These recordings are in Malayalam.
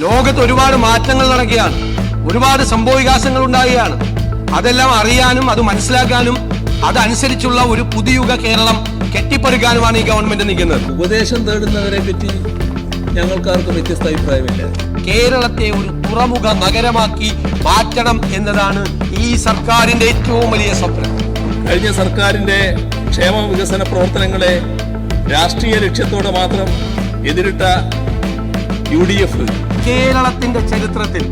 ലോകത്ത് ഒരുപാട് മാറ്റങ്ങൾ നടക്കുകയാണ്, ഒരുപാട് സംഭവവികാസങ്ങൾ ഉണ്ടാകുകയാണ്. അതെല്ലാം അറിയാനും അത് മനസ്സിലാക്കാനും അതനുസരിച്ചുള്ള ഒരു പുതിയുഗ കേരളം കെട്ടിപ്പടുക്കാനുമാണ് ഈ ഗവൺമെന്റ് നിൽക്കുന്നത്. ഉപദേശം തേടുന്നവരെ പറ്റി ഞങ്ങൾക്കാർക്കും വ്യത്യസ്ത അഭിപ്രായമില്ല. കേരളത്തെ ഒരു തുറമുഖ നഗരമാക്കി മാറ്റണം എന്നതാണ് ഈ സർക്കാരിന്റെ ഏറ്റവും വലിയ സ്വപ്നം. കഴിഞ്ഞ സർക്കാരിന്റെ ക്ഷേമ വികസന പ്രവർത്തനങ്ങളെ രാഷ്ട്രീയ ലക്ഷ്യത്തോടെ മാത്രം എതിരിട്ട UDF കേരളത്തിന്റെ ചരിത്രത്തിൽ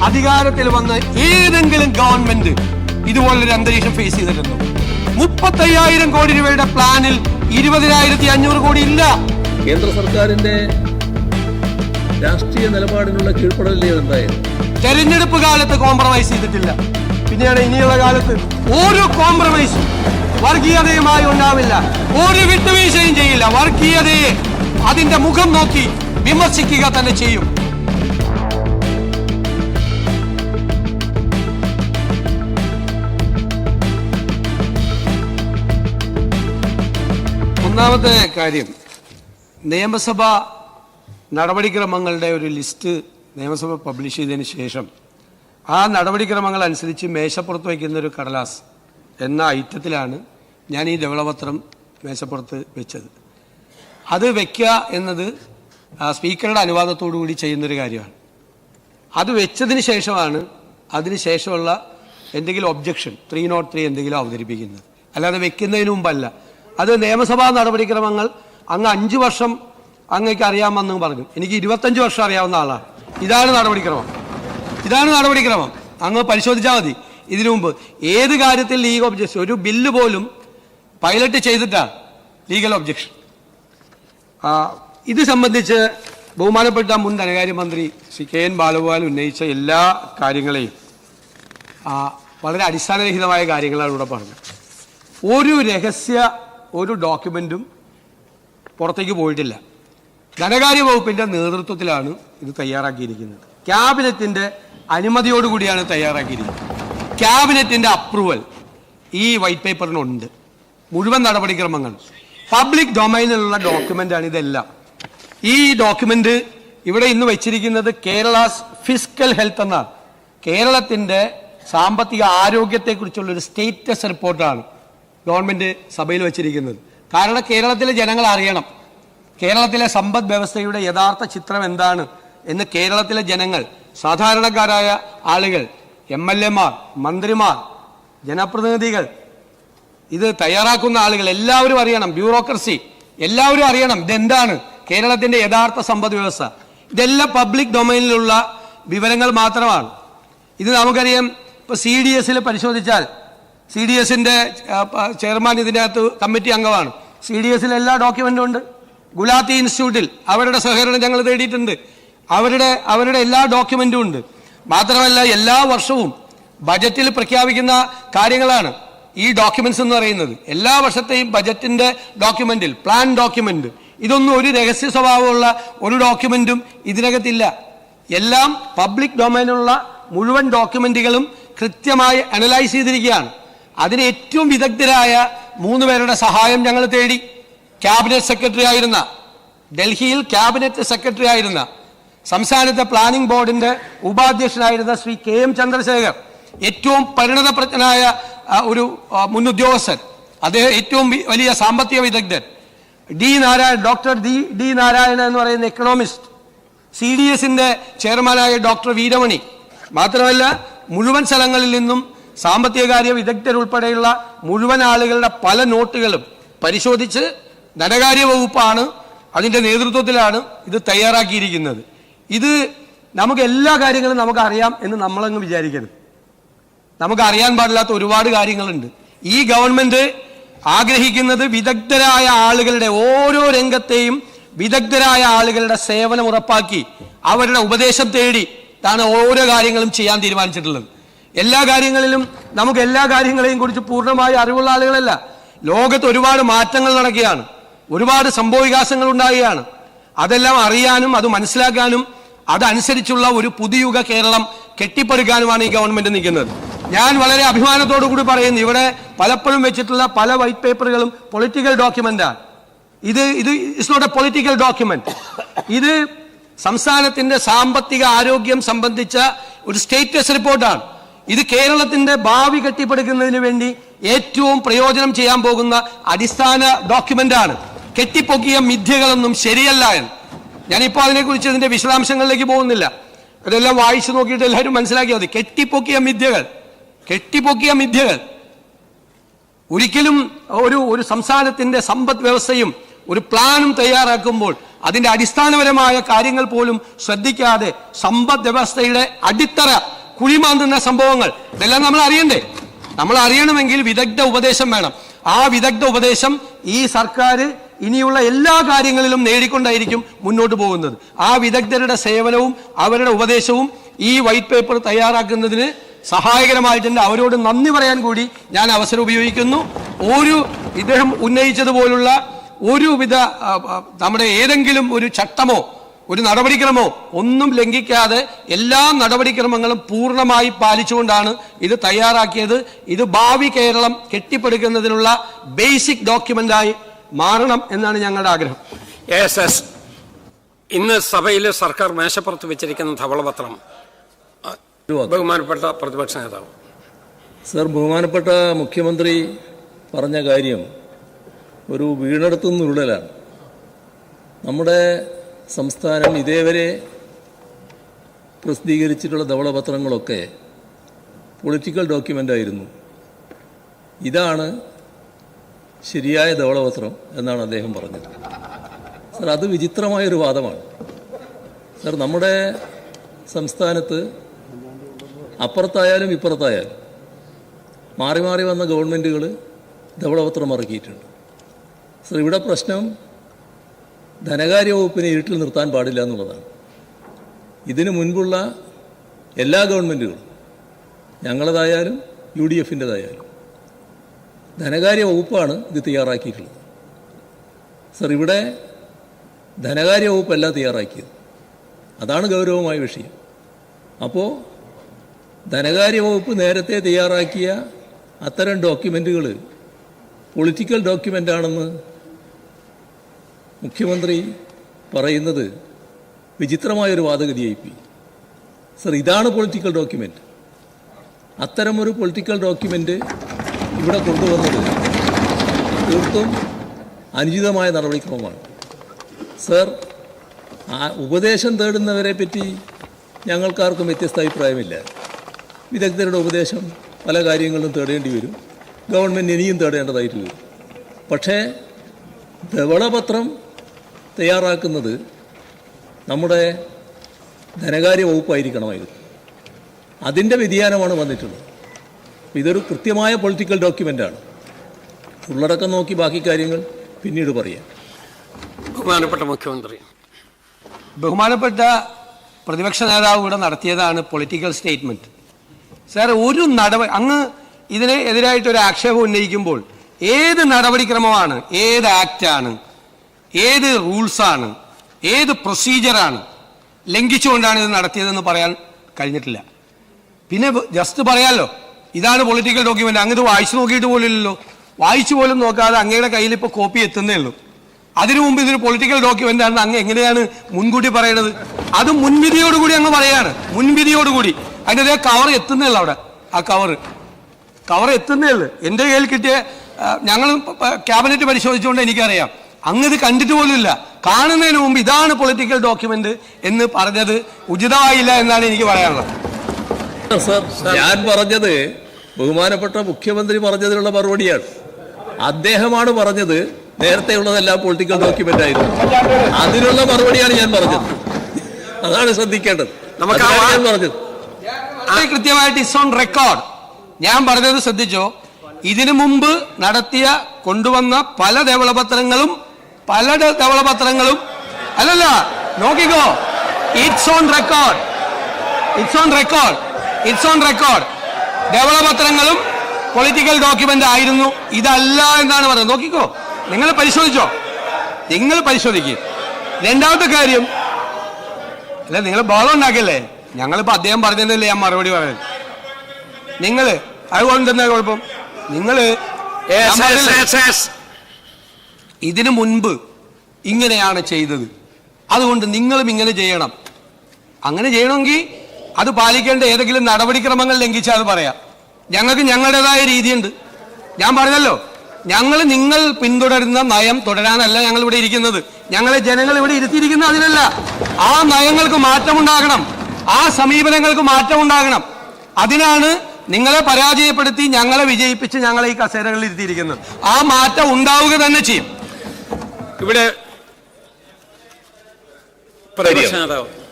അധികാരത്തിൽ വന്ന ഏതെങ്കിലും ഗവൺമെന്റ് ഇതുപോലൊരു അന്തരീക്ഷം ഫേസ് ചെയ്തിട്ടുണ്ടോ? 35,000 കോടി രൂപയുടെ പ്ലാനിൽ 20,500 കോടി ഇല്ല. കേന്ദ്ര സർക്കാരിന്റെ രാഷ്ട്രീയ നിലപാടിനുള്ള കീഴ്പ്പെടലേ എന്തായാലും തെരഞ്ഞെടുപ്പ് കാലത്ത് കോംപ്രമൈസ് ചെയ്തിട്ടില്ല. പിന്നെയാണ് ഇനിയുള്ള കാലത്ത് ഒരു കോംപ്രമൈസും വർഗീയതയുമായി ഉണ്ടാവില്ല, ഒരു വിട്ടുവീഴ്ചയും ചെയ്യില്ല. വർഗീയതയെ അതിന്റെ മുഖം നോക്കി വിമർശിക്കുക തന്നെ ചെയ്യും. ഒന്നാമത്തെ കാര്യം, നിയമസഭ നടപടിക്രമങ്ങളുടെ ഒരു ലിസ്റ്റ് നിയമസഭ പബ്ലിഷ് ചെയ്തതിന് ശേഷം ആ നടപടിക്രമങ്ങൾ അനുസരിച്ച് മേശപ്പുറത്ത് വയ്ക്കുന്ന ഒരു കടലാസ് എന്ന ഐറ്റത്തിലാണ് ഞാൻ ഈ ധവളപത്രം മേശപ്പുറത്ത് വെച്ചത്. അത് വയ്ക്കുക എന്നത് സ്പീക്കറുടെ അനുവാദത്തോടു കൂടി ചെയ്യുന്നൊരു കാര്യമാണ്. അത് വെച്ചതിന് ശേഷമാണ് അതിനുശേഷമുള്ള എന്തെങ്കിലും ഒബ്ജക്ഷൻ 303 എന്തെങ്കിലും അവതരിപ്പിക്കുന്നത്, അല്ലാതെ വെക്കുന്നതിന് മുമ്പല്ല. അത് നിയമസഭാ നടപടിക്രമങ്ങൾ അങ്ങ് 5 വർഷം അങ്ങേക്ക് അറിയാമെന്ന് പറഞ്ഞു. എനിക്ക് 25 വർഷം അറിയാവുന്ന ആളാണ്. ഇതാണ് നടപടിക്രമം. അങ്ങ് പരിശോധിച്ചാൽ മതി. ഇതിനു മുമ്പ് ഏത് കാര്യത്തിൽ ലീഗൽ ഒബ്ജക്ഷൻ, ഒരു ബില്ല് പോലും പൈലറ്റ് ചെയ്തിട്ടാണ് ലീഗൽ ഒബ്ജക്ഷൻ. ഇത് സംബന്ധിച്ച് ബഹുമാനപ്പെട്ട മുൻ ധനകാര്യമന്ത്രി ശ്രീ KN ബാലഗോപാൽ ഉന്നയിച്ച എല്ലാ കാര്യങ്ങളെയും വളരെ അടിസ്ഥാനരഹിതമായ കാര്യങ്ങളാണ് ഇവിടെ പറഞ്ഞത്. ഒരു ഡോക്യുമെന്റും പുറത്തേക്ക് പോയിട്ടില്ല. ധനകാര്യ വകുപ്പിന്റെ നേതൃത്വത്തിലാണ് ഇത് തയ്യാറാക്കിയിരിക്കുന്നത്. ക്യാബിനറ്റിന്റെ അനുമതിയോടുകൂടിയാണ് തയ്യാറാക്കിയിരിക്കുന്നത്. ക്യാബിനറ്റിന്റെ അപ്രൂവൽ ഈ വൈറ്റ് പേപ്പറിനുണ്ട്. മുഴുവൻ നടപടിക്രമങ്ങൾ പബ്ലിക് ഡൊമൈനിലുള്ള ഡോക്യുമെന്റാണ് ഇതെല്ലാം. ഈ ഡോക്യുമെന്റ് ഇവിടെ ഇന്ന് വെച്ചിരിക്കുന്നത് കേരളാസ് ഫിസ്ക്കൽ ഹെൽത്ത് എന്നാണ്. കേരളത്തിന്റെ സാമ്പത്തിക ആരോഗ്യത്തെക്കുറിച്ചുള്ള ഒരു സ്റ്റേറ്റസ് റിപ്പോർട്ടാണ് ഗവൺമെന്റ് സഭയിൽ വെച്ചിരിക്കുന്നത്. കാരണം കേരളത്തിലെ ജനങ്ങൾ അറിയണം കേരളത്തിലെ സമ്പദ് വ്യവസ്ഥയുടെ യഥാർത്ഥ ചിത്രം എന്താണ് എന്ന്. കേരളത്തിലെ ജനങ്ങൾ, സാധാരണക്കാരായ ആളുകൾ, MLA മാർ, മന്ത്രിമാർ, ജനപ്രതിനിധികൾ, ഇത് തയ്യാറാക്കുന്ന ആളുകൾ എല്ലാവരും അറിയണം. ബ്യൂറോക്രസി എല്ലാവരും അറിയണം ഇതെന്താണ് കേരളത്തിന്റെ യഥാർത്ഥ സമ്പദ് വ്യവസ്ഥ. ഇതെല്ലാം പബ്ലിക് ഡൊമൈനിലുള്ള വിവരങ്ങൾ മാത്രമാണ്. ഇത് നമുക്കറിയാം. ഇപ്പൊ CDS പരിശോധിച്ചാൽ CDSന്റെ ചെയർമാൻ ഇതിനകത്ത് കമ്മിറ്റി അംഗമാണ്. CDSൽ എല്ലാ ഡോക്യുമെന്റും ഉണ്ട്. ഗുലാത്തി ഇൻസ്റ്റിറ്റ്യൂട്ടിൽ അവരുടെ സഹകരണം ഞങ്ങൾ തേടിയിട്ടുണ്ട്. അവരുടെ എല്ലാ ഡോക്യുമെന്റും ഉണ്ട്. മാത്രമല്ല എല്ലാ വർഷവും ബജറ്റിൽ പ്രഖ്യാപിക്കുന്ന കാര്യങ്ങളാണ് ഈ ഡോക്യുമെന്റ്സ് എന്ന് പറയുന്നത്. എല്ലാ വർഷത്തെയും ബജറ്റിന്റെ ഡോക്യുമെന്റിൽ, പ്ലാൻ ഡോക്യുമെന്റ്, ഇതൊന്നും ഒരു രഹസ്യ സ്വഭാവമുള്ള ഒരു ഡോക്യുമെന്റും ഇതിനകത്തില്ല. എല്ലാം പബ്ലിക് ഡൊമൈനിലുള്ള മുഴുവൻ ഡോക്യുമെന്റുകളും കൃത്യമായി അനലൈസ് ചെയ്തിരിക്കുകയാണ്. അതിന് ഏറ്റവും വിദഗ്ധരായ 3 പേരുടെ സഹായം ഞങ്ങൾ തേടി. ക്യാബിനറ്റ് സെക്രട്ടറി ആയിരുന്ന, ഡൽഹിയിൽ ക്യാബിനറ്റ് സെക്രട്ടറി ആയിരുന്ന, സംസ്ഥാനത്തെ പ്ലാനിംഗ് ബോർഡിന്റെ ഉപാധ്യക്ഷനായിരുന്ന ശ്രീ KM ചന്ദ്രശേഖർ, ഏറ്റവും പരിണതപ്രജ്ഞനായ ഒരു മുൻ ഉദ്യോഗസ്ഥൻ, അദ്ദേഹം ഏറ്റവും വലിയ സാമ്പത്തിക വിദഗ്ധൻ, ഡോക്ടർ ഡി നാരായണൻ എന്ന് പറയുന്ന എക്കണോമിസ്റ്റ്, CDSന്റെ ചെയർമാനായ ഡോക്ടർ വീരമണി. മാത്രമല്ല മുഴുവൻ സ്ഥലങ്ങളിൽ നിന്നും സാമ്പത്തികകാര്യ വിദഗ്ധരുൾപ്പെടെയുള്ള മുഴുവൻ ആളുകളുടെ പല നോട്ടുകളും പരിശോധിച്ച് ധനകാര്യ വകുപ്പാണ് അതിന്റെ നേതൃത്വത്തിലാണ് ഇത് തയ്യാറാക്കിയിരിക്കുന്നത്. ഇത് നമുക്ക് എല്ലാ കാര്യങ്ങളും നമുക്ക് അറിയാം എന്ന് നമ്മളങ്ങ് വിചാരിക്കരുത്. നമുക്ക് അറിയാൻ പാടില്ലാത്ത ഒരുപാട് കാര്യങ്ങളുണ്ട്. ഈ ഗവൺമെന്റ് ആഗ്രഹിക്കുന്നത് വിദഗ്ധരായ ആളുകളുടെ, ഓരോ രംഗത്തെയും വിദഗ്ധരായ ആളുകളുടെ സേവനം ഉറപ്പാക്കി അവരുടെ ഉപദേശം തേടി ാണ് ഓരോ കാര്യങ്ങളും ചെയ്യാൻ തീരുമാനിച്ചിട്ടുള്ളത്. എല്ലാ കാര്യങ്ങളിലും നമുക്ക് എല്ലാ കാര്യങ്ങളെയും കുറിച്ച് പൂർണ്ണമായി അറിവുള്ള ആളുകളല്ല. ലോകത്ത് ഒരുപാട് മാറ്റങ്ങൾ നടക്കുകയാണ്, ഒരുപാട് സംഭവവികാസങ്ങൾ ഉണ്ടാകുകയാണ്. അതെല്ലാം അറിയാനും അത് മനസ്സിലാക്കാനും അതനുസരിച്ചുള്ള ഒരു പുതിയുഗ കേരളം കെട്ടിപ്പടുക്കാനുമാണ് ഈ ഗവൺമെന്റ് നിൽക്കുന്നത്. ഞാൻ വളരെ അഭിമാനത്തോടു കൂടി പറയുന്നു, ഇവിടെ പലപ്പോഴും വെച്ചിട്ടുള്ള പല വൈറ്റ് പേപ്പറുകളും പൊളിറ്റിക്കൽ ഡോക്യുമെന്റാണ്. ഇത് it's not a political document. ഇത് സംസ്ഥാനത്തിന്റെ സാമ്പത്തിക ആരോഗ്യം സംബന്ധിച്ച ഒരു സ്റ്റേറ്റസ് റിപ്പോർട്ടാണ്. ഇത് കേരളത്തിന്റെ ഭാവി കെട്ടിപ്പടുക്കുന്നതിന് വേണ്ടി ഏറ്റവും പ്രയോജനം ചെയ്യാൻ പോകുന്ന അടിസ്ഥാന ഡോക്യുമെന്റാണ്. കെട്ടിപ്പൊക്കിയ മിഥ്യകളൊന്നും ശരിയല്ല എന്ന്. ഞാനിപ്പോൾ അതിനെക്കുറിച്ച് ഇതിന്റെ വിശദാംശങ്ങളിലേക്ക് പോകുന്നില്ല. അതെല്ലാം വായിച്ചു നോക്കിയിട്ട് എല്ലാവരും മനസ്സിലാക്കിയാൽ മതി. കെട്ടിപ്പൊക്കിയ മിഥ്യകൾ ഒരിക്കലും ഒരു സംസ്ഥാനത്തിന്റെ സമ്പദ് വ്യവസ്ഥയും ഒരു പ്ലാനും തയ്യാറാക്കുമ്പോൾ അതിന്റെ അടിസ്ഥാനപരമായ കാര്യങ്ങൾ പോലും ശ്രദ്ധിക്കാതെ സമ്പദ് വ്യവസ്ഥയുടെ അടിത്തറ കുഴിമാന്തുന്ന സംഭവങ്ങൾ ഇതെല്ലാം നമ്മൾ അറിയണ്ടേ? നമ്മൾ അറിയണമെങ്കിൽ വിദഗ്ധ ഉപദേശം വേണം. ആ വിദഗ്ധ ഉപദേശം ഈ സർക്കാർ ഇനിയുള്ള എല്ലാ കാര്യങ്ങളിലും നേടിക്കൊണ്ടായിരിക്കും മുന്നോട്ട് പോകുന്നത്. ആ വിദഗ്ധരുടെ സേവനവും അവരുടെ ഉപദേശവും ഈ വൈറ്റ് പേപ്പർ തയ്യാറാക്കുന്നതിന് സഹായകരമായിട്ടുണ്ട്. അവരോട് നന്ദി പറയാൻ കൂടി ഞാൻ അവസരം ഉപയോഗിക്കുന്നു. ഇദ്ദേഹം ഉന്നയിച്ചതുപോലുള്ള ഒരുവിധ നമ്മുടെ ഏതെങ്കിലും ഒരു ചട്ടമോ ഒരു നടപടിക്രമോ ഒന്നും ലംഘിക്കാതെ എല്ലാ നടപടിക്രമങ്ങളും പൂർണ്ണമായി പാലിച്ചുകൊണ്ടാണ് ഇത് തയ്യാറാക്കിയത്. ഇത് ഭാവി കേരളം കെട്ടിപ്പടുക്കുന്നതിനുള്ള ബേസിക് ഡോക്യുമെന്റായി മാറണം എന്നാണ് ഞങ്ങളുടെ ആഗ്രഹം. ഇന്ന് സഭയിൽ സർക്കാർ മേശപ്പുറത്ത് വെച്ചിരിക്കുന്ന ധവളപത്രം ബഹുമാനപ്പെട്ട പ്രതിപക്ഷ നേതാവ്. സർ, ബഹുമാനപ്പെട്ട മുഖ്യമന്ത്രി പറഞ്ഞ കാര്യം ഒരു വീണെടുത്തുനിന്ന് ഉരുളലാണ്. നമ്മുടെ സംസ്ഥാനം ഇതേവരെ പ്രസിദ്ധീകരിച്ചിട്ടുള്ള ധവളപത്രങ്ങളൊക്കെ പൊളിറ്റിക്കൽ ഡോക്യുമെൻ്റായിരുന്നു. ഇതാണ് ശരിയായ ധവളപത്രം എന്നാണ് അദ്ദേഹം പറഞ്ഞത്. സർ, അത് വിചിത്രമായൊരു വാദമാണ്. സർ, നമ്മുടെ സംസ്ഥാനത്ത് അപ്പുറത്തായാലും ഇപ്പുറത്തായാലും മാറി മാറി വന്ന ഗവൺമെൻറ്റുകൾ ധവളപത്രം ഇറക്കിയിട്ടുണ്ട്. സർ, ഇവിടെ പ്രശ്നം ധനകാര്യ വകുപ്പിനെ ഇരുട്ടിൽ നിർത്താൻ പാടില്ല എന്നുള്ളതാണ്. ഇതിനു മുൻപുള്ള എല്ലാ ഗവൺമെൻറ്റുകളും, ഞങ്ങളതായാലും UDF-ൻ്റെതായാലും, ധനകാര്യ വകുപ്പാണ് ഇത് തയ്യാറാക്കിയിട്ടുള്ളത്. സർ, ഇവിടെ ധനകാര്യ വകുപ്പല്ല തയ്യാറാക്കിയത്. അതാണ് ഗൗരവമായ വിഷയം. അപ്പോൾ ധനകാര്യ വകുപ്പ് നേരത്തെ തയ്യാറാക്കിയ അത്തരം ഡോക്യുമെൻറ്റുകൾ പൊളിറ്റിക്കൽ ഡോക്യുമെൻ്റാണെന്ന് മുഖ്യമന്ത്രി പറയുന്നത് വിചിത്രമായൊരു വാദഗതിയായിപ്പോയി. സർ, ഇതാണ് പൊളിറ്റിക്കൽ ഡോക്യുമെൻ്റ്. അത്തരമൊരു പൊളിറ്റിക്കൽ ഡോക്യുമെൻ്റ് ഇവിടെ കൊണ്ടുവന്നത് തീർത്തും അനുചിതമായ നടപടിക്രമമാണ്. സർ, ഉപദേശം തേടുന്നവരെ പറ്റി ഞങ്ങൾക്കാർക്കും വ്യത്യസ്ത അഭിപ്രായമില്ല. വിദഗ്ധരുടെ ഉപദേശം പല കാര്യങ്ങളിലും തേടേണ്ടി വരും. ഗവൺമെൻറ് ഇനിയും തേടേണ്ടതായിട്ട് വരും. പക്ഷേ ധവളപത്രം തയ്യാറാക്കുന്നത് നമ്മുടെ ധനകാര്യ വകുപ്പായിരിക്കണമായിരുന്നു. അതിൻ്റെ വ്യതിയാനമാണ് വന്നിട്ടുള്ളത്. ഇതൊരു കൃത്യമായ പൊളിറ്റിക്കൽ ഡോക്യുമെൻ്റാണ്. ഉള്ളടക്കം നോക്കി ബാക്കി കാര്യങ്ങൾ പിന്നീട് പറയാം. ബഹുമാനപ്പെട്ട മുഖ്യമന്ത്രി, ബഹുമാനപ്പെട്ട പ്രതിപക്ഷ നേതാവ് ഇവിടെ നടത്തിയതാണ് പൊളിറ്റിക്കൽ സ്റ്റേറ്റ്മെന്റ്. സാർ, അങ്ങ് ഇതിന് എതിരായിട്ടൊരു ആക്ഷേപം ഉന്നയിക്കുമ്പോൾ ഏത് നടപടിക്രമമാണ്, ഏത് ആക്റ്റാണ്, ഏത് റൂൾസാണ്, ഏത് പ്രൊസീജിയറാണ് ലംഘിച്ചുകൊണ്ടാണ് ഇത് നടത്തിയതെന്ന് പറയാൻ കഴിഞ്ഞിട്ടില്ല. പിന്നെ ജസ്റ്റ് പറയാമല്ലോ, ഇതാണ് പൊളിറ്റിക്കൽ ഡോക്യുമെന്റ്. അങ്ങ് ഇത് വായിച്ചു നോക്കിയിട്ട് പോലില്ലല്ലോ. വായിച്ചു പോലും നോക്കാതെ അങ്ങയുടെ കയ്യിൽ ഇപ്പോൾ കോപ്പി എത്തുന്നേ ഉള്ളൂ. അതിനു മുമ്പ് ഇതൊരു പൊളിറ്റിക്കൽ ഡോക്യുമെന്റ് ആണെന്ന് അങ്ങ് എങ്ങനെയാണ് മുൻകൂട്ടി പറയണത്? അത് മുൻവിധിയോടുകൂടി അങ്ങ് പറയാണ്. മുൻവിധിയോടുകൂടി അതിൻ്റെ കവർ എത്തുന്നേ ഉള്ളൂ. അവിടെ ആ കവർ എത്തുന്നേ ഉള്ളൂ. എൻ്റെ കയ്യിൽ കിട്ടിയ, ഞങ്ങൾ ക്യാബിനറ്റ് പരിശോധിച്ചുകൊണ്ട് എനിക്കറിയാം, അങ്ങ് ഇത് കണ്ടിട്ട് പോലുമില്ല. കാണുന്നതിന് മുമ്പ് ഇതാണ് പൊളിറ്റിക്കൽ ഡോക്യുമെന്റ് എന്ന് പറഞ്ഞത് ഉചിതമായില്ല എന്നാണ് എനിക്ക് പറയാനുള്ളത്. സർ, ഞാൻ പറഞ്ഞത് ബഹുമാനപ്പെട്ട മുഖ്യമന്ത്രി പറഞ്ഞതിനുള്ള മറുപടിയാണ്. അദ്ദേഹമാണ് പറഞ്ഞത് നേരത്തെ ഉള്ളതെല്ലാം പൊളിറ്റിക്കൽ ഡോക്യുമെന്റ് ആയിരുന്നു. അതിനുള്ള മറുപടിയാണ് ഞാൻ പറഞ്ഞത്. അതാണ് ശ്രദ്ധിക്കേണ്ടത്. ഞാൻ പറഞ്ഞത് കൃത്യമായിട്ട് ഇസ് ഓൺ റെക്കോർഡ്. ഞാൻ പറഞ്ഞത് ശ്രദ്ധിച്ചോ? ഇതിനു മുമ്പ് കൊണ്ടുവന്ന പല ധവളപത്രങ്ങളും അല്ലല്ല, നോക്കിക്കോ, ഇറ്റ്സ് ഓൺ റെക്കോർഡ്. ധവളപത്രങ്ങളും പൊളിറ്റിക്കൽ ഡോക്യുമെന്റ് ആയിരുന്നു. ഇതല്ല എന്നാണ് പറയുന്നത്. നോക്കിക്കോ, നിങ്ങൾ പരിശോധിക്കുക. രണ്ടാമത്തെ കാര്യം, അല്ല, നിങ്ങൾ ബഹളം ഉണ്ടാക്കിയല്ലേ? ഞങ്ങളിപ്പോൾ അദ്ദേഹം പറഞ്ഞതല്ലേ ഞാൻ മറുപടി പറയുന്നത്. നിങ്ങൾ അതുകൊണ്ട് എന്താ കുഴപ്പം? ഇതിനു മുൻപ് ഇങ്ങനെയാണ് ചെയ്തത് അതുകൊണ്ട് നിങ്ങളും ഇങ്ങനെ ചെയ്യണം. അങ്ങനെ ചെയ്യണമെങ്കിൽ അത് പാലിക്കേണ്ട ഏതെങ്കിലും നടപടിക്രമങ്ങൾ ലംഘിച്ചാൽ അത് പറയാം. ഞങ്ങൾക്ക് ഞങ്ങളുടേതായ രീതിയുണ്ട്. ഞാൻ പറഞ്ഞല്ലോ, നിങ്ങൾ പിന്തുടരുന്ന നയം തുടരാനല്ല ഞങ്ങൾ ഇവിടെ ഇരിക്കുന്നത്. ഞങ്ങളെ ജനങ്ങൾ ഇവിടെ ഇരുത്തിയിരിക്കുന്നത് അതിനല്ല. ആ നയങ്ങൾക്ക് മാറ്റമുണ്ടാകണം, ആ സമീപനങ്ങൾക്ക് മാറ്റമുണ്ടാകണം. അതിനാണ് നിങ്ങളെ പരാജയപ്പെടുത്തി ഞങ്ങളെ വിജയിപ്പിച്ച് ഞങ്ങളെ ഈ കസേരകളിൽ ഇരുത്തിയിരിക്കുന്നത്. ആ മാറ്റം ഉണ്ടാവുക തന്നെ ചെയ്യും.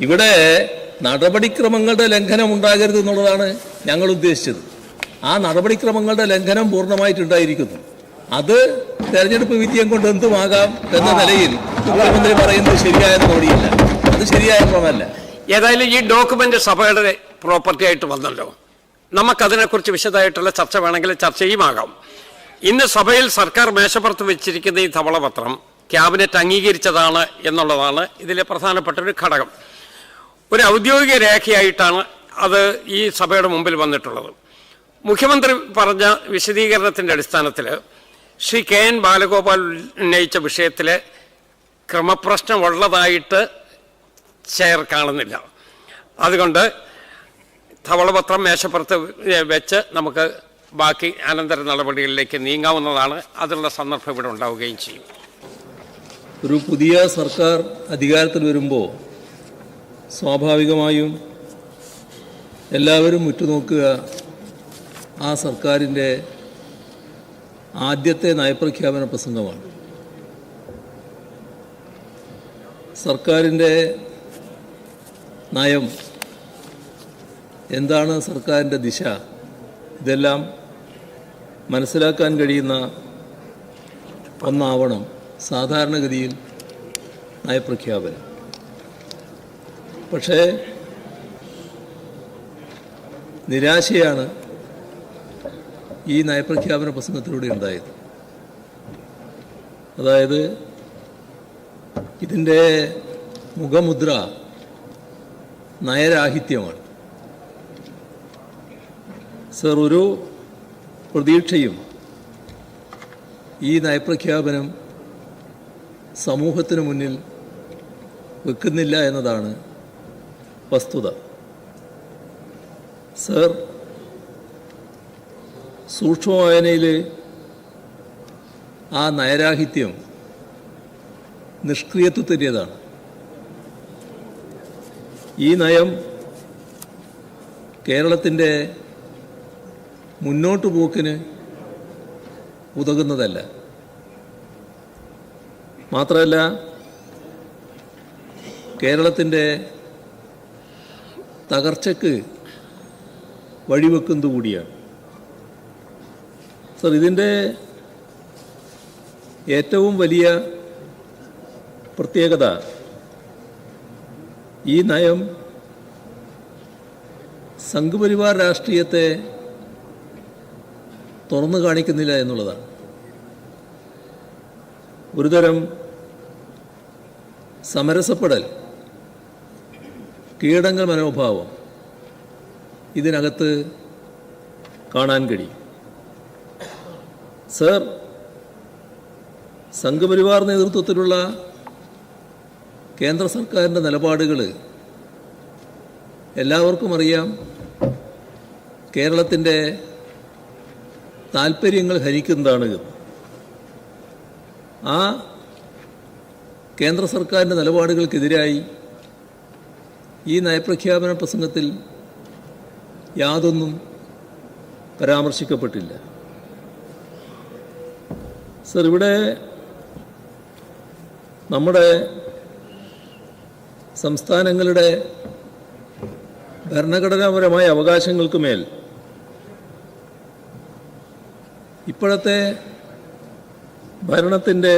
ഇവിടെ നടപടിക്രമങ്ങളുടെ ലംഘനം ഉണ്ടാകരുത് എന്നുള്ളതാണ് ഞങ്ങൾ ഉദ്ദേശിച്ചത്. ആ നടപടിക്രമങ്ങളുടെ ലംഘനം പൂർണ്ണമായിട്ടുണ്ടായിരിക്കുന്നു. അത് തെരഞ്ഞെടുപ്പ് വിജയം കൊണ്ട് എന്തുമാകാം എന്ന നിലയിൽ മുഖ്യമന്ത്രി പറയുന്നത് ശരിയായ നടപടിയില്ല. അത് ശരിയായ ക്രമമല്ല. ഏതായാലും ഈ ഡോക്യുമെന്റ് സഭയുടെ പ്രോപ്പർട്ടി ആയിട്ട് വന്നല്ലോ. നമുക്കതിനെക്കുറിച്ച് വിശദമായിട്ടുള്ള ചർച്ച വേണമെങ്കിൽ ചർച്ചയുമാകാം. ഇന്ന് സഭയിൽ സർക്കാർ മേശപ്പുറത്ത് വെച്ചിരിക്കുന്ന ഈ ധവളപത്രം ക്യാബിനറ്റ് അംഗീകരിച്ചതാണ് എന്നുള്ളതാണ് ഇതിലെ പ്രധാനപ്പെട്ട ഒരു ഘടകം. ഒരു ഔദ്യോഗിക രേഖയായിട്ടാണ് അത് ഈ സഭയുടെ മുമ്പിൽ വന്നിട്ടുള്ളത്. മുഖ്യമന്ത്രി പറഞ്ഞ വിശദീകരണത്തിൻ്റെ അടിസ്ഥാനത്തിൽ ശ്രീ കെ എൻ ബാലഗോപാൽ ഉന്നയിച്ച വിഷയത്തിൽ ക്രമപ്രശ്നമുള്ളതായിട്ട് ചെയർ കാണുന്നില്ല. അതുകൊണ്ട് ധവളപത്രം മേശപ്പുറത്ത് വെച്ച് നമുക്ക് ബാക്കി അനന്തര നടപടികളിലേക്ക് നീങ്ങാവുന്നതാണ്. അതിനുള്ള സന്ദർഭം ഇവിടെ ഉണ്ടാവുകയും ചെയ്യും. ഒരു പുതിയ സർക്കാർ അധികാരത്തിൽ വരുമ്പോൾ സ്വാഭാവികമായും എല്ലാവരും ഉറ്റുനോക്കുക ആ സർക്കാരിൻ്റെ ആദ്യത്തെ നയപ്രഖ്യാപന പ്രസംഗമാണ്. സർക്കാരിൻ്റെ നയം എന്താണ്, സർക്കാരിൻ്റെ ദിശ, ഇതെല്ലാം മനസ്സിലാക്കാൻ കഴിയുന്ന ഒന്നാവണം സാധാരണഗതിയിൽ നയപ്രഖ്യാപനം. പക്ഷേ നിരാശയാണ് ഈ നയപ്രഖ്യാപന പ്രസംഗത്തിലൂടെ ഉണ്ടായത്. അതായത് ഇതിൻ്റെ മുഖമുദ്ര നയരാഹിത്യമാണ്. സർ, ഒരു പ്രതീക്ഷയും ഈ നയപ്രഖ്യാപനം സമൂഹത്തിന് മുന്നിൽ വെക്കുന്നില്ല എന്നതാണ് വസ്തുത. സർ, സൂക്ഷ്മവായനയിൽ ആ നയരാഹിത്യം നിഷ്ക്രിയത്വത്തിൻ്റേതാണ്. ഈ നയം കേരളത്തിൻ്റെ മുന്നോട്ടു പോക്കിന് ഉതകുന്നതല്ല. മാത്രമല്ല, കേരളത്തിൻ്റെ തകർച്ചയ്ക്ക് വഴിവെക്കുന്നത് കൂടിയാണ്. സർ, ഇതിൻ്റെ ഏറ്റവും വലിയ പ്രത്യേകത ഈ നയം സംഘപരിവാർ രാഷ്ട്രീയത്തെ തുറന്നു കാണിക്കുന്നില്ല എന്നുള്ളതാണ്. ഒരുതരം സമരസപ്പെടൽ, കീഴടങ്ങൽ മനോഭാവം ഇതിനകത്ത് കാണാൻ കഴിയും. സർ, സംഘപരിവാർ നേതൃത്വത്തിലുള്ള കേന്ദ്ര സർക്കാരിൻ്റെ നിലപാടുകൾ എല്ലാവർക്കും അറിയാം. കേരളത്തിൻ്റെ താൽപ്പര്യങ്ങൾ ഹനിക്കുന്നതാണ്. ആ കേന്ദ്ര സർക്കാരിൻ്റെ നിലപാടുകൾക്കെതിരായി ഈ നയപ്രഖ്യാപന പ്രസംഗത്തിൽ യാതൊന്നും പരാമർശിക്കപ്പെട്ടില്ല. സർ, ഇവിടെ നമ്മുടെ സംസ്ഥാനങ്ങളുടെ ഭരണഘടനാപരമായ അവകാശങ്ങൾക്ക് മേൽ ഇപ്പോഴത്തെ ഭരണത്തിൻ്റെ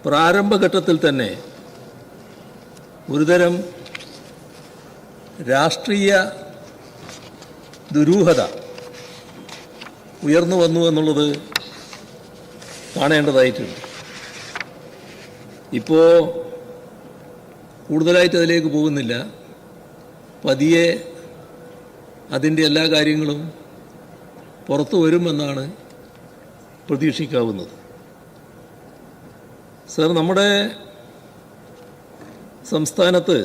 പ്രാരംഭഘട്ടത്തിൽ തന്നെ ഒരുതരം രാഷ്ട്രീയ ദുരൂഹത ഉയർന്നു വന്നു എന്നുള്ളത് കാണേണ്ടതായിട്ടുണ്ട്. ഇപ്പോൾ കൂടുതലായിട്ട് അതിലേക്ക് പോകുന്നില്ല. പതിയെ അതിൻ്റെ എല്ലാ കാര്യങ്ങളും പുറത്തു വരുമെന്നാണ് പ്രതീക്ഷിക്കാവുന്നത്. സർ, നമ്മുടെ സംസ്ഥാനത്ത്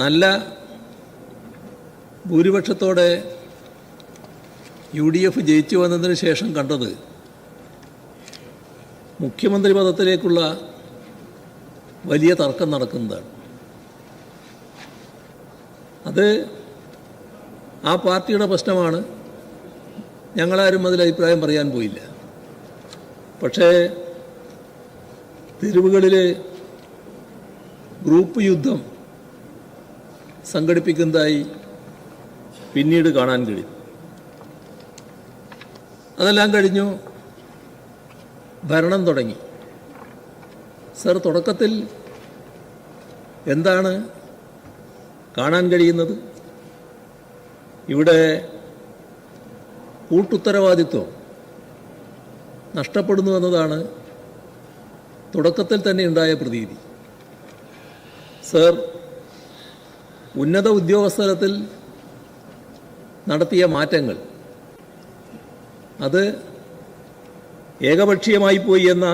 നല്ല ഭൂരിപക്ഷത്തോടെ UDF ജയിച്ചു വന്നതിന് ശേഷം കണ്ടത് മുഖ്യമന്ത്രി പദത്തിലേക്കുള്ള വലിയ തർക്കം നടക്കുന്നതാണ്. അത് ആ പാർട്ടിയുടെ പ്രശ്നമാണ്. ഞങ്ങളാരും അതിൽ അഭിപ്രായം പറയാൻ പോയില്ല. പക്ഷേ തെരുവുകളിൽ ഗ്രൂപ്പ് യുദ്ധം സംഘടിപ്പിക്കുന്നതായി പിന്നീട് കാണാൻ കഴിയും. അതെല്ലാം കഴിഞ്ഞു, ഭരണം തുടങ്ങി. സർ, തുടക്കത്തിൽ എന്താണ് കാണാൻ കഴിയുന്നത്? ഇവിടെ കൂട്ടുത്തരവാദിത്വം നഷ്ടപ്പെടുന്നു എന്നതാണ് തുടക്കത്തിൽ തന്നെ ഉണ്ടായ പ്രതീതി. സർ, ഉന്നത ഉദ്യോഗസ്ഥതലത്തിൽ നടത്തിയ മാറ്റങ്ങൾ അത് ഏകപക്ഷീയമായി പോയി എന്ന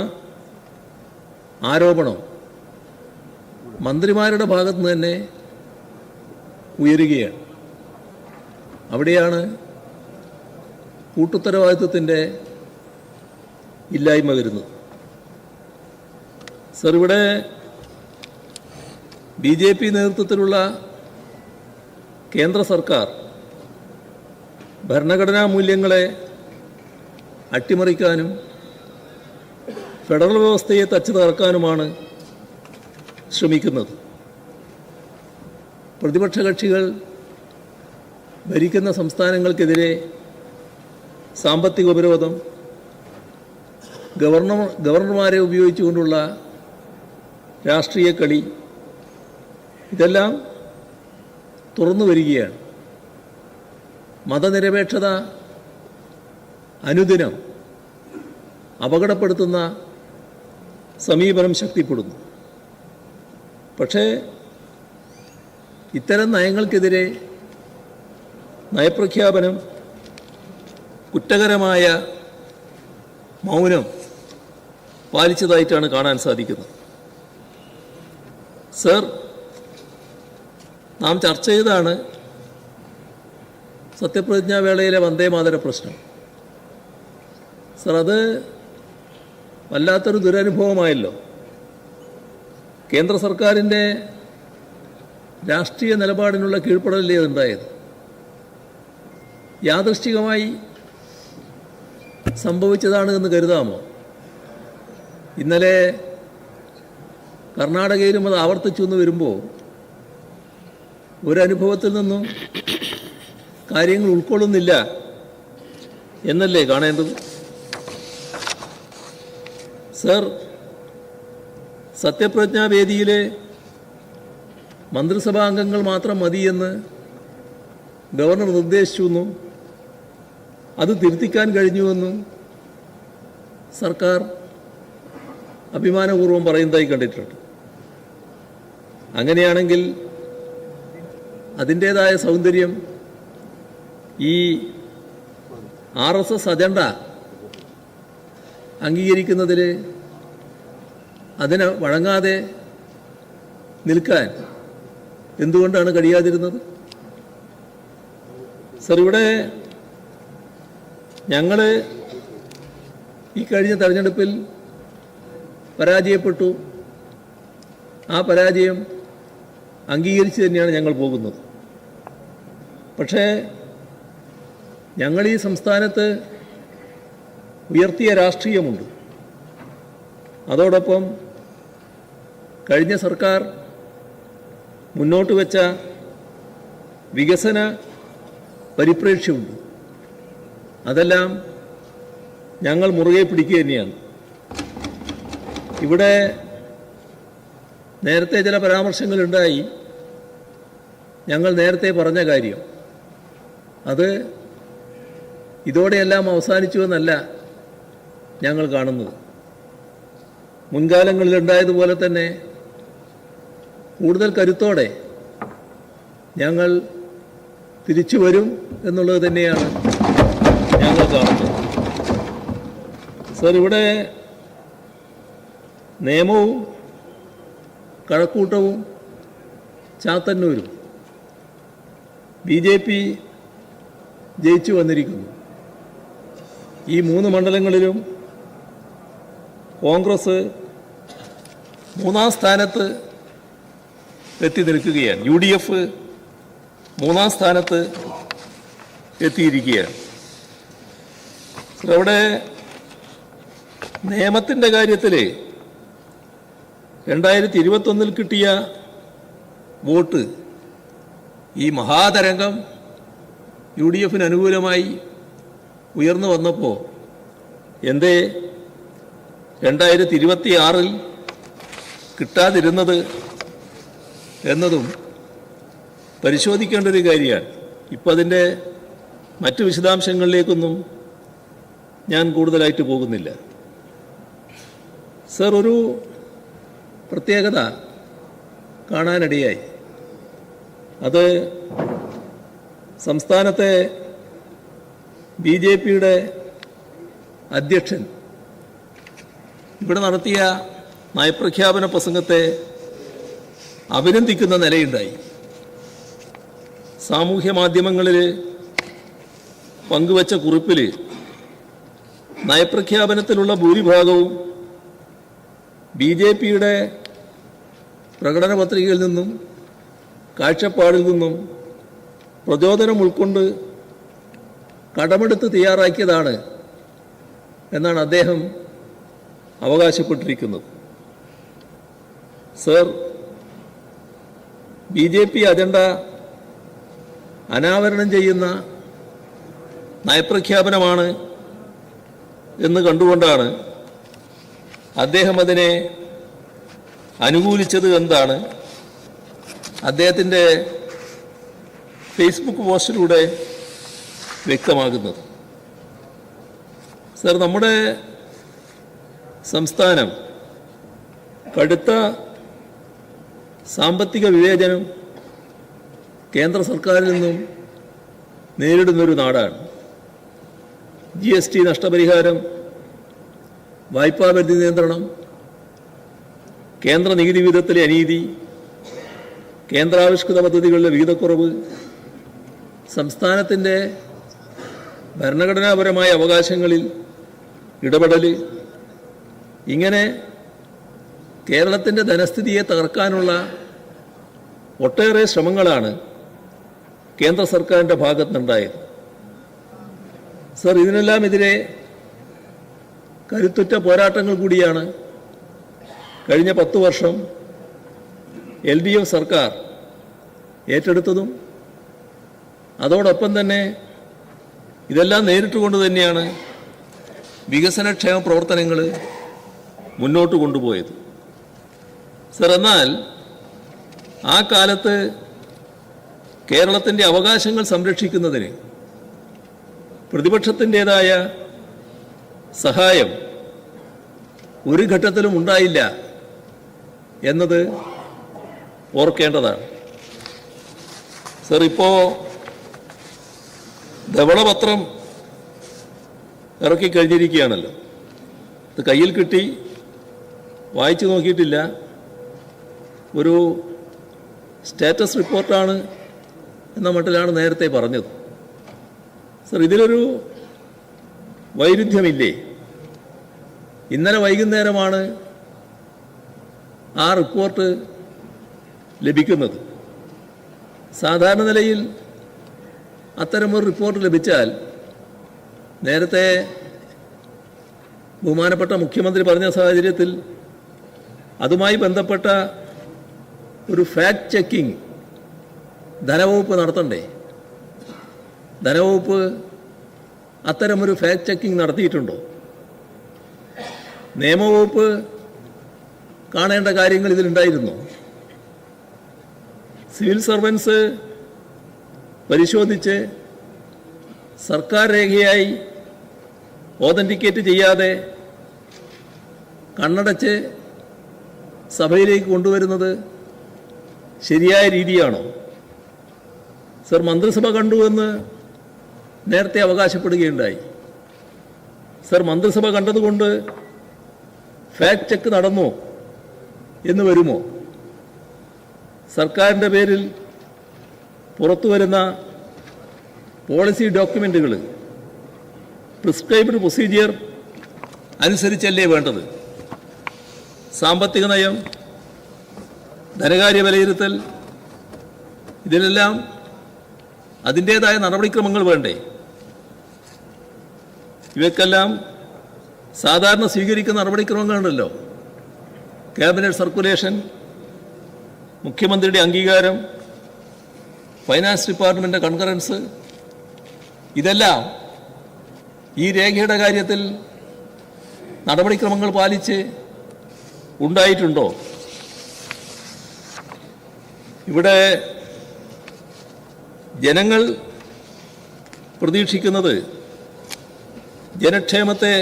ആരോപണം മന്ത്രിമാരുടെ ഭാഗത്ത് നിന്ന് തന്നെ ഉയരുകയാണ്. അവിടെയാണ് കൂട്ടുത്തരവാദിത്വത്തിൻ്റെ ഇല്ലായ്മ വരുന്നത്. സർ, ഇവിടെ BJP നേതൃത്വത്തിലുള്ള കേന്ദ്ര സർക്കാർ ഭരണഘടനാ മൂല്യങ്ങളെ അട്ടിമറിക്കാനും ഫെഡറൽ വ്യവസ്ഥയെ തച്ചു തകർക്കാനുമാണ് ശ്രമിക്കുന്നത്. പ്രതിപക്ഷ കക്ഷികൾ ഭരിക്കുന്ന സംസ്ഥാനങ്ങൾക്കെതിരെ സാമ്പത്തിക ഉപരോധം, ഗവർണർമാരെ ഉപയോഗിച്ചുകൊണ്ടുള്ള രാഷ്ട്രീയ കളി, ഇതെല്ലാം തുറന്നു വരികയാണ്. മതനിരപേക്ഷത അനുദിനം അപകടപ്പെടുത്തുന്ന സമീപനം ശക്തിപ്പെടുന്നു. പക്ഷേ ഇത്തരം നയങ്ങൾക്കെതിരെ നയപ്രഖ്യാപനം, കുറ്റകരമായ മൗനം പാലിച്ചതായിട്ടാണ് കാണാൻ സാധിക്കുന്നത്. സർ, നാം ചർച്ച ചെയ്താണ് സത്യപ്രതിജ്ഞാവേളയിലെ വന്ദേമാതര പ്രശ്നം. സർ, അത് വല്ലാത്തൊരു ദുരനുഭവമായല്ലോ. കേന്ദ്ര സർക്കാരിൻ്റെ രാഷ്ട്രീയ നിലപാടിനുള്ള കീഴ്പ്പെടലല്ലേ അതുണ്ടായത്. യാദൃശ്ചികമായി സംഭവിച്ചതാണ് എന്ന് കരുതാമോ? ഇന്നലെ കർണാടകയിലും അത് ആവർത്തിച്ചു എന്ന് വരുമ്പോൾ ഒരനുഭവത്തിൽ നിന്നും കാര്യങ്ങൾ ഉൾക്കൊള്ളുന്നില്ല എന്നല്ലേ കാണേണ്ടത്. സർ, സത്യപ്രതിജ്ഞാവേദിയിലെ മന്ത്രിസഭാ അംഗങ്ങൾ മാത്രം മതിയെന്ന് ഗവർണർ നിർദ്ദേശിച്ചുവെന്നും അത് തിരുത്തിക്കാൻ കഴിഞ്ഞുവെന്നും സർക്കാർ അഭിമാനപൂർവ്വം പറയുന്നതായി കണ്ടിട്ടുണ്ട്. അങ്ങനെയാണെങ്കിൽ അതിൻ്റേതായ സൗന്ദര്യം ഈ RSS അജണ്ട അംഗീകരിക്കുന്നതിൽ അതിന് വഴങ്ങാതെ നിൽക്കാൻ എന്തുകൊണ്ടാണ് കഴിയാതിരുന്നത്? സർ, ഇവിടെ ഞങ്ങൾ ഈ കഴിഞ്ഞ തെരഞ്ഞെടുപ്പിൽ പരാജയപ്പെട്ടു. ആ പരാജയം അംഗീകരിച്ച് തന്നെയാണ് ഞങ്ങൾ പോകുന്നത്. പക്ഷേ ഞങ്ങൾ ഈ സംസ്ഥാനത്ത് ഉയർത്തിയ രാഷ്ട്രീയമുണ്ട്. അതോടൊപ്പം കഴിഞ്ഞ സർക്കാർ മുന്നോട്ട് വെച്ച വികസന പരിപ്രേക്ഷ്യമുണ്ട്. അതെല്ലാം ഞങ്ങൾ മുറുകെ പിടിക്കുക തന്നെയാണ്. ഇവിടെ നേരത്തെ ചില പരാമർശങ്ങളുണ്ടായി. ഞങ്ങൾ നേരത്തെ പറഞ്ഞ കാര്യം അത് ഇതോടെയെല്ലാം അവസാനിച്ചു എന്നല്ല ഞങ്ങൾ കാണുന്നത്. മുൻകാലങ്ങളിലുണ്ടായതുപോലെ തന്നെ കൂടുതൽ കരുത്തോടെ ഞങ്ങൾ തിരിച്ചു വരും എന്നുള്ളത് തന്നെയാണ് ഞങ്ങൾ കാണുന്നത്. സർ, ഇവിടെ നിയമവും കഴക്കൂട്ടവും ചാത്തന്നൂരും BJP ജയിച്ചു വന്നിരിക്കുന്നു. ഈ 3 മണ്ഡലങ്ങളിലും കോൺഗ്രസ് 3-ാം സ്ഥാനത്ത് എത്തി നിൽക്കുകയാണ്. UDF 3-ാം സ്ഥാനത്ത് എത്തിയിരിക്കുകയാണ്. അവിടെ നിയമത്തിൻ്റെ കാര്യത്തിൽ 2021 കിട്ടിയ വോട്ട് ഈ മഹാതരംഗം UDFന് അനുകൂലമായി ഉയർന്നു വന്നപ്പോൾ എന്തേ 2026 കിട്ടാതിരുന്നത് എന്നതും പരിശോധിക്കേണ്ട ഒരു കാര്യമാണ്. ഇപ്പം അതിൻ്റെ മറ്റ് വിശദാംശങ്ങളിലേക്കൊന്നും ഞാൻ കൂടുതലായിട്ട് പോകുന്നില്ല. സർ, ഒരു പ്രത്യേകത കാണാനിടയായി. അത് സംസ്ഥാനത്തെ BJPയുടെ അധ്യക്ഷൻ ഇവിടെ നടത്തിയ നയപ്രഖ്യാപന പ്രസംഗത്തെ അഭിനന്ദിക്കുന്ന നിലയുണ്ടായി. സാമൂഹ്യ മാധ്യമങ്ങളിൽ പങ്കുവച്ച കുറിപ്പിൽ നയപ്രഖ്യാപനത്തിലുള്ള ഭൂരിഭാഗവും BJPയുടെ പ്രകടന പത്രികയിൽ നിന്നും കാഴ്ചപ്പാടിൽ നിന്നും പ്രചോദനം ഉൾക്കൊണ്ട് കടമെടുത്ത് തയ്യാറാക്കിയതാണ് എന്നാണ് അദ്ദേഹം അവകാശപ്പെട്ടിരിക്കുന്നത്. സർ, BJP അജണ്ട അനാവരണം ചെയ്യുന്ന നയപ്രഖ്യാപനമാണ് എന്ന് കണ്ടുകൊണ്ടാണ് അദ്ദേഹം അതിനെ അനുകൂലിച്ചത് എന്താണ് അദ്ദേഹത്തിൻ്റെ ഫേസ്ബുക്ക് പോസ്റ്റിലൂടെ വ്യക്തമാകുന്നത്. സർ, നമ്മുടെ സംസ്ഥാനം കടുത്ത സാമ്പത്തിക വിവേചനം കേന്ദ്ര സർക്കാരിൽ നിന്നും നേരിടുന്നൊരു നാടാണ്. GST നഷ്ടപരിഹാരം, വായ്പാപരിധി നിയന്ത്രണം, കേന്ദ്ര നികുതി വിഹിതത്തിലെ അനീതി, കേന്ദ്രാവിഷ്കൃത പദ്ധതികളിലെ വിഹിതക്കുറവ്, സംസ്ഥാനത്തിൻ്റെ ഭരണഘടനാപരമായ അവകാശങ്ങളിൽ ഇടപെടൽ, ഇങ്ങനെ കേരളത്തിൻ്റെ ധനസ്ഥിതിയെ തകർക്കാനുള്ള ഒട്ടേറെ ശ്രമങ്ങളാണ് കേന്ദ്ര സർക്കാരിൻ്റെ ഭാഗത്തുനിന്നുണ്ടായത്. സർ, ഇതിനെല്ലാം എതിരെ കരുത്തുറ്റ പോരാട്ടങ്ങൾ കൂടിയാണ് കഴിഞ്ഞ 10 വർഷം LDF സർക്കാർ ഏറ്റെടുത്തതും അതോടൊപ്പം തന്നെ ഇതെല്ലാം നേരിട്ടുകൊണ്ട് തന്നെയാണ് വികസനക്ഷേമ പ്രവർത്തനങ്ങൾ മുന്നോട്ട് കൊണ്ടുപോയത്. സർ, എന്നാൽ ആ കാലത്ത് കേരളത്തിൻ്റെ അവകാശങ്ങൾ സംരക്ഷിക്കുന്നതിന് പ്രതിപക്ഷത്തിൻ്റേതായ സഹായം ഒരു ഘട്ടത്തിലും ഉണ്ടായില്ല എന്നത് ഓർക്കേണ്ടതാണ്. സർ, ഇപ്പോൾ ധവളപത്രം ഇറക്കി കഴിഞ്ഞിരിക്കുകയാണല്ലോ. ഇത് കയ്യിൽ കിട്ടി, വായിച്ചു നോക്കിയിട്ടില്ല. ഒരു സ്റ്റാറ്റസ് റിപ്പോർട്ടാണ് എന്ന മട്ടിലാണ് നേരത്തെ പറഞ്ഞത്. സർ, ഇതിലൊരു വൈരുദ്ധ്യമില്ലേ? ഇന്നലെ വൈകുന്നേരമാണ് ആ റിപ്പോർട്ട് ലഭിക്കുന്നത്. സാധാരണ നിലയിൽ അത്തരമൊരു റിപ്പോർട്ട് ലഭിച്ചാൽ നേരത്തെ ബഹുമാനപ്പെട്ട മുഖ്യമന്ത്രി പറഞ്ഞ സാഹചര്യത്തിൽ അതുമായി ബന്ധപ്പെട്ട ഒരു ഫാക്ട് ചെക്കിംഗ് ധനവകുപ്പ് നടത്തണ്ടേ? ധനവകുപ്പ് അത്തരമൊരു ഫാക്ട് ചെക്കിംഗ് നടത്തിയിട്ടുണ്ടോ? നിയമവകുപ്പ് കാണേണ്ട കാര്യങ്ങൾ ഇതിലുണ്ടായിരുന്നു. സിവിൽ സർവൻസ് പരിശോധിച്ച് സർക്കാർ രേഖയായി ഓതൻറ്റിക്കേറ്റ് ചെയ്യാതെ കണ്ണടച്ച് സഭയിലേക്ക് കൊണ്ടുവരുന്നത് ശരിയായ രീതിയാണോ? സർ, മന്ത്രിസഭ കണ്ടുവെന്ന് നേരത്തെ അവകാശപ്പെടുകയുണ്ടായി. സർ, മന്ത്രിസഭ കണ്ടതുകൊണ്ട് ഫാക്ട് ചെക്ക് നടന്നോ എന്ന് വരുമോ? സർക്കാരിൻ്റെ പേരിൽ പുറത്തു വരുന്ന പോളിസി ഡോക്യുമെൻറ്റുകൾ പ്രിസ്ക്രൈബ്ഡ് പ്രൊസീജിയർ അനുസരിച്ചല്ലേ വേണ്ടത്? സാമ്പത്തിക നയം, ധനകാര്യ വിലയിരുത്തൽ, ഇതിലെല്ലാം അതിൻ്റേതായ നടപടിക്രമങ്ങൾ വേണ്ടേ? ഇവയ്ക്കെല്ലാം സാധാരണ സ്വീകരിക്കുന്ന നടപടിക്രമങ്ങളുണ്ടല്ലോ. ക്യാബിനറ്റ് സർക്കുലേഷൻ, മുഖ്യമന്ത്രിയുടെ അംഗീകാരം, ഫൈനാൻസ് ഡിപ്പാർട്ട്മെൻ്റ് കൺകറൻസ്, ഇതെല്ലാം ഈ രേഖയുടെ കാര്യത്തിൽ നടപടിക്രമങ്ങൾ പാലിച്ച് ഉണ്ടായിട്ടുണ്ടോ? ഇവിടെ ജനങ്ങൾ പ്രതീക്ഷിക്കുന്നത് ജനക്ഷേമത്തെ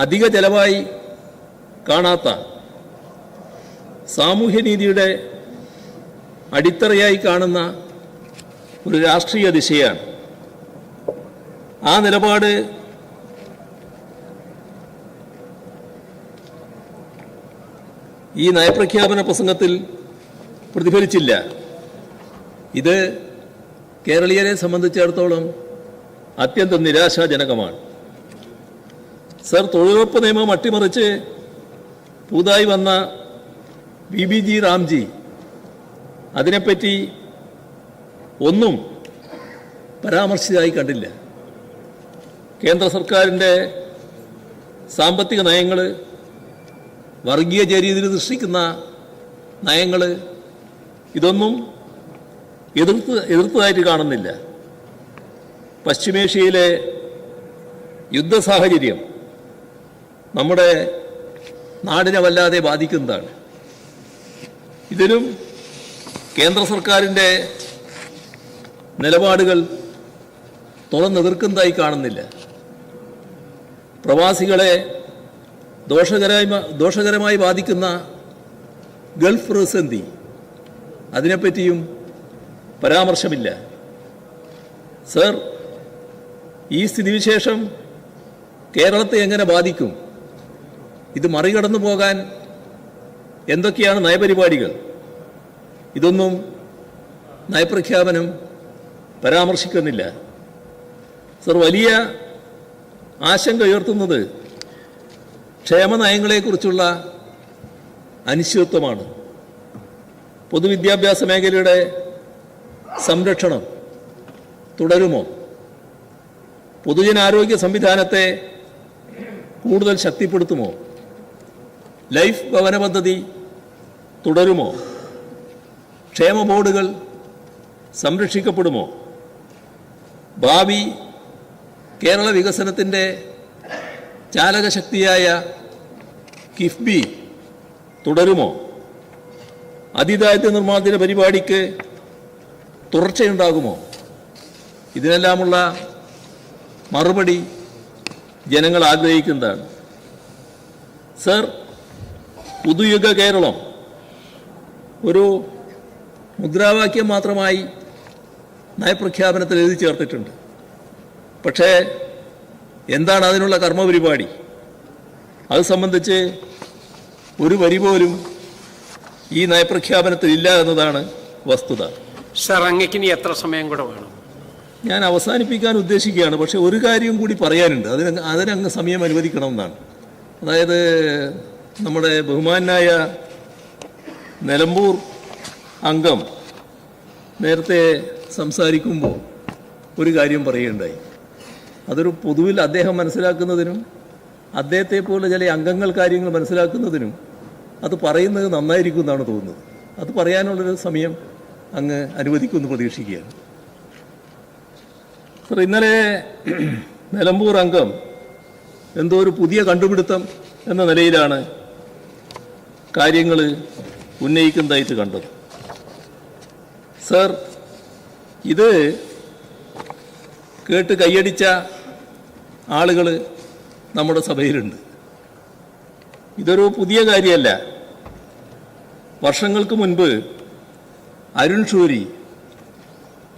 അധിക ചെലവായി കാണാത്ത സാമൂഹ്യനീതിയുടെ അടിത്തറയായി കാണുന്ന ഒരു രാഷ്ട്രീയ ദിശയാണ്. ആ നിലപാട് ഈ നയപ്രഖ്യാപന പ്രസംഗത്തിൽ പ്രതിഫലിച്ചില്ല. ഇത് കേരളീയരെ സംബന്ധിച്ചിടത്തോളം അത്യന്തം നിരാശാജനകമാണ്. സർ, തൊഴിലുറപ്പ് നിയമം അട്ടിമറിച്ച് പുതുതായി വന്ന BBG റാംജി അതിനെപ്പറ്റി ഒന്നും പരാമർശിച്ചതായി കണ്ടില്ല. കേന്ദ്ര സർക്കാരിൻ്റെ സാമ്പത്തിക നയങ്ങൾ, വർഗീയ രീതിയിൽ ദൃഷ്ടിക്കുന്ന നയങ്ങൾ, ഇതൊന്നും എതിർത്തതായിട്ട് കാണുന്നില്ല. പശ്ചിമേഷ്യയിലെ യുദ്ധ സാഹചര്യം നമ്മുടെ നാടിനെ വല്ലാതെ ബാധിക്കുന്നതാണ്. ഇതിലും കേന്ദ്ര സർക്കാരിൻ്റെ നിലപാടുകൾ തുറന്നെതിർക്കുന്നതായി കാണുന്നില്ല. പ്രവാസികളെ ദോഷകരമായി ബാധിക്കുന്ന ഗൾഫ് പ്രതിസന്ധി, അതിനെപ്പറ്റിയും പരാമർശമില്ല. സർ, ഈ സ്ഥിതിവിശേഷം കേരളത്തെ എങ്ങനെ ബാധിക്കും? ഇത് മറികടന്നു പോകാൻ എന്തൊക്കെയാണ് നയപരിപാടികൾ? ഇതൊന്നും നയപ്രഖ്യാപനം പരാമർശിക്കുന്നില്ല. സർ, വലിയ ആശങ്ക ഉയർത്തുന്നത് ക്ഷേമനയങ്ങളെക്കുറിച്ചുള്ള അനിശ്ചിതത്വമാണ്. പൊതുവിദ്യാഭ്യാസ മേഖലയുടെ സംരക്ഷണം തുടരുമോ? പൊതുജനാരോഗ്യ സംവിധാനത്തെ കൂടുതൽ ശക്തിപ്പെടുത്തുമോ? ലൈഫ് ഭവന പദ്ധതി തുടരുമോ? ക്ഷേമ ബോർഡുകൾ സംരക്ഷിക്കപ്പെടുമോ? ഭാവി കേരള വികസനത്തിൻ്റെ ചാലകശക്തിയായ കിഫ്ബി തുടരുമോ? അതിദാരിദ്ര്യ നിർമ്മാർജ്ജന പരിപാടിക്ക് തുടർച്ചയുണ്ടാകുമോ? ഇതിനെല്ലാമുള്ള മറുപടി ജനങ്ങൾ ആഗ്രഹിക്കുന്നതാണ്. സർ, പുതുയുഗ കേരളം ഒരു മുദ്രാവാക്യം മാത്രമായി നയപ്രഖ്യാപനത്തിൽ എഴുതി ചേർത്തിട്ടുണ്ട്. പക്ഷേ എന്താണ് അതിനുള്ള കർമ്മപരിപാടി? അത് സംബന്ധിച്ച് ഒരു വരി പോലും ഈ നയപ്രഖ്യാപനത്തിൽ ഇല്ല എന്നതാണ് വസ്തുത. സർ, അങ്ങേക്ക് ഇനി എത്ര സമയം കൂടെ വേണം? ഞാൻ അവസാനിപ്പിക്കാൻ ഉദ്ദേശിക്കുകയാണ്. പക്ഷേ ഒരു കാര്യം കൂടി പറയാനുണ്ട്. അതിനങ്ങ് സമയം അനുവദിക്കണമെന്നാണ്. അതായത് നമ്മുടെ ബഹുമാനായ നിലമ്പൂർ അംഗം നേരത്തെ സംസാരിക്കുമ്പോൾ ഒരു കാര്യം പറയുകയുണ്ടായി. അതൊരു പൊതുവിൽ അദ്ദേഹം മനസ്സിലാക്കുന്നതിനും അദ്ദേഹത്തെ പോലെ ചില അംഗങ്ങൾ കാര്യങ്ങൾ മനസ്സിലാക്കുന്നതിനും അത് പറയുന്നത് നന്നായിരിക്കും എന്നാണ് തോന്നുന്നത്. അത് പറയാനുള്ളൊരു സമയം അങ്ങ് അനുവദിക്കുമെന്ന് പ്രതീക്ഷിക്കുകയാണ്. സർ, ഇന്നലെ നിലമ്പൂർ അംഗം എന്തോ ഒരു പുതിയ കണ്ടുപിടുത്തം എന്ന നിലയിലാണ് കാര്യങ്ങൾ ഉന്നയിക്കുന്നതായിട്ട് കണ്ടത്. സർ, ഇത് കേട്ട് കൈയടിച്ച ആളുകൾ നമ്മുടെ സഭയിലുണ്ട്. ഇതൊരു പുതിയ കാര്യമല്ല. വർഷങ്ങൾക്ക് മുൻപ് അരുൺ ഷൂരി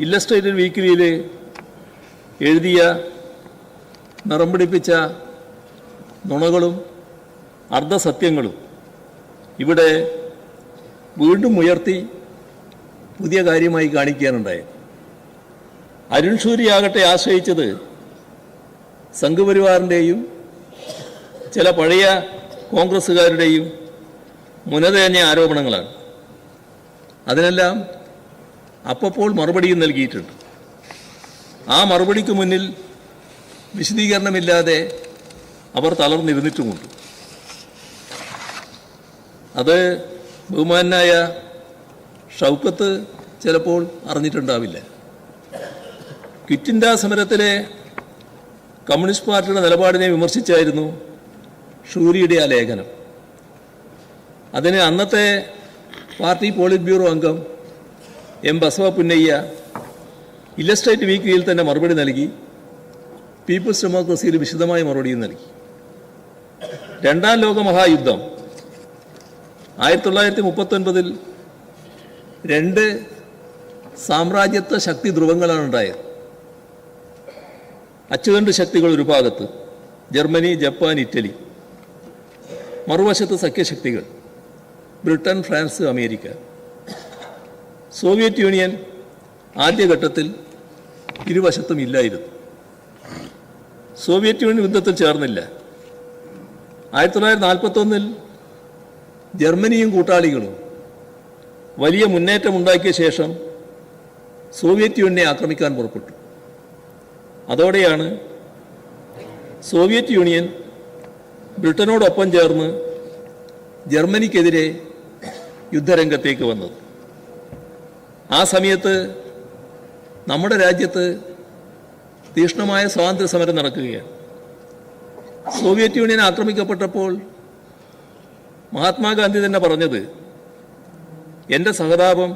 ഇല്ലസ്ട്രേറ്റഡ് വീക്കിലിയിൽ എഴുതിയ നിറം പിടിപ്പിച്ച നുണകളും അർദ്ധസത്യങ്ങളും ഇവിടെ വീണ്ടും ഉയർത്തി പുതിയ കാര്യമായി കാണിക്കാനുണ്ടായത്. അരുൺ ഷൂരിയാകട്ടെ ആശ്രയിച്ചത് സംഘപരിവാറിൻ്റെയും ചില പഴയ കോൺഗ്രസ്സുകാരുടെയും മുനതേഞ്ഞ ആരോപണങ്ങളാണ്. അതിനെല്ലാം അപ്പോൾ മറുപടിയും നൽകിയിട്ടുണ്ട്. ആ മറുപടിക്ക് മുന്നിൽ വിശദീകരണമില്ലാതെ അവർ തളർന്നിരുന്നിട്ടുമുണ്ട്. അത് ബഹുമാനായ ഷൗക്കത്ത് ചിലപ്പോൾ അറിഞ്ഞിട്ടുണ്ടാവില്ല. ക്വിറ്റ് ഇന്ത്യ സമരത്തിലെ കമ്മ്യൂണിസ്റ്റ് പാർട്ടിയുടെ നിലപാടിനെ വിമർശിച്ചായിരുന്നു ഷൂരിയുടെ ആ ലേഖനം. അതിന് അന്നത്തെ പാർട്ടി പോളിറ്റ് ബ്യൂറോ അംഗം എം ബസവ പുന്നയ്യ ഇല്ലസ്ട്രേറ്റ് വീക്കിലിയിൽ തന്നെ മറുപടി നൽകി. പീപ്പിൾസ് ഡെമോക്രസിയിൽ വിശദമായ മറുപടിയും നൽകി. രണ്ടാം ലോകമഹായുദ്ധം 1939 രണ്ട് സാമ്രാജ്യത്വ ശക്തി ധ്രുവങ്ങളാണ് ഉണ്ടായത്. അച്ചുതണ്ട് ശക്തികൾ ഒരു ഭാഗത്ത്, ജർമ്മനി, ജപ്പാൻ, ഇറ്റലി; മറുവശത്ത് സഖ്യശക്തികൾ, Britain, France, America. Soviet Union ആദ്യഘട്ടത്തിൽ ഇരുവശത്തും ഇല്ലായിരുന്നു. സോവിയറ്റ് യൂണിയൻ യുദ്ധത്തിൽ ചേർന്നില്ല. 1941 ജർമ്മനിയും കൂട്ടാളികളും വലിയ മുന്നേറ്റമുണ്ടാക്കിയ ശേഷം സോവിയറ്റ് യൂണിയനെ ആക്രമിക്കാൻ പുറപ്പെട്ടു. അതോടെയാണ് സോവിയറ്റ് യൂണിയൻ ബ്രിട്ടനോടൊപ്പം ചേർന്ന് ജർമ്മനിക്കെതിരെ യുദ്ധരംഗത്തേക്ക് വന്നത്. ആ സമയത്ത് നമ്മുടെ രാജ്യത്ത് തീക്ഷ്ണമായ സ്വാതന്ത്ര്യ സമരം നടക്കുകയാണ്. സോവിയറ്റ് യൂണിയൻ ആക്രമിക്കപ്പെട്ടപ്പോൾ മഹാത്മാഗാന്ധി തന്നെ പറഞ്ഞത് എൻ്റെ സഹതാപം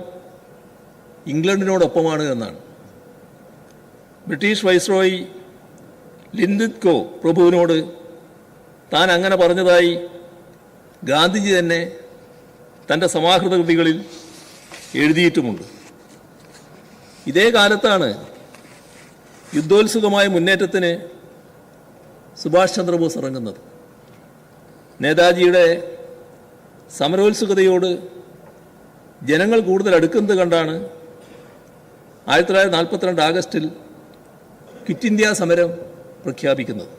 ഇംഗ്ലണ്ടിനോടൊപ്പമാണ് എന്നാണ്. ബ്രിട്ടീഷ് വൈസ്രോയി ലിൻലിത്ഗോ പ്രഭുവിനോട് താൻ അങ്ങനെ പറഞ്ഞതായി ഗാന്ധിജി തന്നെ തൻ്റെ സമാഹൃത കൃതികളിൽ എഴുതിയിട്ടുമുണ്ട്. ഇതേ കാലത്താണ് യുദ്ധോത്സുകമായ മുന്നേറ്റത്തിന് സുഭാഷ് ചന്ദ്രബോസ് ഇറങ്ങുന്നത്. നേതാജിയുടെ സമരോത്സുകതയോട് ജനങ്ങൾ കൂടുതൽ അടുക്കുന്നത് കണ്ടാണ് 1942 ആഗസ്റ്റിൽ ക്വിറ്റ് ഇന്ത്യ സമരം പ്രഖ്യാപിക്കുന്നത്.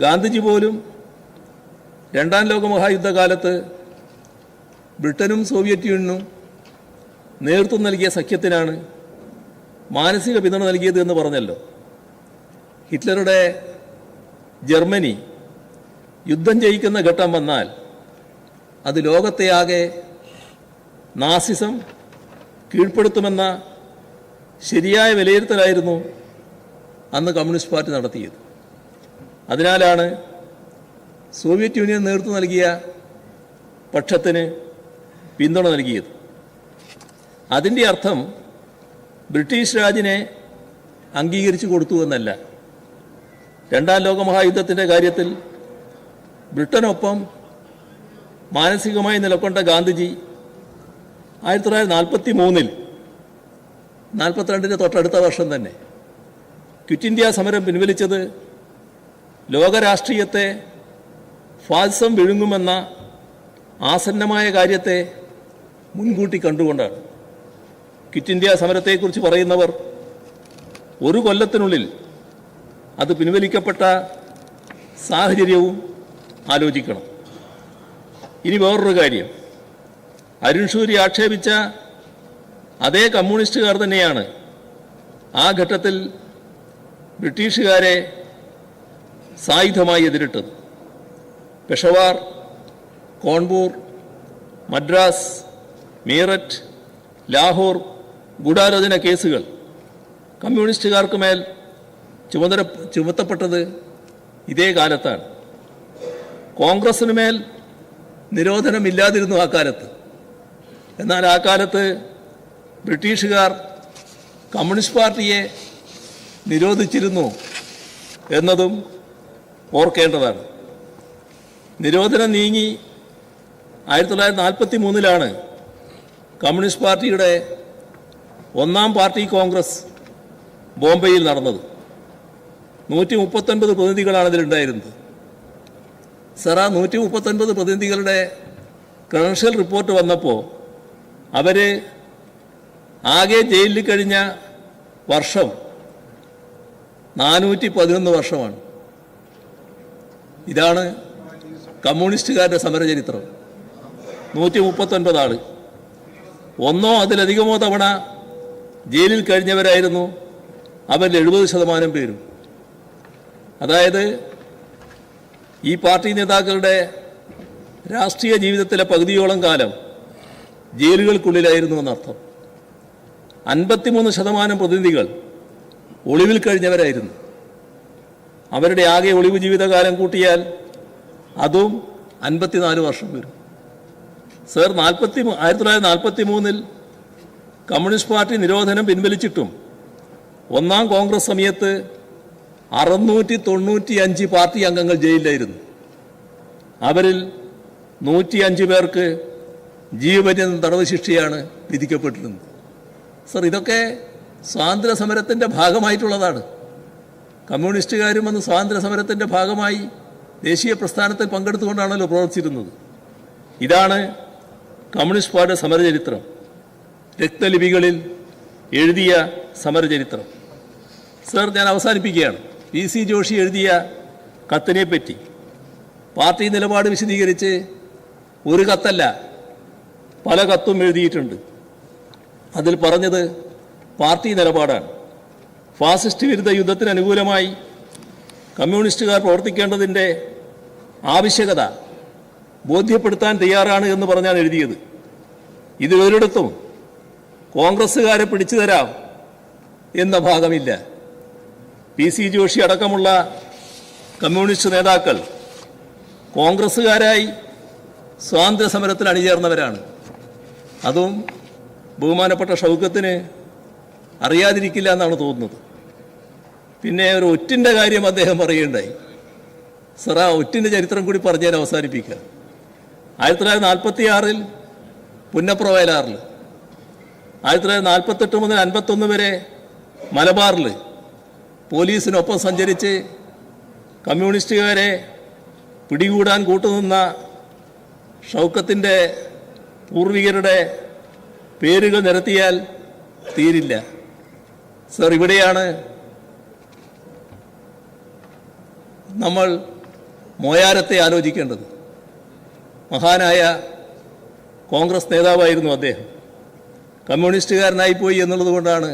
ഗാന്ധിജി പോലും രണ്ടാം ലോകമഹായുദ്ധകാലത്ത് ബ്രിട്ടനും സോവിയറ്റ് യൂണിയനും നേതൃത്വം നൽകിയ സഖ്യത്തിനാണ് മാനസിക പിന്തുണ നൽകിയത് എന്ന് പറഞ്ഞല്ലോ. ഹിറ്റ്ലറുടെ ജർമ്മനി യുദ്ധം ജയിക്കുന്ന ഘട്ടം വന്നാൽ അത് ലോകത്തെയാകെ നാസിസം കീഴ്പ്പെടുത്തുമെന്ന ശരിയായ വിലയിരുത്തലായിരുന്നു അന്ന് കമ്മ്യൂണിസ്റ്റ് പാർട്ടി നടത്തിയത്. അതിനാലാണ് സോവിയറ്റ് യൂണിയൻ നേതൃത്വം നൽകിയ പക്ഷത്തിന് പിന്തുണ നൽകിയത്. അതിൻ്റെ അർത്ഥം ബ്രിട്ടീഷ് രാജിനെ അംഗീകരിച്ചു കൊടുത്തു എന്നല്ല. രണ്ടാം ലോകമഹായുദ്ധത്തിൻ്റെ കാര്യത്തിൽ ബ്രിട്ടനൊപ്പം മാനസികമായി നിലകൊണ്ട ഗാന്ധിജി 1943 42 തൊട്ടടുത്ത വർഷം തന്നെ ക്വിറ്റ് ഇന്ത്യ സമരം പിൻവലിച്ചത് ലോകരാഷ്ട്രീയത്തെ ഫാസിസം വിഴുങ്ങുമെന്ന ആസന്നമായ കാര്യത്തെ മുൻകൂട്ടി കണ്ടുകൊണ്ടാണ്. ക്വിറ്റ് ഇന്ത്യ സമരത്തെക്കുറിച്ച് പറയുന്നവർ ഒരു കൊല്ലത്തിനുള്ളിൽ അത് പിൻവലിക്കപ്പെട്ട സാഹചര്യവും ആലോചിക്കണം. ഇനി വേറൊരു കാര്യം, അരുൺ ഷൂരി ആക്ഷേപിച്ച അതേ കമ്മ്യൂണിസ്റ്റുകാർ തന്നെയാണ് ആ ഘട്ടത്തിൽ ബ്രിട്ടീഷുകാരെ സായുധമായി എതിരിട്ടത്. പെഷവാർ, കോൺപൂർ, മദ്രാസ്, മീററ്റ്, ലാഹോർ ഗൂഢാലോചന കേസുകൾ കമ്മ്യൂണിസ്റ്റുകാർക്ക് മേൽ ചുമത്തപ്പെട്ടത് ഇതേ കാലത്താണ്. കോൺഗ്രസിന് മേൽ നിരോധനമില്ലാതിരുന്നു ആ കാലത്ത്. എന്നാൽ ആ കാലത്ത് ബ്രിട്ടീഷുകാർ കമ്മ്യൂണിസ്റ്റ് പാർട്ടിയെ നിരോധിച്ചിരുന്നു എന്നതും ഓർക്കേണ്ടതാണ്. നിരോധനം നീങ്ങി 1943 കമ്മ്യൂണിസ്റ്റ് പാർട്ടിയുടെ ഒന്നാം പാർട്ടി കോൺഗ്രസ് ബോംബെയിൽ നടന്നത്. 139 പ്രതിനിധികളാണ് ഇതിലുണ്ടായിരുന്നത്. സർ, ആ 139 പ്രതിനിധികളുടെ ക്രെഡൻഷ്യൽ റിപ്പോർട്ട് വന്നപ്പോൾ അവർ ആകെ ജയിലിൽ കഴിഞ്ഞ വർഷം 411 വർഷമാണ്. ഇതാണ് കമ്മ്യൂണിസ്റ്റുകാരുടെ സമരചരിത്രം. 139 ആൾ, ഒന്നോ അതിലധികമോ തവണ ജയിലിൽ കഴിഞ്ഞവരായിരുന്നു അവരിൽ 70% പേരും. അതായത് ഈ പാർട്ടി നേതാക്കളുടെ രാഷ്ട്രീയ ജീവിതത്തിലെ പകുതിയോളം കാലം ജയിലുകൾക്കുള്ളിലായിരുന്നു എന്നർത്ഥം. 53% പ്രതിനിധികൾ ഒളിവിൽ കഴിഞ്ഞവരായിരുന്നു. അവരുടെ ആകെ ഒളിവ് ജീവിതകാലം കൂട്ടിയാൽ അതും 54 വർഷം വരും. സർ, 1943 കമ്മ്യൂണിസ്റ്റ് പാർട്ടി നിരോധനം പിൻവലിച്ചിട്ടും ഒന്നാം കോൺഗ്രസ് സമയത്ത് 695 പാർട്ടി അംഗങ്ങൾ ജയിലിലായിരുന്നു. അവരിൽ 105 പേർക്ക് ജീവപര്യന്തം തടവ് ശിക്ഷയാണ് വിധിക്കപ്പെട്ടിരുന്നത്. സർ, ഇതൊക്കെ സ്വാതന്ത്ര്യ സമരത്തിൻ്റെ ഭാഗമായിട്ടുള്ളതാണ്. കമ്മ്യൂണിസ്റ്റുകാരും അന്ന് സ്വാതന്ത്ര്യ സമരത്തിൻ്റെ ഭാഗമായി ദേശീയ പ്രസ്ഥാനത്തിൽ പങ്കെടുത്തുകൊണ്ടാണല്ലോ പ്രവർത്തിച്ചിരുന്നത്. ഇതാണ് കമ്മ്യൂണിസ്റ്റ് പാർട്ടിയുടെ സമരചരിത്രം, രക്തലിപികളിൽ എഴുതിയ സമരചരിത്രം. സർ, ഞാൻ അവസാനിപ്പിക്കുകയാണ്. PC ജോഷി എഴുതിയ കത്തിനെപ്പറ്റി പാർട്ടി നിലപാട് വിശദീകരിച്ച് ഒരു കത്തല്ല പല കത്തും എഴുതിയിട്ടുണ്ട്. അതിൽ പറഞ്ഞത് പാർട്ടി നിലപാടാണ്. ഫാസിസ്റ്റ് വിരുദ്ധ യുദ്ധത്തിന് അനുകൂലമായി കമ്മ്യൂണിസ്റ്റുകാർ പ്രവർത്തിക്കേണ്ടതിൻ്റെ ആവശ്യകത ബോധ്യപ്പെടുത്താൻ തയ്യാറാണ് എന്ന് പറഞ്ഞാണ് എഴുതിയത്. ഇതിലൊരിടത്തും കോൺഗ്രസ്സുകാരെ പിടിച്ചു തരാം എന്ന ഭാഗമില്ല. PC ജോഷി അടക്കമുള്ള കമ്മ്യൂണിസ്റ്റ് നേതാക്കൾ കോൺഗ്രസ്സുകാരായി സ്വാതന്ത്ര്യ സമരത്തിൽ അണിചേർന്നവരാണ്. അതും ബഹുമാനപ്പെട്ട ഷൗക്കത്തിന് അറിയാതിരിക്കില്ല എന്നാണ് തോന്നുന്നത്. പിന്നെ ഒരു ഒറ്റിൻ്റെ കാര്യം അദ്ദേഹം പറയുകയുണ്ടായി. സർ, ആ ഒറ്റിൻ്റെ ചരിത്രം കൂടി പറഞ്ഞ് ഞാൻ അവസാനിപ്പിക്കുക. 1946 പുന്നപ്ര വയലാറിൽ, 1948 മുതൽ 51 വരെ മലബാറിൽ പോലീസിനൊപ്പം സഞ്ചരിച്ച് കമ്മ്യൂണിസ്റ്റുകാരെ പിടികൂടാൻ കൂട്ടുനിന്ന ഷൗക്കത്തിൻ്റെ പൂർവികരുടെ പേരുകൾ നിരത്തിയാൽ തീരില്ല. സർ, ഇവിടെയാണ് നമ്മൾ മോയാരത്തെ ആലോചിക്കേണ്ടത്. മഹാനായ കോൺഗ്രസ് നേതാവായിരുന്നു അദ്ദേഹം. കമ്മ്യൂണിസ്റ്റുകാരനായിപ്പോയി എന്നുള്ളത് കൊണ്ടാണ്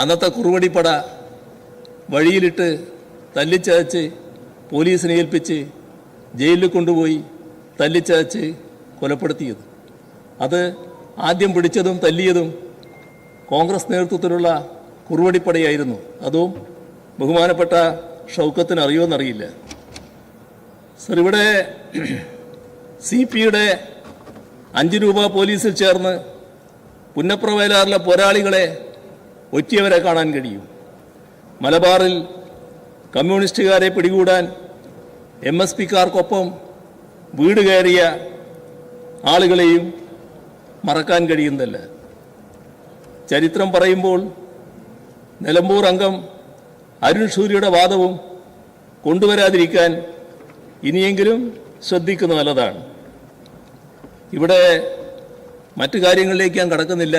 അന്നത്തെ കുറുവടിപ്പട വഴിയിലിട്ട് തല്ലിച്ചതച്ച് പോലീസിനെ ഏൽപ്പിച്ച് ജയിലിൽ കൊണ്ടുപോയി തല്ലിച്ചതച്ച് കൊലപ്പെടുത്തിയത്. അത് ആദ്യം പിടിച്ചതും തല്ലിയതും കോൺഗ്രസ് നേതൃത്വത്തിലുള്ള കുറുവടിപ്പടയായിരുന്നു. അതും ബഹുമാനപ്പെട്ട ഷൗക്കത്തിന് അറിയുമെന്നറിയില്ല. സർ, ഇവിടെ CP-യുടെ 5 രൂപ പോലീസിൽ ചേർന്ന് പുന്നപ്ര വയലാറിലെ പോരാളികളെ ഒറ്റിയവരെ കാണാൻ കഴിയും. മലബാറിൽ കമ്മ്യൂണിസ്റ്റുകാരെ പിടികൂടാൻ MSP-കാർക്കൊപ്പം വീട് കയറിയ ആളുകളെയും മറക്കാൻ കഴിയുന്നില്ല. ചരിത്രം പറയുമ്പോൾ നിലമ്പൂർ അംഗം അരുൺ ഷൂരിയുടെ വാദവും കൊണ്ടുവരാതിരിക്കാൻ ഇനിയെങ്കിലും ശ്രദ്ധിക്കുന്നത് നല്ലതാണ്. ഇവിടെ മറ്റു കാര്യങ്ങളിലേക്ക് ഞാൻ കടക്കുന്നില്ല.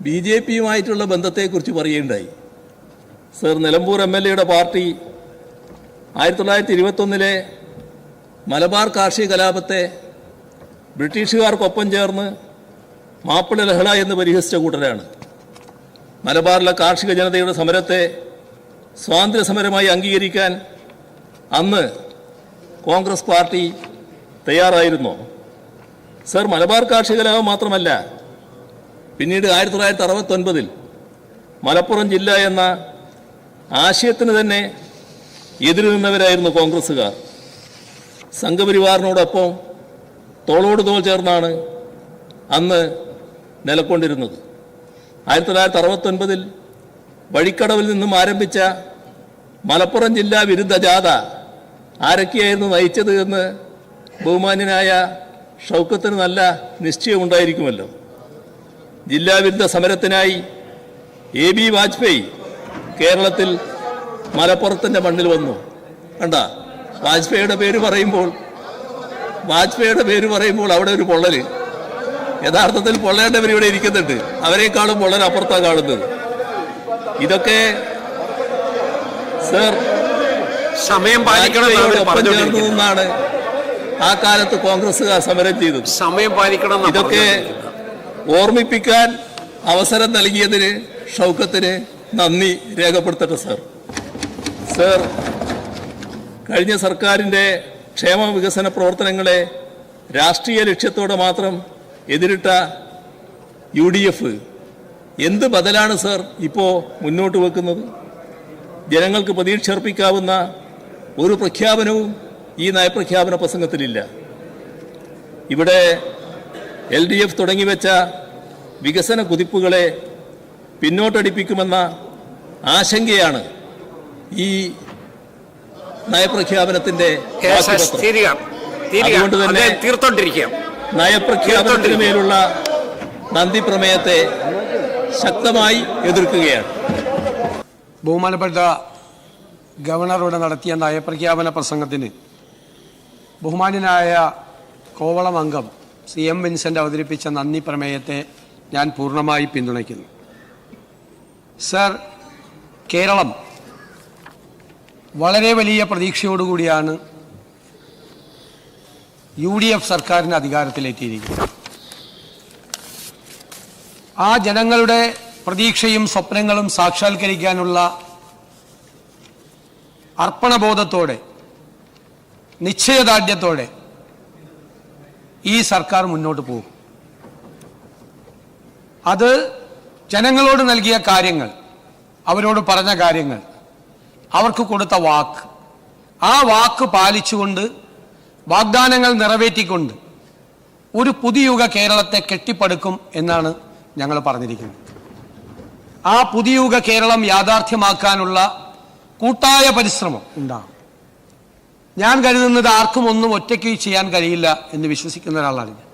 BJP-യുമായിട്ടുള്ള ബന്ധത്തെക്കുറിച്ച് പറയുകയുണ്ടായി. സർ, നിലമ്പൂർ MLA-യുടെ പാർട്ടി 1921 മലബാർ കാർഷിക കലാപത്തെ ബ്രിട്ടീഷുകാർക്കൊപ്പം ചേർന്ന് മാപ്പിള ലഹള എന്ന് പരിഹസിച്ച കൂട്ടരാണ്. മലബാറിലെ കാർഷിക ജനതയുടെ സമരത്തെ സ്വാതന്ത്ര്യ സമരമായി അംഗീകരിക്കാൻ അന്ന് കോൺഗ്രസ് പാർട്ടി തയ്യാറായിരുന്നു. സർ, മലബാർ കാർഷിക കലാപം മാത്രമല്ല, പിന്നീട് 1969 മലപ്പുറം ജില്ല എന്ന ആശയത്തിന് തന്നെ എതിരു നിന്നവരായിരുന്നു കോൺഗ്രസ്സുകാർ. സംഘപരിവാറിനോടൊപ്പം തോളോട് തോൾ ചേർന്നാണ് അന്ന് നിലക്കൊണ്ടിരുന്നത്. 1969 വഴിക്കടവിൽ നിന്നും ആരംഭിച്ച മലപ്പുറം ജില്ലാ വിരുദ്ധ ജാഥ ആരൊക്കെയായിരുന്നു നയിച്ചത് എന്ന് ബഹുമാന്യനായ ഷൗക്കത്തിന് നല്ല നിശ്ചയമുണ്ടായിരിക്കുമല്ലോ. ജില്ലാ വിരുദ്ധ സമരത്തിനായി AB വാജ്പേയി കേരളത്തിൽ മലപ്പുറത്തിൻ്റെ മണ്ണിൽ വന്നു. കണ്ട, വാജ്പേയിയുടെ പേര് പറയുമ്പോൾ വാജ്പേയിയുടെ പേര് പറയുമ്പോൾ അവിടെ ഒരു പൊള്ളല്. യഥാർത്ഥത്തിൽ പൊള്ളേണ്ടവർ ഇവിടെ ഇരിക്കുന്നുണ്ട്. അവരെക്കാളും പൊള്ളൽ അപ്പുറത്താണ് കാണുന്നത്. ഇതൊക്കെ സർ സമയം പാലിക്കണം ചേർന്നു നിന്നാണ് ആ കാലത്ത് കോൺഗ്രസ്സുകാർ സമരം ചെയ്തത്. സമയം പാലിക്കണം. ഇതൊക്കെ ഓർമ്മിപ്പിക്കാൻ അവസരം നൽകിയതിന് ഷൗക്കത്തിന് നന്ദി രേഖപ്പെടുത്തട്ടെ സർ. സർ, കഴിഞ്ഞ സർക്കാരിൻ്റെ ക്ഷേമ വികസന പ്രവർത്തനങ്ങളെ രാഷ്ട്രീയ ലക്ഷ്യത്തോടെ മാത്രം എതിരിട്ട UDF എന്ത് ബദലാണ് സർ ഇപ്പോൾ മുന്നോട്ട് വെക്കുന്നത്? ജനങ്ങൾക്ക് പ്രതീക്ഷ അർപ്പിക്കാവുന്ന ഒരു പ്രഖ്യാപനവും ഈ നയപ്രഖ്യാപന പ്രസംഗത്തിലില്ല. ഇവിടെ LDF തുടങ്ങിവെച്ച വികസന കുതിപ്പുകളെ പിന്നോട്ടടിപ്പിക്കുമെന്ന ആശങ്കയാണ് ഈ നയപ്രഖ്യാപനത്തിന്റെ. അതുകൊണ്ട് തന്നെ നയപ്രഖ്യാപനത്തിന് മേലുള്ള നന്ദി പ്രമേയത്തെ ശക്തമായി എതിർക്കുകയാണ്. ബഹുമാനപ്പെട്ട ഗവർണറോട് നടത്തിയ നയപ്രഖ്യാപന പ്രസംഗത്തിന് ബഹുമാന്യനായ കോവളം അംഗം CM വിൻസെൻ്റ് അവതരിപ്പിച്ച നന്ദി പ്രമേയത്തെ ഞാൻ പൂർണ്ണമായി പിന്തുണയ്ക്കുന്നു. സർ, കേരളം വളരെ വലിയ പ്രതീക്ഷയോടുകൂടിയാണ് UDF സർക്കാരിന് അധികാരത്തിലെത്തിയിരിക്കുന്നത്. ആ ജനങ്ങളുടെ പ്രതീക്ഷയും സ്വപ്നങ്ങളും സാക്ഷാത്കരിക്കാനുള്ള അർപ്പണബോധത്തോടെ, നിശ്ചയദാർഢ്യത്തോടെ ഈ സർക്കാർ മുന്നോട്ട് പോകും. അത് ജനങ്ങളോട് നൽകിയ കാര്യങ്ങൾ, അവരോട് പറഞ്ഞ കാര്യങ്ങൾ, അവർക്ക് കൊടുത്ത വാക്ക്, ആ വാക്ക് പാലിച്ചുകൊണ്ട്, വാഗ്ദാനങ്ങൾ നിറവേറ്റിക്കൊണ്ട് ഒരു പുതുയുഗ കേരളത്തെ കെട്ടിപ്പടുക്കും എന്നാണ് ഞങ്ങൾ പറഞ്ഞിരിക്കുന്നത്. ആ പുതുയുഗ കേരളം യാഥാർത്ഥ്യമാക്കാനുള്ള കൂട്ടായ പരിശ്രമം ഉണ്ടാകും. ഞാൻ കരുതുന്നത് ആർക്കും ഒന്നും ഒറ്റയ്ക്ക് ചെയ്യാൻ കഴിയില്ല എന്ന് വിശ്വസിക്കുന്ന ഒരാളാണ് ഞാൻ.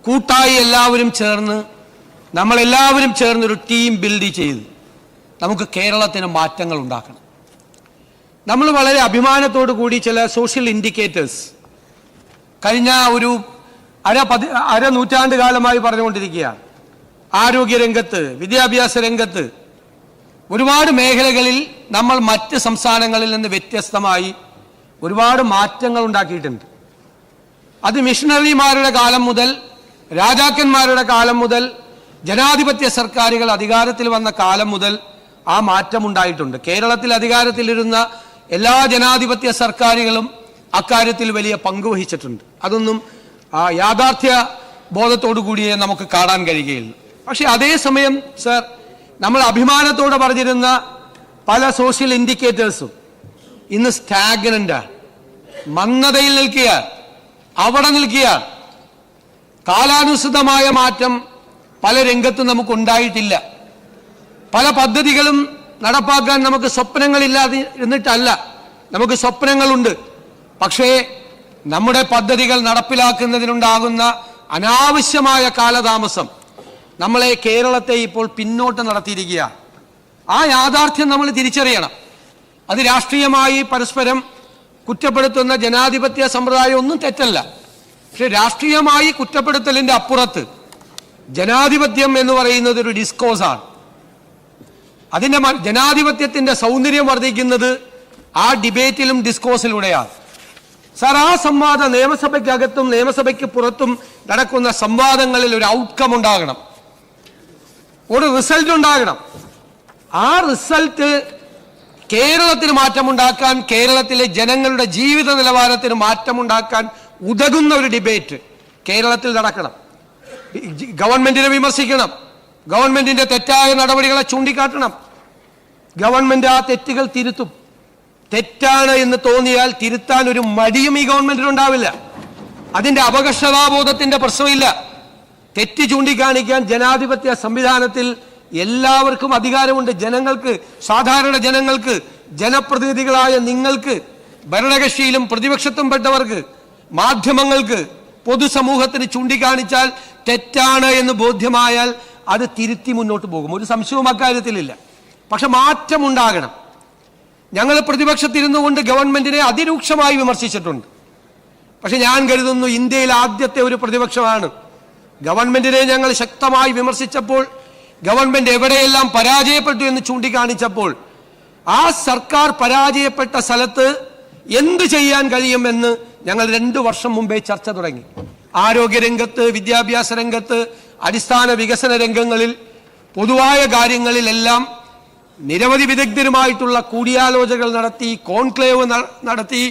കൂട്ടായി എല്ലാവരും ചേർന്ന്, നമ്മളെല്ലാവരും ചേർന്നൊരു ടീം ബിൽഡ് ചെയ്ത് നമുക്ക് കേരളത്തിന് മാറ്റങ്ങൾ ഉണ്ടാക്കണം. നമ്മൾ വളരെ അഭിമാനത്തോടു കൂടി ചില സോഷ്യൽ ഇൻഡിക്കേറ്റേഴ്സ് കഴിഞ്ഞ ഒരു അര നൂറ്റാണ്ട് കാലമായി പറഞ്ഞുകൊണ്ടിരിക്കുകയാണ്. ആരോഗ്യരംഗത്ത്, വിദ്യാഭ്യാസ രംഗത്ത്, ഒരുപാട് മേഖലകളിൽ നമ്മൾ മറ്റ് സംസ്ഥാനങ്ങളിൽ നിന്ന് വ്യത്യസ്തമായി ഒരുപാട് മാറ്റങ്ങൾ ഉണ്ടാക്കിയിട്ടുണ്ട്. അത് മിഷണറിമാരുടെ കാലം മുതൽ, രാജാക്കന്മാരുടെ കാലം മുതൽ, ജനാധിപത്യ സർക്കാരുകൾ അധികാരത്തിൽ വന്ന കാലം മുതൽ ആ മാറ്റമുണ്ടായിട്ടുണ്ട്. കേരളത്തിൽ അധികാരത്തിലിരുന്ന എല്ലാ ജനാധിപത്യ സർക്കാരുകളും അക്കാര്യത്തിൽ വലിയ പങ്കുവഹിച്ചിട്ടുണ്ട്. അതൊന്നും യാഥാർത്ഥ്യ ബോധത്തോടു കൂടിയേ നമുക്ക് കാണാൻ കഴിയുകയുള്ളൂ. പക്ഷെ അതേസമയം സർ, നമ്മൾ അഭിമാനത്തോടെ പറഞ്ഞിരുന്ന പല സോഷ്യൽ ഇൻഡിക്കേറ്റേഴ്സും ഇന്ന് സ്റ്റാഗ്നന്റാണ്, മന്ദതയിൽ നിൽക്കുകയാണ്, അവിടെ നിൽക്കുകയാണ്. കാലാനുസൃതമായ മാറ്റം പല രംഗത്തും നമുക്കുണ്ടായിട്ടില്ല. പല പദ്ധതികളും നടപ്പാക്കാൻ നമുക്ക് സ്വപ്നങ്ങളില്ലാതെ ഇരുന്നിട്ടല്ല, നമുക്ക് സ്വപ്നങ്ങളുണ്ട്. പക്ഷേ നമ്മുടെ പദ്ധതികൾ നടപ്പിലാക്കുന്നതിനുണ്ടാകുന്ന അനാവശ്യമായ കാലതാമസം നമ്മളെ, കേരളത്തെ ഇപ്പോൾ പിന്നോട്ട് നടത്തിയിരിക്കുകയാണ്. ആ യാഥാർത്ഥ്യം നമ്മൾ തിരിച്ചറിയണം. അത് രാഷ്ട്രീയമായി പരസ്പരം കുറ്റപ്പെടുത്തുന്ന ജനാധിപത്യ സമ്പ്രദായം ഒന്നും തെറ്റല്ല. പക്ഷെ രാഷ്ട്രീയമായി കുറ്റപ്പെടുത്തലിൻ്റെ അപ്പുറത്ത് ജനാധിപത്യം എന്ന് പറയുന്നത് ഒരു ഡിസ്കോസാണ്. അതിൻ്റെ ജനാധിപത്യത്തിൻ്റെ സൗന്ദര്യം വർദ്ധിക്കുന്നത് ആ ഡിബേറ്റിലും ഡിസ്കോസിലൂടെയാണ്. സാർ, ആ സംവാദം നിയമസഭയ്ക്കകത്തും നിയമസഭയ്ക്ക് പുറത്തും നടക്കുന്ന സംവാദങ്ങളിൽ ഒരു ഔട്ട്കം ഉണ്ടാകണം, ഒരു റിസൾട്ട് ഉണ്ടാകണം. ആ റിസൾട്ട് കേരളത്തിന് മാറ്റമുണ്ടാക്കാൻ, കേരളത്തിലെ ജനങ്ങളുടെ ജീവിത നിലവാരത്തിന് മാറ്റമുണ്ടാക്കാൻ ഉതകുന്ന ഒരു ഡിബേറ്റ് കേരളത്തിൽ നടക്കണം. ഗവൺമെന്റിനെ വിമർശിക്കണം, ഗവൺമെന്റിന്റെ തെറ്റായ നടപടികളെ ചൂണ്ടിക്കാട്ടണം. ഗവൺമെന്റ് ആ തെറ്റുകൾ തിരുത്തും. തെറ്റാണ് എന്ന് തോന്നിയാൽ തിരുത്താൻ ഒരു മടിയും ഈ ഗവൺമെന്റിനുണ്ടാവില്ല. അതിന്റെ അപകർഷതാബോധത്തിന്റെ പ്രശ്നമില്ല. തെറ്റ് ചൂണ്ടിക്കാണിക്കാൻ ജനാധിപത്യ സംവിധാനത്തിൽ എല്ലാവർക്കും അധികാരമുണ്ട്. ജനങ്ങൾക്ക്, സാധാരണ ജനങ്ങൾക്ക്, ജനപ്രതിനിധികളായ നിങ്ങൾക്ക്, ഭരണകക്ഷിയിലും പ്രതിപക്ഷത്തും പെട്ടവർക്ക്, മാധ്യമങ്ങൾക്ക്, പൊതുസമൂഹത്തിന് ചൂണ്ടിക്കാണിച്ചാൽ തെറ്റാണ് എന്ന് ബോധ്യമായാൽ അത് തിരുത്തി മുന്നോട്ട് പോകും. ഒരു സംശയവും അക്കാര്യത്തിലില്ല. പക്ഷെ മാറ്റമുണ്ടാകണം. ഞങ്ങൾ പ്രതിപക്ഷത്തിരുന്നു കൊണ്ട് ഗവൺമെന്റിനെ അതിരൂക്ഷമായി വിമർശിച്ചിട്ടുണ്ട്. പക്ഷെ ഞാൻ കരുതുന്നു ഇന്ത്യയിൽ ആദ്യത്തെ ഒരു പ്രതിപക്ഷമാണ്. ഗവൺമെന്റിനെ ഞങ്ങൾ ശക്തമായി വിമർശിച്ചപ്പോൾ, ഗവൺമെന്റ് എവിടെയെല്ലാം പരാജയപ്പെട്ടു എന്ന് ചൂണ്ടിക്കാണിച്ചപ്പോൾ, ആ സർക്കാർ പരാജയപ്പെട്ട സ്ഥലത്ത് എന്ത് ചെയ്യാൻ കഴിയുമെന്ന് ഞങ്ങൾ 2 വർഷം മുമ്പേ ചർച്ച തുടങ്ങി. ആരോഗ്യരംഗത്ത്, വിദ്യാഭ്യാസ രംഗത്ത്, അടിസ്ഥാന വികസന രംഗങ്ങളിൽ, പൊതുവായ കാര്യങ്ങളിലെല്ലാം നിരവധി വിദഗ്ധരുമായിട്ടുള്ള കൂടിയാലോചനകൾ നടത്തി, കോൺക്ലേവ് നടത്തി,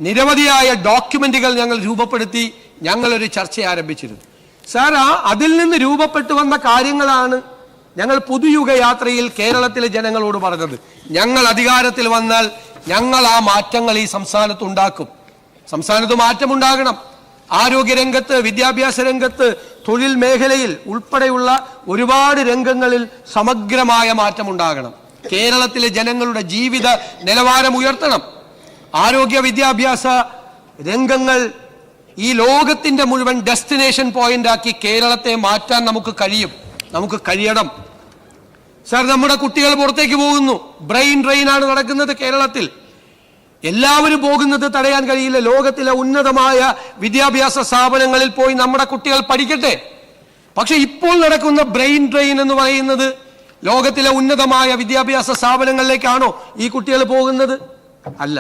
നിരവധിയായ ഡോക്യുമെന്റുകൾ ഞങ്ങൾ രൂപപ്പെടുത്തി ഞങ്ങളൊരു ചർച്ച ആരംഭിച്ചിരുന്നു. സാർ, അതിൽ നിന്ന് രൂപപ്പെട്ടു വന്ന കാര്യങ്ങളാണ് ഞങ്ങൾ പുതുയുഗ യാത്രയിൽ കേരളത്തിലെ ജനങ്ങളോട് പറഞ്ഞത്. ഞങ്ങൾ അധികാരത്തിൽ വന്നാൽ ഞങ്ങൾ ആ മാറ്റങ്ങൾ ഈ സംസ്ഥാനത്ത് ഉണ്ടാക്കും. സംസ്ഥാനത്ത് മാറ്റമുണ്ടാകണം. ആരോഗ്യരംഗത്ത്, വിദ്യാഭ്യാസ രംഗത്ത്, തൊഴിൽ മേഖലയിൽ ഉൾപ്പെടെയുള്ള ഒരുപാട് രംഗങ്ങളിൽ സമഗ്രമായ മാറ്റമുണ്ടാകണം. കേരളത്തിലെ ജനങ്ങളുടെ ജീവിത നിലവാരം ഉയർത്തണം. ആരോഗ്യ വിദ്യാഭ്യാസ രംഗങ്ങൾ ഈ ലോകത്തിന്റെ മുഴുവൻ ഡെസ്റ്റിനേഷൻ പോയിന്റാക്കി കേരളത്തെ മാറ്റാൻ നമുക്ക് കഴിയണം. സാർ, നമ്മുടെ കുട്ടികൾ പുറത്തേക്ക് പോകുന്നു. ബ്രെയിൻ ഡ്രെയിനാണ് നടക്കുന്നത് കേരളത്തിൽ. എല്ലാവരും പോകുന്നത് തടയാൻ കഴിയില്ല. ലോകത്തിലെ ഉന്നതമായ വിദ്യാഭ്യാസ സ്ഥാപനങ്ങളിൽ പോയി നമ്മുടെ കുട്ടികൾ പഠിക്കട്ടെ. പക്ഷെ ഇപ്പോൾ നടക്കുന്ന ബ്രെയിൻ ഡ്രെയിൻ എന്ന് പറയുന്നത് ലോകത്തിലെ ഉന്നതമായ വിദ്യാഭ്യാസ സ്ഥാപനങ്ങളിലേക്കാണോ ഈ കുട്ടികൾ പോകുന്നത്? അല്ല.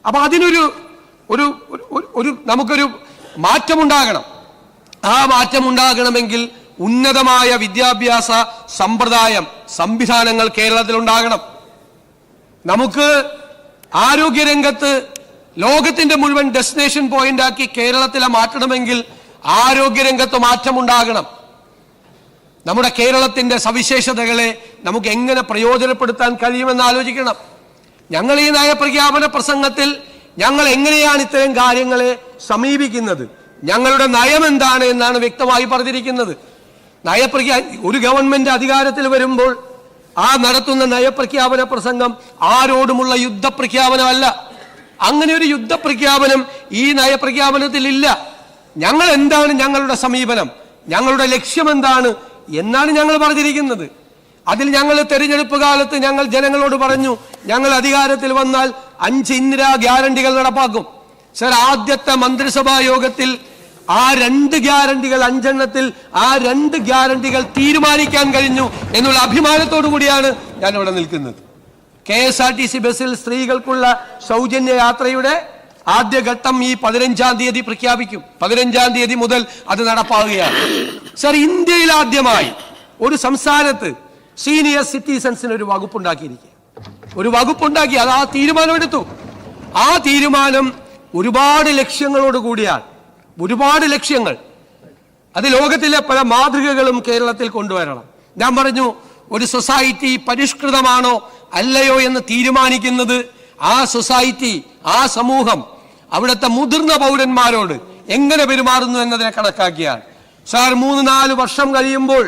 അപ്പൊ അതിനൊരു നമുക്കൊരു മാറ്റമുണ്ടാകണം. ആ മാറ്റമുണ്ടാകണമെങ്കിൽ ഉന്നതമായ വിദ്യാഭ്യാസ സമ്പ്രദായം, സംവിധാനങ്ങൾ കേരളത്തിൽ ഉണ്ടാകണം. നമുക്ക് ആരോഗ്യരംഗത്ത് ലോകത്തിന്റെ മുഴുവൻ ഡെസ്റ്റിനേഷൻ പോയിന്റാക്കി കേരളത്തിലെ മാറ്റണമെങ്കിൽ ആരോഗ്യരംഗത്ത് മാറ്റമുണ്ടാകണം. നമ്മുടെ കേരളത്തിന്റെ സവിശേഷതകളെ നമുക്ക് എങ്ങനെ പ്രയോജനപ്പെടുത്താൻ കഴിയുമെന്ന് ആലോചിക്കണം. ഞങ്ങൾ ഈ നയപ്രഖ്യാപന പ്രസംഗത്തിൽ ഞങ്ങൾ എങ്ങനെയാണ് ഇത്തരം കാര്യങ്ങളെ സമീപിക്കുന്നത്, ഞങ്ങളുടെ നയം എന്താണ് എന്നാണ് വ്യക്തമായി പറഞ്ഞിരിക്കുന്നത്. ഒരു ഗവൺമെന്റ് അധികാരത്തിൽ വരുമ്പോൾ ആ നടത്തുന്ന നയപ്രഖ്യാപന പ്രസംഗം ആരോടുമുള്ള യുദ്ധപ്രഖ്യാപനമല്ല. അങ്ങനെ ഒരു യുദ്ധപ്രഖ്യാപനം ഈ നയപ്രഖ്യാപനത്തിൽ ഇല്ല. ഞങ്ങൾ എന്താണ് ഞങ്ങളുടെ സമീപനം, ഞങ്ങളുടെ ലക്ഷ്യം എന്താണ് എന്നാണ് ഞങ്ങൾ പറഞ്ഞിരിക്കുന്നത്. അതിൽ ഞങ്ങൾ തെരഞ്ഞെടുപ്പ് കാലത്ത് ഞങ്ങൾ ജനങ്ങളോട് പറഞ്ഞു, ഞങ്ങൾ അധികാരത്തിൽ വന്നാൽ 5 ഇന്ദിരാ ഗ്യാരണ്ടികൾ നടപ്പാക്കും. സർ, ആദ്യത്തെ മന്ത്രിസഭാ യോഗത്തിൽ ആ 2 ഗ്യാരണ്ടികൾ, 5 എണ്ണത്തിൽ ആ 2 ഗ്യാരണ്ടികൾ തീരുമാനിക്കാൻ കഴിഞ്ഞു എന്നുള്ള അഭിമാനത്തോടു കൂടിയാണ് ഞാൻ ഇവിടെ നിൽക്കുന്നത്. KSRTC ബസ്സിൽ സ്ത്രീകൾക്കുള്ള സൗജന്യ യാത്രയുടെ ആദ്യഘട്ടം ഈ 15-ാം തീയതി പ്രഖ്യാപിക്കും. 15-ാം തീയതി മുതൽ അത് നടപ്പാവുകയാണ്. സർ, ഇന്ത്യയിൽ ആദ്യമായി ഒരു സംസ്ഥാനത്ത് സീനിയർ സിറ്റിസൺസിന് ഒരു വകുപ്പുണ്ടാക്കിയിരിക്കുക. അത് ആ തീരുമാനമെടുത്തു. ആ തീരുമാനം ഒരുപാട് ലക്ഷ്യങ്ങളോട് കൂടിയാണ്. ഒരുപാട് ലക്ഷ്യങ്ങൾ. അത് ലോകത്തിലെ പല മാതൃകകളും കേരളത്തിൽ കൊണ്ടുവരണം. ഞാൻ പറഞ്ഞു, ഒരു സൊസൈറ്റി പരിഷ്കൃതമാണോ അല്ലയോ എന്ന് തീരുമാനിക്കുന്നത് ആ സൊസൈറ്റി, ആ സമൂഹം അവിടുത്തെ മുതിർന്ന പൗരന്മാരോട് എങ്ങനെ പെരുമാറുന്നു എന്നതിനെ കണക്കാക്കിയാണ്. സാർ, 3-4 വർഷം കഴിയുമ്പോൾ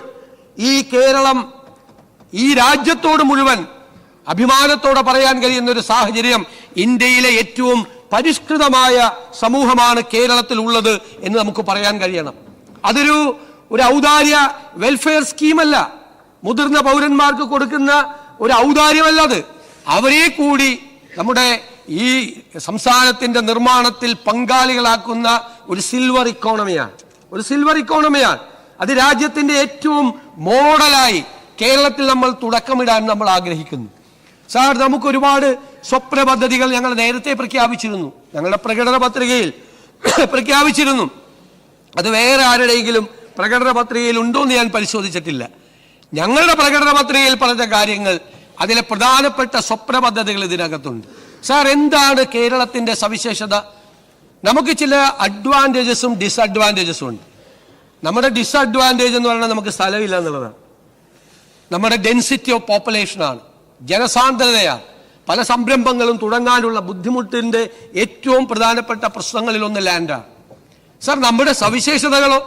ഈ കേരളം ഈ രാജ്യത്തോട് മുഴുവൻ അഭിമാനത്തോടെ പറയാൻ കഴിയുന്ന ഒരു സാഹചര്യം, ഇന്ത്യയിലെ ഏറ്റവും പരിഷ്കൃതമായ സമൂഹമാണ് കേരളത്തിൽ ഉള്ളത് എന്ന് നമുക്ക് പറയാൻ കഴിയണം. അതൊരു ഔദാര്യ വെൽഫെയർ സ്കീമല്ല, മുതിർന്ന പൗരന്മാർക്ക് കൊടുക്കുന്ന ഒരു ഔദാര്യമല്ല. അത് അവരെ കൂടി നമ്മുടെ ഈ സംസ്ഥാനത്തിന്റെ നിർമ്മാണത്തിൽ പങ്കാളികളാക്കുന്ന ഒരു സിൽവർ ഇക്കോണമിയാണ്. അത് രാജ്യത്തിന്റെ ഏറ്റവും മോഡലായി കേരളത്തിൽ നമ്മൾ തുടക്കമിടാൻ നമ്മൾ ആഗ്രഹിക്കുന്നു. സാർ, നമുക്ക് ഒരുപാട് സ്വപ്ന പദ്ധതികൾ ഞങ്ങൾ നേരത്തെ പ്രഖ്യാപിച്ചിരുന്നു, ഞങ്ങളുടെ പ്രകടന പത്രികയിൽ പ്രഖ്യാപിച്ചിരുന്നു. അത് വേറെ ആരുടെയെങ്കിലും പ്രകടന പത്രികയിൽ ഉണ്ടോ എന്ന് ഞാൻ പരിശോധിച്ചിട്ടില്ല. ഞങ്ങളുടെ പ്രകടന പത്രികയിൽ പറഞ്ഞ കാര്യങ്ങൾ, അതിലെ പ്രധാനപ്പെട്ട സ്വപ്ന പദ്ധതികൾ ഇതിനകത്തുണ്ട്. സാർ, എന്താണ് കേരളത്തിന്റെ സവിശേഷത? നമുക്ക് ചില അഡ്വാൻറ്റേജസും ഡിസഡ്വാൻറ്റേജസും ഉണ്ട്. നമ്മുടെ ഡിസഡ്വാൻറ്റേജ് എന്ന് പറഞ്ഞാൽ നമുക്ക് സ്ഥലമില്ല എന്നുള്ളതാണ്. നമ്മുടെ ഡെൻസിറ്റി ഓഫ് പോപ്പുലേഷനാണ്, ജനസാന്ദ്രതയാണ്. പല സംരംഭങ്ങളും തുടങ്ങാനുള്ള ബുദ്ധിമുട്ടിന്റെ ഏറ്റവും പ്രധാനപ്പെട്ട പ്രശ്നങ്ങളിലൊന്ന് ലാൻഡാണ്. സാർ, നമ്മുടെ സവിശേഷതകളോ?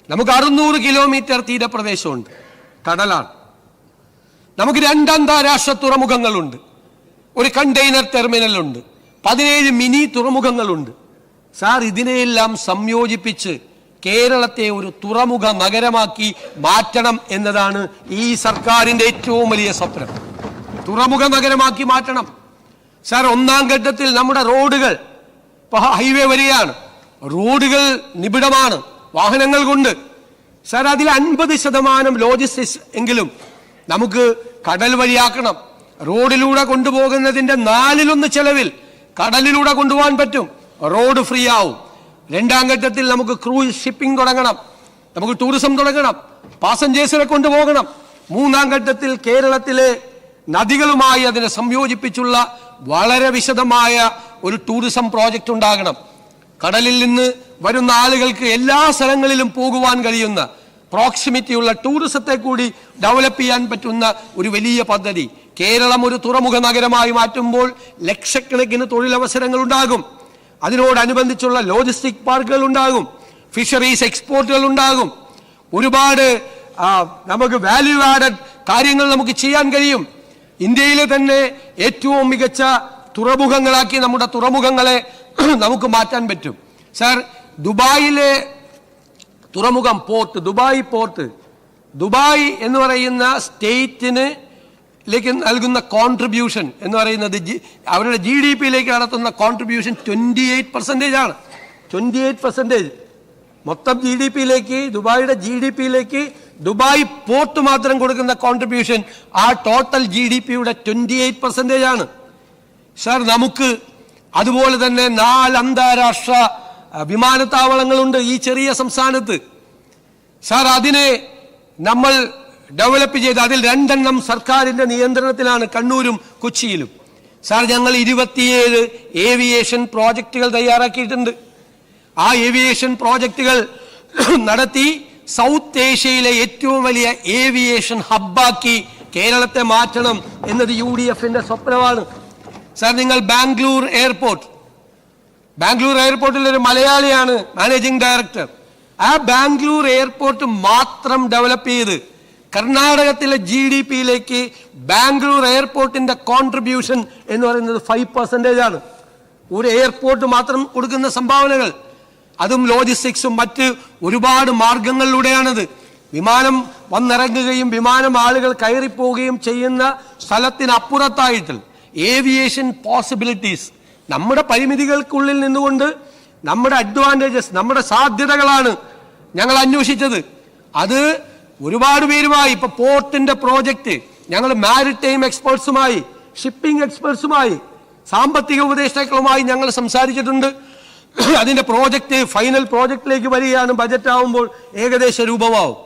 നമുക്ക് 600 കിലോമീറ്റർ തീരപ്രദേശമുണ്ട്, കടലാണ്. നമുക്ക് 2 അന്താരാഷ്ട്ര തുറമുഖങ്ങളുണ്ട്, ഒരു കണ്ടെയ്നർ ടെർമിനലുണ്ട്, 17 മിനി തുറമുഖങ്ങളുണ്ട്. സാർ, ഇതിനെയെല്ലാം സംയോജിപ്പിച്ച് കേരളത്തെ ഒരു തുറമുഖ നഗരമാക്കി മാറ്റണം എന്നതാണ് ഈ സർക്കാരിന്റെ ഏറ്റവും വലിയ സ്വപ്നം. തുറമുഖ നഗരമാക്കി മാറ്റണം. സാർ, 1-ാം ഘട്ടത്തിൽ നമ്മുടെ റോഡുകൾ ഇപ്പൊ ഹൈവേ വരികയാണ്, റോഡുകൾ നിബിഡമാണ് വാഹനങ്ങൾ കൊണ്ട്. സാർ, അതിൽ 50% ലോജിസ്റ്റിക്സ് എങ്കിലും നമുക്ക് കടൽ വഴിയാക്കണം. റോഡിലൂടെ കൊണ്ടുപോകുന്നതിന്റെ 4/1 ചെലവിൽ കടലിലൂടെ കൊണ്ടുപോകാൻ പറ്റും. റോഡ് ഫ്രീ ആവും. 2ാം ഘട്ടത്തിൽ നമുക്ക് ക്രൂസ് ഷിപ്പിംഗ് തുടങ്ങണം, നമുക്ക് ടൂറിസം തുടങ്ങണം, പാസഞ്ചേഴ്സിനെ കൊണ്ടുപോകണം. 3ാം ഘട്ടത്തിൽ കേരളത്തിലെ നദികളുമായി അതിനെ സംയോജിപ്പിച്ചുള്ള വളരെ വിശദമായ ഒരു ടൂറിസം പ്രോജക്റ്റ് ഉണ്ടാകണം. കടലിൽ നിന്ന് വരുന്ന ആളുകൾക്ക് എല്ലാ സ്ഥലങ്ങളിലും പോകുവാൻ കഴിയുന്ന പ്രോക്സിമിറ്റിയുള്ള ടൂറിസത്തെ കൂടി ഡെവലപ്പ് ചെയ്യാൻ പറ്റുന്ന ഒരു വലിയ പദ്ധതി. കേരളം ഒരു തുറമുഖ നഗരമായി മാറ്റുമ്പോൾ ലക്ഷക്കണക്കിന് തൊഴിലവസരങ്ങൾ ഉണ്ടാകും. അതിനോടനുബന്ധിച്ചുള്ള ലോജിസ്റ്റിക് പാർക്കുകൾ ഉണ്ടാകും, ഫിഷറീസ് എക്സ്പോർട്ടുകൾ ഉണ്ടാകും. ഒരുപാട് നമുക്ക് വാല്യൂ ആഡഡ് കാര്യങ്ങൾ നമുക്ക് ചെയ്യാൻ കഴിയും. ഇന്ത്യയിലെ തന്നെ ഏറ്റവും മികച്ച തുറമുഖങ്ങളാക്കി നമ്മുടെ തുറമുഖങ്ങളെ നമുക്ക് മാറ്റാൻ പറ്റും. സാർ, ദുബായിലെ തുറമുഖം പോർട്ട്, ദുബായ് പോർട്ട്, ദുബായ് എന്ന് പറയുന്ന സ്റ്റേറ്റിലേക്ക് നൽകുന്ന കോൺട്രിബ്യൂഷൻ എന്ന് പറയുന്നത് അവരുടെ GDP-യിലേക്ക് നടത്തുന്ന കോൺട്രിബ്യൂഷൻ 28% ആണ്. 28% മൊത്തം GDP-യിലേക്ക്, ദുബായിയുടെ GDP-യിലേക്ക് ദുബായ് പോർട്ട് മാത്രം കൊടുക്കുന്ന കോൺട്രിബ്യൂഷൻ ആ ടോട്ടൽ GDP-യുടെ 28% ആണ്. സാർ, നമുക്ക് അതുപോലെ തന്നെ 4 അന്താരാഷ്ട്ര വിമാനത്താവളങ്ങളുണ്ട് ഈ ചെറിയ സംസ്ഥാനത്ത്. സാർ, അതിനെ നമ്മൾ ഡെവലപ്പ് ചെയ്ത് അതിൽ 2 സർക്കാരിന്റെ നിയന്ത്രണത്തിലാണ്, കണ്ണൂരും കൊച്ചിയിലും. സാർ, ഞങ്ങൾ 27 ഏവിയേഷൻ പ്രോജക്റ്റുകൾ തയ്യാറാക്കിയിട്ടുണ്ട്. ആ ഏവിയേഷൻ പ്രോജക്റ്റുകൾ നടത്തി സൗത്ത് ഏഷ്യയിലെ ഏറ്റവും വലിയ ഏവിയേഷൻ ഹബ്ബാക്കി കേരളത്തെ മാറ്റണം എന്നത് UDF-ന്റെ സ്വപ്നമാണ്. സാർ, നിങ്ങൾ ബാംഗ്ലൂർ എയർപോർട്ടിൽ ഒരു മലയാളിയാണ് മാനേജിംഗ് ഡയറക്ടർ. ആ ബാംഗ്ലൂർ എയർപോർട്ട് മാത്രം ഡെവലപ്പ് ചെയ്ത് കർണാടകത്തിലെ GDP-യിലേക്ക് ബാംഗ്ലൂർ എയർപോർട്ടിന്റെ കോൺട്രിബ്യൂഷൻ എന്ന് പറയുന്നത് 5% ആണ്. ഒരു എയർപോർട്ട് മാത്രം കൊടുക്കുന്ന സംഭാവനകൾ, അതും ലോജിസ്റ്റിക്സും മറ്റ് ഒരുപാട് മാർഗങ്ങളിലൂടെയാണത്. വിമാനം വന്നിറങ്ങുകയും വിമാനം ആളുകൾ കയറിപ്പോവുകയും ചെയ്യുന്ന സ്ഥലത്തിനപ്പുറത്തായിട്ട് ഏവിയേഷൻ പോസിബിലിറ്റീസ്, നമ്മുടെ പരിമിതികൾക്കുള്ളിൽ നിന്നുകൊണ്ട് നമ്മുടെ അഡ്വാൻറ്റേജസ്, നമ്മുടെ സാധ്യതകളാണ് ഞങ്ങൾ അന്വേഷിച്ചത്. അത് ഒരുപാട് പേരുമായി, ഇപ്പൊ പോർട്ടിന്റെ പ്രോജക്റ്റ് ഞങ്ങൾ മാരിടൈം എക്സ്പേർട്സുമായി, ഷിപ്പിംഗ് എക്സ്പേർട്സുമായി, സാമ്പത്തിക ഉപദേഷ്ടാക്കളുമായി ഞങ്ങൾ സംസാരിച്ചിട്ടുണ്ട്. അതിന്റെ പ്രോജക്റ്റ് ഫൈനൽ പ്രോജക്റ്റിലേക്ക് വരികയാണ്. ബജറ്റ് ആവുമ്പോൾ ഏകദേശ രൂപമാവും.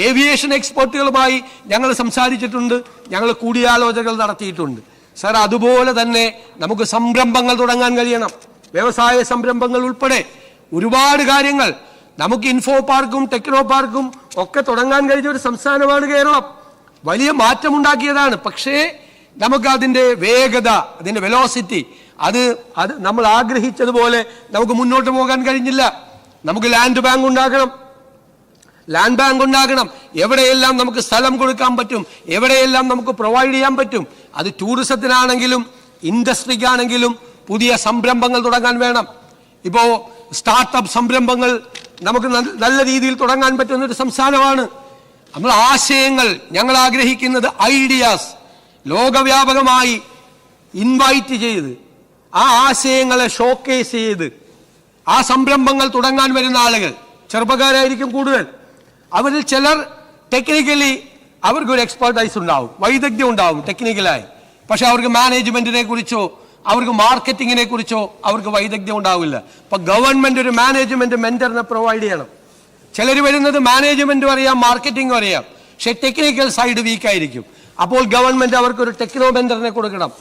ഏവിയേഷൻ എക്സ്പേർട്ടുകളുമായി ഞങ്ങൾ സംസാരിച്ചിട്ടുണ്ട്, ഞങ്ങൾ കൂടിയാലോചനകൾ നടത്തിയിട്ടുണ്ട്. സാർ, അതുപോലെ തന്നെ നമുക്ക് സംരംഭങ്ങൾ തുടങ്ങാൻ കഴിയണം. വ്യവസായ സംരംഭങ്ങൾ ഉൾപ്പെടെ ഒരുപാട് കാര്യങ്ങൾ നമുക്ക് ഇൻഫോ പാർക്കും ടെക്നോ പാർക്കും ഒക്കെ തുടങ്ങാൻ കഴിഞ്ഞ ഒരു സംസ്ഥാനമാണ് കേരളം. വലിയ മാറ്റമുണ്ടാക്കിയതാണ്. പക്ഷേ നമുക്ക് അതിന്റെ വേഗത, അതിന്റെ വെലോസിറ്റി, അത് നമ്മൾ ആഗ്രഹിച്ചതുപോലെ നമുക്ക് മുന്നോട്ട് പോകാൻ കഴിഞ്ഞില്ല. നമുക്ക് ലാൻഡ് ബാങ്ക് ഉണ്ടാകണം. എവിടെയെല്ലാം നമുക്ക് സ്ഥലം കൊടുക്കാൻ പറ്റും, എവിടെയെല്ലാം നമുക്ക് പ്രൊവൈഡ് ചെയ്യാൻ പറ്റും. അത് ടൂറിസത്തിനാണെങ്കിലും ഇൻഡസ്ട്രിക്കാണെങ്കിലും പുതിയ സംരംഭങ്ങൾ തുടങ്ങാൻ വേണം. ഇപ്പോ സ്റ്റാർട്ടപ്പ് സംരംഭങ്ങൾ നമുക്ക് നല്ല രീതിയിൽ തുടങ്ങാൻ പറ്റുന്ന ഒരു സംസ്ഥാനമാണ്. നമ്മൾ ആശയങ്ങൾ, ഞങ്ങൾ ആഗ്രഹിക്കുന്നത് ഐഡിയാസ് ലോകവ്യാപകമായി ഇൻവൈറ്റ് ചെയ്ത് ആ ആശയങ്ങളെ ഷോക്കേസ് ചെയ്ത് ആ സംരംഭങ്ങൾ തുടങ്ങാൻ വരുന്ന ആളുകൾ ചെറുപ്പക്കാരായിരിക്കും കൂടുതൽ. അവരിൽ ചിലർ ടെക്നിക്കലി അവർക്കൊരു എക്സ്പെർട്ടൈസ് ഉണ്ടാവും, വൈദഗ്ധ്യം ഉണ്ടാവും ടെക്നിക്കലായി. പക്ഷെ അവർക്ക് മാനേജ്മെന്റിനെ കുറിച്ചോ അവർക്ക് മാർക്കറ്റിങ്ങിനെ കുറിച്ചോ അവർക്ക് വൈദഗ്ധ്യം ഉണ്ടാവില്ല. അപ്പൊ ഗവൺമെന്റ് ഒരു മാനേജ്മെന്റ് മെന്ററിനെ പ്രൊവൈഡ് ചെയ്യണം. ചിലർ വരുന്നത് മാനേജ്മെന്റും അറിയാം, മാർക്കറ്റിംഗും അറിയാം, പക്ഷെ ടെക്നിക്കൽ സൈഡ് വീക്കായിരിക്കും. അപ്പോൾ ഗവൺമെന്റ് അവർക്ക് ഒരു ടെക്നോ മെന്ററിനെ കൊടുക്കണം.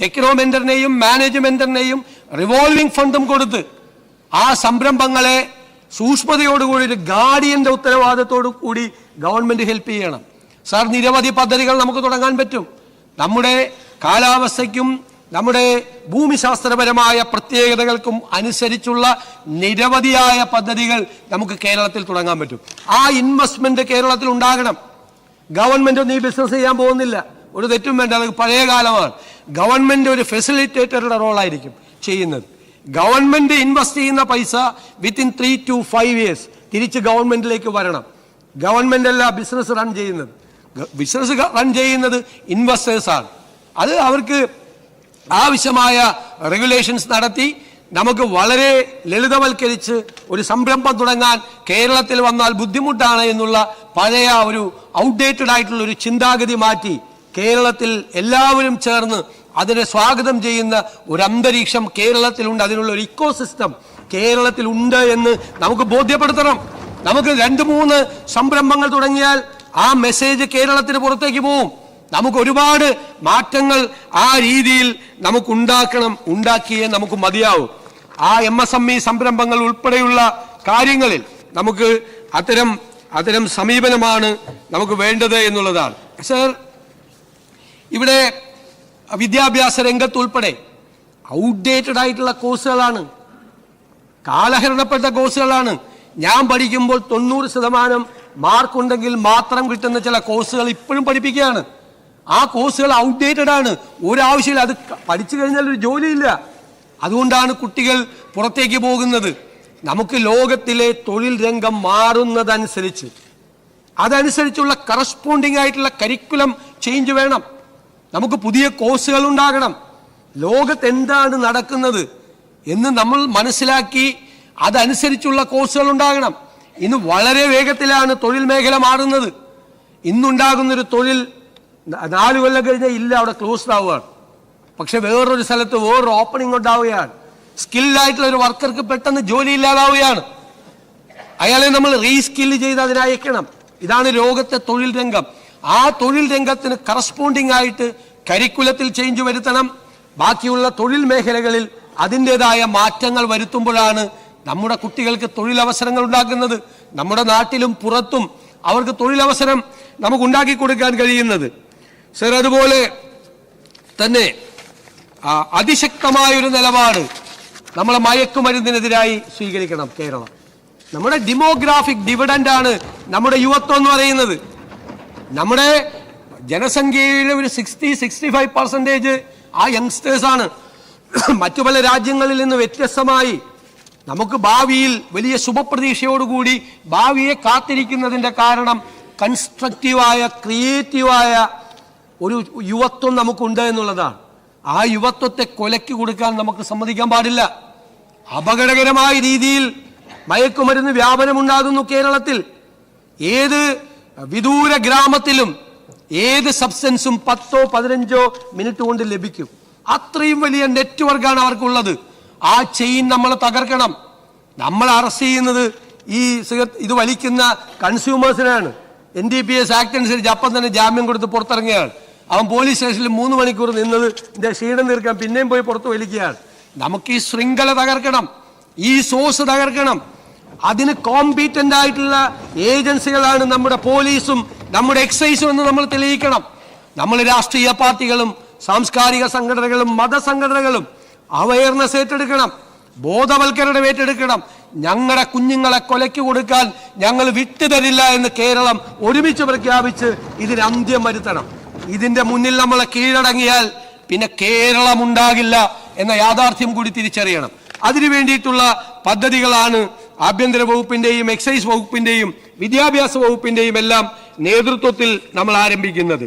ടെക്നോ മെന്ററിനെയും മാനേജ്മെന്റിനെയും റിവോൾവിംഗ് ഫണ്ടും കൊടുത്ത് ആ സംരംഭങ്ങളെ സൂക്ഷ്മതയോടുകൂടി ഒരു ഗാർഡിയന്റെ ഉത്തരവാദിത്തോടു കൂടി ഗവൺമെന്റ് ഹെൽപ്പ് ചെയ്യണം. സാർ, നിരവധി പദ്ധതികൾ നമുക്ക് തുടങ്ങാൻ പറ്റും. നമ്മുടെ കാലാവസ്ഥയ്ക്കും നമ്മുടെ ഭൂമിശാസ്ത്രപരമായ പ്രത്യേകതകൾക്കും അനുസരിച്ചുള്ള നിരവധിയായ പദ്ധതികൾ നമുക്ക് കേരളത്തിൽ തുടങ്ങാൻ പറ്റും. ആ ഇൻവെസ്റ്റ്മെന്റ് കേരളത്തിൽ ഉണ്ടാകണം. ഗവൺമെന്റ് ഒന്നും ഈ ബിസിനസ് ചെയ്യാൻ പോകുന്നില്ല, ഒരു തെറ്റും വേണ്ട, അത് പഴയ കാലമാണ്. ഗവൺമെന്റ് ഒരു ഫെസിലിറ്റേറ്ററുടെ റോളായിരിക്കും ചെയ്യുന്നത്. ഗവൺമെന്റ് ഇൻവെസ്റ്റ് ചെയ്യുന്ന പൈസ വിത്തിൻ 3 to 5 years തിരിച്ച് ഗവൺമെന്റിലേക്ക് വരണം. ഗവൺമെന്റ് അല്ല ബിസിനസ് റൺ ചെയ്യുന്നത്. ബിസിനസ് റൺ ചെയ്യുന്നത് ഇൻവെസ്റ്റേഴ്സാണ്. അത് അവർക്ക് ആവശ്യമായ റെഗുലേഷൻസ് നടത്തി നമുക്ക് വളരെ ലളിതവൽക്കരിച്ച് ഒരു സംരംഭം തുടങ്ങാൻ കേരളത്തിൽ വന്നാൽ ബുദ്ധിമുട്ടാണ് എന്നുള്ള പഴയ ഒരു ഔട്ട്ഡേറ്റഡ് ആയിട്ടുള്ള ഒരു ചിന്താഗതി മാറ്റി കേരളത്തിൽ എല്ലാവരും ചേർന്ന് അതിനെ സ്വാഗതം ചെയ്യുന്ന ഒരു അന്തരീക്ഷം കേരളത്തിലുണ്ട്. അതിനുള്ള ഒരു ഇക്കോസിസ്റ്റം കേരളത്തിലുണ്ട് എന്ന് നമുക്ക് ബോധ്യപ്പെടുത്തണം. നമുക്ക് 2-3 സംരംഭങ്ങൾ തുടങ്ങിയാൽ ആ മെസ്സേജ് കേരളത്തിന് പുറത്തേക്ക് പോവും. നമുക്ക് ഒരുപാട് മാറ്റങ്ങൾ ആ രീതിയിൽ നമുക്ക് ഉണ്ടാക്കിയേ നമുക്ക് മതിയാവും. ആ MSME സംരംഭങ്ങൾ ഉൾപ്പെടെയുള്ള കാര്യങ്ങളിൽ നമുക്ക് അത്തരം സമീപനമാണ് നമുക്ക് വേണ്ടത് എന്നുള്ളതാണ്. സർ, ഇവിടെ വിദ്യാഭ്യാസ രംഗത്തുൾപ്പെടെ ഔട്ട്ഡേറ്റഡ് ആയിട്ടുള്ള കോഴ്സുകളാണ്, കാലഹരണപ്പെട്ട കോഴ്സുകളാണ്. ഞാൻ പഠിക്കുമ്പോൾ 90% മാർക്കുണ്ടെങ്കിൽ മാത്രം കിട്ടുന്ന ചില കോഴ്സുകൾ ഇപ്പോഴും പഠിപ്പിക്കുകയാണ്. ആ കോഴ്സുകൾ ഔട്ട്ഡേറ്റഡ് ആണ്. ഒരാവശ്യമില്ല, അത് പഠിച്ചു കഴിഞ്ഞാൽ ഒരു ജോലിയില്ല. അതുകൊണ്ടാണ് കുട്ടികൾ പുറത്തേക്ക് പോകുന്നത്. നമുക്ക് ലോകത്തിലെ തൊഴിൽ രംഗം മാറുന്നതനുസരിച്ച് അതനുസരിച്ചുള്ള കറസ്പോണ്ടിങ് ആയിട്ടുള്ള കരിക്കുലം ചേഞ്ച് വേണം. നമുക്ക് പുതിയ കോഴ്സുകൾ ഉണ്ടാകണം. ലോകത്ത് എന്താണ് നടക്കുന്നത് എന്ന് നമ്മൾ മനസ്സിലാക്കി അതനുസരിച്ചുള്ള കോഴ്സുകൾ ഉണ്ടാകണം. ഇന്ന് വളരെ വേഗത്തിലാണ് തൊഴിൽ മേഖല മാറുന്നത്. ഇന്നുണ്ടാകുന്നൊരു തൊഴിൽ 4 കൊല്ലം കഴിഞ്ഞാൽ ഇല്ല, അവിടെ ക്ലോസ്ഡ് ആവുകയാണ്. പക്ഷെ വേറൊരു സ്ഥലത്ത് വേറൊരു ഓപ്പണിംഗ് ഉണ്ടാവുകയാണ്. സ്കില്ലായിട്ടുള്ള ഒരു വർക്കർക്ക് പെട്ടെന്ന് ജോലി ഇല്ലാതാവുകയാണ്. അയാളെ നമ്മൾ റീസ്കില്ല് ചെയ്ത് അതിനയക്കണം. ഇതാണ് ലോകത്തെ തൊഴിൽ രംഗം. ആ തൊഴിൽ രംഗത്തിന് കറസ്പോണ്ടിങ് ആയിട്ട് കരിക്കുലത്തിൽ ചേഞ്ച് വരുത്തണം. ബാക്കിയുള്ള തൊഴിൽ മേഖലകളിൽ അതിൻ്റെതായ മാറ്റങ്ങൾ വരുത്തുമ്പോഴാണ് നമ്മുടെ കുട്ടികൾക്ക് തൊഴിലവസരങ്ങൾ ഉണ്ടാക്കുന്നത്. നമ്മുടെ നാട്ടിലും പുറത്തും അവർക്ക് തൊഴിലവസരം നമുക്ക് ഉണ്ടാക്കി കൊടുക്കാൻ കഴിയുന്നത്. സർ, അതുപോലെ തന്നെ അതിശക്തമായൊരു നിലപാട് നമ്മളെ മയക്കുമരുന്നിനെതിരായി സ്വീകരിക്കണം കേരളം. നമ്മുടെ ഡെമോഗ്രാഫിക് ഡിവിഡൻഡാണ് നമ്മുടെ യുവത്വം എന്ന് പറയുന്നത്. നമ്മുടെ ജനസംഖ്യയിലെ ഒരു 60-65% ആ യങ്സ്റ്റേഴ്സാണ്. മറ്റു പല രാജ്യങ്ങളിൽ നിന്ന് വ്യത്യസ്തമായി നമുക്ക് ഭാവിയിൽ വലിയ ശുഭപ്രതീക്ഷയോടുകൂടി ഭാവിയെ കാത്തിരിക്കുന്നതിൻ്റെ കാരണം കൺസ്ട്രക്റ്റീവായ ക്രിയേറ്റീവായ ഒരു യുവത്വം നമുക്കുണ്ട് എന്നുള്ളതാണ്. ആ യുവത്വത്തെ കൊലയ്ക്ക് കൊടുക്കാൻ നമുക്ക് സമ്മതിക്കാൻ പാടില്ല. അപകടകരമായ രീതിയിൽ മയക്കുമരുന്ന് വ്യാപനമുണ്ടാകുന്നു കേരളത്തിൽ. ഏത് വിദൂര ഗ്രാമത്തിലും ഏത് സബ്സ്റ്റൻസും 10-15 മിനിറ്റ് കൊണ്ട് ലഭിക്കും. അത്രയും വലിയ നെറ്റ്വർക്കാണ് അവർക്കുള്ളത്. ആ ചെയിൻ നമ്മൾ തകർക്കണം. നമ്മൾ അറസ്റ്റ് ചെയ്യുന്നത് ഇത് വലിക്കുന്ന കൺസ്യൂമേഴ്സിനാണ്. NDPS ആക്ട് അനുസരിച്ച് അപ്പം തന്നെ ജാമ്യം കൊടുത്ത് പുറത്തിറങ്ങിയാണ്. അവൻ പോലീസ് സ്റ്റേഷനിൽ 3 മണിക്കൂർ നിന്നത് ക്ഷീണം തീർക്കാൻ പിന്നെയും പോയി പുറത്ത് വലിക്കുകയാണ്. നമുക്ക് ഈ ശൃംഖല തകർക്കണം, ഈ സോഴ്സ് തകർക്കണം. അതിന് കോമ്പീറ്റന്റ് ആയിട്ടുള്ള ഏജൻസികളാണ് നമ്മുടെ പോലീസും നമ്മുടെ എക്സൈസും എന്ന് നമ്മൾ തെളിയിക്കണം. നമ്മൾ രാഷ്ട്രീയ പാർട്ടികളും സാംസ്കാരിക സംഘടനകളും മതസംഘടനകളും അവയർനെസ് ഏറ്റെടുക്കണം, ബോധവൽക്കരണം ഏറ്റെടുക്കണം. ഞങ്ങളുടെ കുഞ്ഞുങ്ങളെ കൊലയ്ക്ക് കൊടുക്കാൻ ഞങ്ങൾ വിട്ടുതരില്ല എന്ന് കേരളം ഒരുമിച്ച് പ്രഖ്യാപിച്ച് ഇതിന് അന്ത്യം വരുത്തണം. ഇതിന്റെ മുന്നിൽ നമ്മളെ കീഴടങ്ങിയാൽ പിന്നെ കേരളം ഉണ്ടാകില്ല എന്ന യാഥാർത്ഥ്യം കൂടി തിരിച്ചറിയണം. അതിനു വേണ്ടിയിട്ടുള്ള പദ്ധതികളാണ് ആഭ്യന്തര വകുപ്പിന്റെയും എക്സൈസ് വകുപ്പിന്റെയും വിദ്യാഭ്യാസ വകുപ്പിന്റെയും എല്ലാം നേതൃത്വത്തിൽ നമ്മൾ ആരംഭിക്കുന്നത്.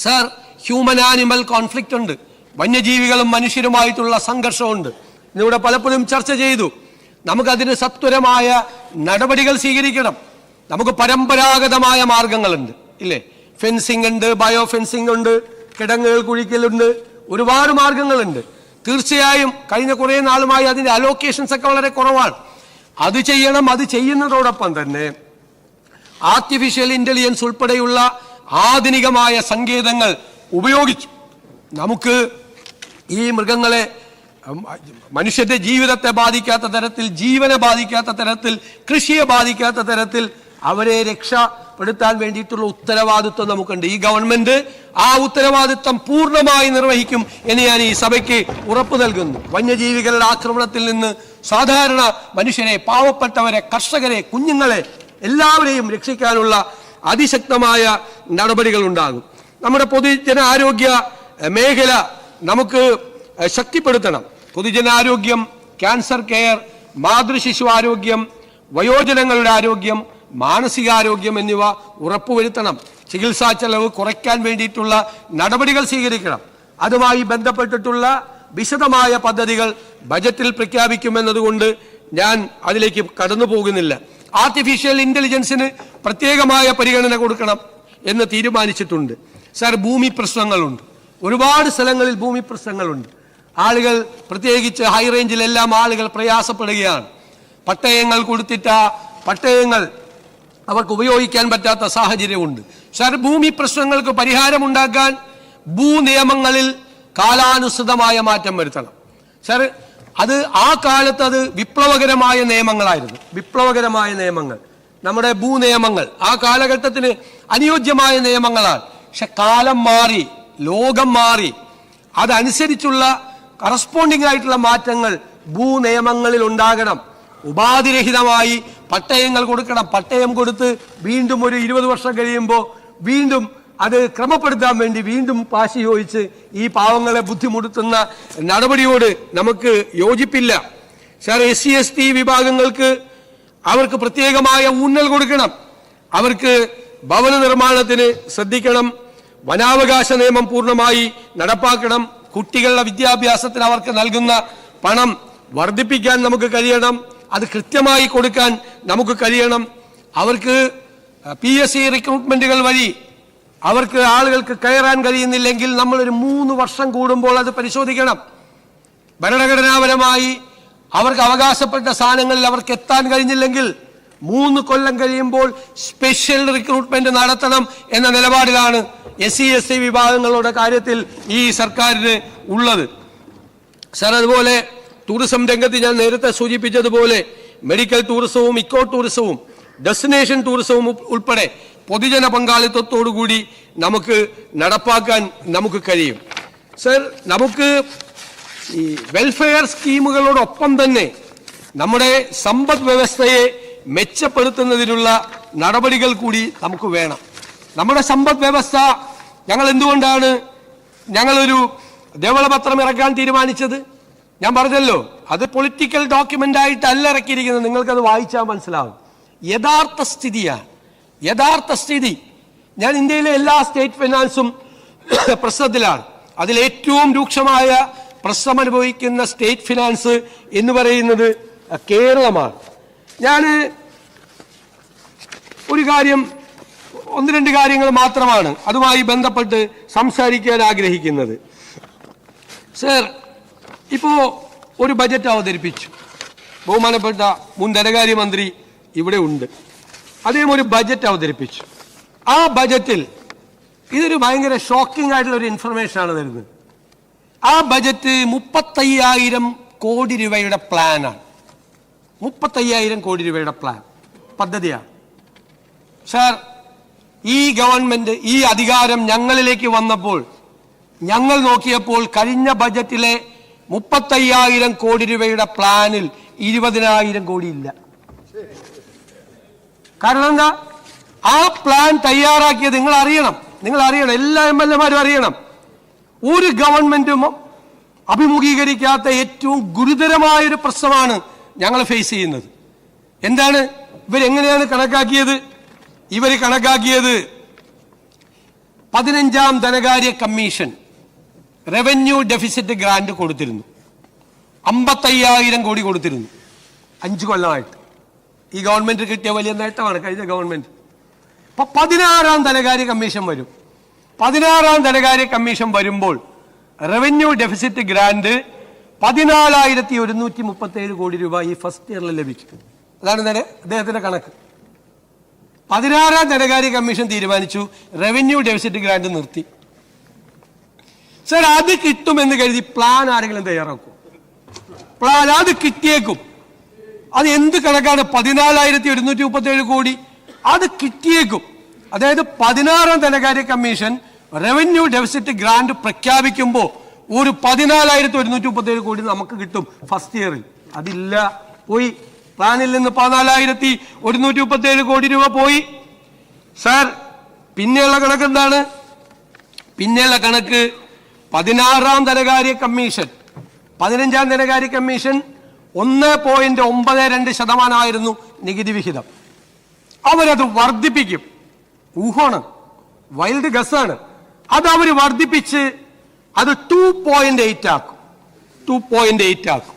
സർ, ഹ്യൂമൻ ആനിമൽ കോൺഫ്ലിക്റ്റ് ഉണ്ട്. വന്യജീവികളും മനുഷ്യരുമായിട്ടുള്ള സംഘർഷമുണ്ട്. ഇന്നിവിടെ പലപ്പോഴും ചർച്ച ചെയ്തു. നമുക്കതിന് സത്വരമായ നടപടികൾ സ്വീകരിക്കണം. നമുക്ക് പരമ്പരാഗതമായ മാർഗങ്ങളുണ്ട്, ഇല്ലേ? ഫെൻസിംഗ് ഉണ്ട്, ബയോ ഫെൻസിംഗ് ഉണ്ട്, കിടങ്ങുകൾ കുഴിക്കലുണ്ട്, ഒരുപാട് മാർഗങ്ങളുണ്ട്. തീർച്ചയായും കഴിഞ്ഞ കുറേ നാളുമായി അതിന്റെ അലോക്കേഷൻസ് ഒക്കെ വളരെ കുറവാണ്. അത് ചെയ്യണം. അത് ചെയ്യുന്നതോടൊപ്പം തന്നെ ആർട്ടിഫിഷ്യൽ ഇന്റലിജൻസ് ഉൾപ്പെടെയുള്ള ആധുനികമായ സങ്കേതങ്ങൾ ഉപയോഗിച്ച് നമുക്ക് ഈ മൃഗങ്ങളെ മനുഷ്യന്റെ ജീവിതത്തെ ബാധിക്കാത്ത തരത്തിൽ, ജീവനെ ബാധിക്കാത്ത തരത്തിൽ, കൃഷിയെ ബാധിക്കാത്ത തരത്തിൽ അവരെ രക്ഷപ്പെടുത്താൻ വേണ്ടിയിട്ടുള്ള ഉത്തരവാദിത്വം നമുക്കുണ്ട്. ഈ ഗവൺമെന്റ് ആ ഉത്തരവാദിത്വം പൂർണ്ണമായി നിർവഹിക്കും എന്ന് ഞാൻ ഈ സഭയ്ക്ക് ഉറപ്പു നൽകുന്നു. വന്യജീവികളുടെ ആക്രമണത്തിൽ നിന്ന് സാധാരണ മനുഷ്യരെ, പാവപ്പെട്ടവരെ, കർഷകരെ, കുഞ്ഞുങ്ങളെ എല്ലാവരെയും രക്ഷിക്കാനുള്ള അതിശക്തമായ നടപടികൾ ഉണ്ടാകും. നമ്മുടെ പൊതുജനാരോഗ്യ മേഖല നമുക്ക് ശക്തിപ്പെടുത്തണം. പൊതുജനാരോഗ്യം, ക്യാൻസർ കെയർ, മാതൃശിശു ആരോഗ്യം, വയോജനങ്ങളുടെ ആരോഗ്യം, മാനസികാരോഗ്യം എന്നിവ ഉറപ്പുവരുത്തണം. ചികിത്സാ ചെലവ് കുറയ്ക്കാൻ വേണ്ടിയിട്ടുള്ള നടപടികൾ സ്വീകരിക്കണം. അതുമായി ബന്ധപ്പെട്ടിട്ടുള്ള വിശദമായ പദ്ധതികൾ ബജറ്റിൽ പ്രഖ്യാപിക്കുമെന്നതുകൊണ്ട് ഞാൻ അതിലേക്ക് കടന്നു പോകുന്നില്ല. ആർട്ടിഫിഷ്യൽ ഇന്റലിജൻസിന് പ്രത്യേകമായ പരിഗണന കൊടുക്കണം എന്ന് തീരുമാനിച്ചിട്ടുണ്ട്. സാർ, ഭൂമി പ്രശ്നങ്ങളുണ്ട്. ഒരുപാട് സ്ഥലങ്ങളിൽ ഭൂമി പ്രശ്നങ്ങളുണ്ട്. ആളുകൾ, പ്രത്യേകിച്ച് ഹൈ റേഞ്ചിലെല്ലാം ആളുകൾ പ്രയാസപ്പെടുകയാണ്. പട്ടയങ്ങൾ കൊടുത്തിട്ട പട്ടയങ്ങൾ അവർക്ക് ഉപയോഗിക്കാൻ പറ്റാത്ത സാഹചര്യമുണ്ട്. സാർ, ഭൂമി പ്രശ്നങ്ങൾക്ക് പരിഹാരമുണ്ടാക്കാൻ ഭൂനിയമങ്ങളിൽ കാലാനുസൃതമായ മാറ്റം വരുത്തണം. സാർ, അത് ആ കാലത്ത് അത് വിപ്ലവകരമായ നിയമങ്ങളായിരുന്നു. വിപ്ലവകരമായ നിയമങ്ങൾ, നമ്മുടെ ഭൂനിയമങ്ങൾ ആ കാലഘട്ടത്തിന് അനുയോജ്യമായ നിയമങ്ങളാണ്. പക്ഷെ കാലം മാറി, ലോകം മാറി. അതനുസരിച്ചുള്ള കറസ്പോണ്ടിങ് ആയിട്ടുള്ള മാറ്റങ്ങൾ ഭൂനിയമങ്ങളിൽ ഉണ്ടാകണം. ഉപാധിരഹിതമായി പട്ടയങ്ങൾ കൊടുക്കണം. പട്ടയം കൊടുത്ത് വീണ്ടും ഒരു 20 വർഷം കഴിയുമ്പോൾ വീണ്ടും അത് ക്രമപ്പെടുത്താൻ വേണ്ടി വീണ്ടും പാശി ചോദിച്ച് ഈ പാവങ്ങളെ ബുദ്ധിമുട്ടുന്ന നടപടിയോട് നമുക്ക് യോജിപ്പില്ല. സാർ, SC/ST വിഭാഗങ്ങൾക്ക് അവർക്ക് പ്രത്യേകമായ ഊന്നൽ കൊടുക്കണം. അവർക്ക് ഭവന നിർമ്മാണത്തിന് ശ്രദ്ധിക്കണം. വനാവകാശ നിയമം പൂർണ്ണമായി നടപ്പാക്കണം. കുട്ടികളുടെ വിദ്യാഭ്യാസത്തിന് അവർക്ക് നൽകുന്ന പണം വർദ്ധിപ്പിക്കാൻ നമുക്ക് കഴിയണം. അത് കൃത്യമായി കൊടുക്കാൻ നമുക്ക് കഴിയണം. അവർക്ക് PSC റിക്രൂട്ട്മെന്റുകൾ വഴി അവർക്ക് ആളുകൾക്ക് കയറാൻ കഴിയുന്നില്ലെങ്കിൽ നമ്മളൊരു 3 വർഷം കൂടുമ്പോൾ അത് പരിശോധിക്കണം. ഭരണഘടനാപരമായി അവർക്ക് അവകാശപ്പെട്ട സ്ഥാനങ്ങളിൽ അവർക്ക് എത്താൻ കഴിഞ്ഞില്ലെങ്കിൽ 3 കൊല്ലം കഴിയുമ്പോൾ സ്പെഷ്യൽ റിക്രൂട്ട്മെന്റ് നടത്തണം എന്ന നിലപാടിലാണ് SC/ST വിഭാഗങ്ങളുടെ കാര്യത്തിൽ ഈ സർക്കാരിന് ഉള്ളത്. സാർ, അതുപോലെ ടൂറിസം രംഗത്ത് ഞാൻ നേരത്തെ സൂചിപ്പിച്ചതുപോലെ മെഡിക്കൽ ടൂറിസവും ഇക്കോ ടൂറിസവും ഡെസ്റ്റിനേഷൻ ടൂറിസവും ഉൾപ്പെടെ പൊതുജന പങ്കാളിത്തത്തോടുകൂടി നമുക്ക് നടപ്പാക്കാൻ നമുക്ക് കഴിയും. സർ, നമുക്ക് ഈ വെൽഫെയർ സ്കീമുകളോടൊപ്പം തന്നെ നമ്മുടെ സമ്പദ് വ്യവസ്ഥയെ മെച്ചപ്പെടുത്തുന്നതിനുള്ള നടപടികൾ കൂടി നമുക്ക് വേണം. നമ്മുടെ സമ്പദ് വ്യവസ്ഥ, ഞങ്ങളൊരു ധവളപത്രം ഇറക്കാൻ തീരുമാനിച്ചത്? ഞാൻ പറഞ്ഞല്ലോ, അത് പൊളിറ്റിക്കൽ ഡോക്യുമെന്റ് ആയിട്ടല്ല ഇറക്കിയിരിക്കുന്നത്. നിങ്ങൾക്കത് വായിച്ചാൽ മനസ്സിലാവും. യഥാർത്ഥ സ്ഥിതിയാണ്. യഥാർത്ഥ സ്ഥിതി. ഞാൻ ഇന്ത്യയിലെ എല്ലാ സ്റ്റേറ്റ് ഫിനാൻസും പ്രശ്നത്തിലാണ്. അതിലേറ്റവും രൂക്ഷമായ പ്രശ്നം അനുഭവിക്കുന്ന സ്റ്റേറ്റ് ഫിനാൻസ് എന്ന് പറയുന്നത് കേരളമാണ്. ഞാൻ ഒന്ന് രണ്ട് കാര്യങ്ങൾ മാത്രമാണ് അതുമായി ബന്ധപ്പെട്ട് സംസാരിക്കാൻ ആഗ്രഹിക്കുന്നത്. സർ, ഇപ്പോ ഒരു ബജറ്റ് അവതരിപ്പിച്ചു. ബഹുമാനപ്പെട്ട മുൻ ധനകാര്യമന്ത്രി ഇവിടെ ഉണ്ട്. അദ്ദേഹം ഒരു ബജറ്റ് അവതരിപ്പിച്ചു. ആ ബജറ്റിൽ ഇതൊരു ഭയങ്കര ഷോക്കിംഗ് ആയിട്ടുള്ള ഒരു ഇൻഫർമേഷനാണ് തരുന്നത്. ആ ബജറ്റ് 35,000 കോടി രൂപയുടെ പ്ലാനാണ്. 35,000 കോടി രൂപയുടെ പദ്ധതിയാണ്. സാർ, ഈ ഗവൺമെന്റ്, ഈ അധികാരം ഞങ്ങളിലേക്ക് വന്നപ്പോൾ ഞങ്ങൾ നോക്കിയപ്പോൾ കഴിഞ്ഞ ബജറ്റിലെ 35,000 കോടി രൂപയുടെ പ്ലാനിൽ 20,000 കോടി ഇല്ല. കാരണം എന്താ? ആ പ്ലാൻ തയ്യാറാക്കിയത് നിങ്ങൾ അറിയണം, എല്ലാ MLA-മാരും അറിയണം. ഒരു ഗവൺമെന്റും അഭിമുഖീകരിക്കാത്ത ഏറ്റവും ഗുരുതരമായൊരു പ്രശ്നമാണ് ഞങ്ങൾ ഫേസ് ചെയ്യുന്നത്. എന്താണ്? ഇവരെങ്ങനെയാണ് കണക്കാക്കിയത്? ഇവർ കണക്കാക്കിയത് 15ാം ധനകാര്യ കമ്മീഷൻ റവന്യൂ ഡെഫിസിറ്റ് ഗ്രാന്റ് കൊടുത്തിരുന്നു. 55,000 കോടി കൊടുത്തിരുന്നു 5 കൊല്ലമായിട്ട്. ഈ ഗവൺമെന്റ് കിട്ടിയ വലിയ നേട്ടമാണ് കഴിഞ്ഞ ഗവൺമെന്റ്. അപ്പൊ 16ാം ധനകാര്യ കമ്മീഷൻ വരും. 16ാം ധനകാര്യ കമ്മീഷൻ വരുമ്പോൾ റവന്യൂ ഡെഫിസിറ്റ് ഗ്രാന്റ് 14,137 കോടി രൂപ ഈ ഫസ്റ്റ് ഇയറിൽ ലഭിക്കും. അതാണ് അദ്ദേഹത്തിന്റെ കണക്ക്. 16ാം ധനകാര്യ കമ്മീഷൻ തീരുമാനിച്ചു റവന്യൂ ഡെഫിസിറ്റ് ഗ്രാന്റ് നിർത്തി. സർ, അത് കിട്ടുമെന്ന് കരുതി പ്ലാൻ ആരെങ്കിലും തയ്യാറാക്കും? പ്ലാൻ അത് കിട്ടിയേക്കും. അത് എന്ത് കണക്കാണ്? 14,137 കോടി അത് കിട്ടിയേക്കും. അതായത് 16ാം ധനകാര്യ കമ്മീഷൻ റവന്യൂ ഡെഫിസിറ്റ് ഗ്രാന്റ് പ്രഖ്യാപിക്കുമ്പോൾ ഒരു 14,137 കോടി നമുക്ക് കിട്ടും ഫസ്റ്റ് ഇയറിൽ. അതില്ല, പോയി. പ്ലാനിൽ നിന്ന് 14,137 കോടി രൂപ പോയി. സാർ, പിന്നെയുള്ള കണക്ക് എന്താണ്? പിന്നെയുള്ള കണക്ക് 16ാം ധനകാര്യ കമ്മീഷൻ 15ാം ധനകാര്യ കമ്മീഷൻ 1.92% നികുതി വിഹിതം. അവരത് വർദ്ധിപ്പിക്കും. ഊഹമാണ്, വൈൽഡ് ഗസ്സാണ്. അത് അവർ വർദ്ധിപ്പിച്ച് അത് 2.8 ആക്കും. 2.8 ആക്കും.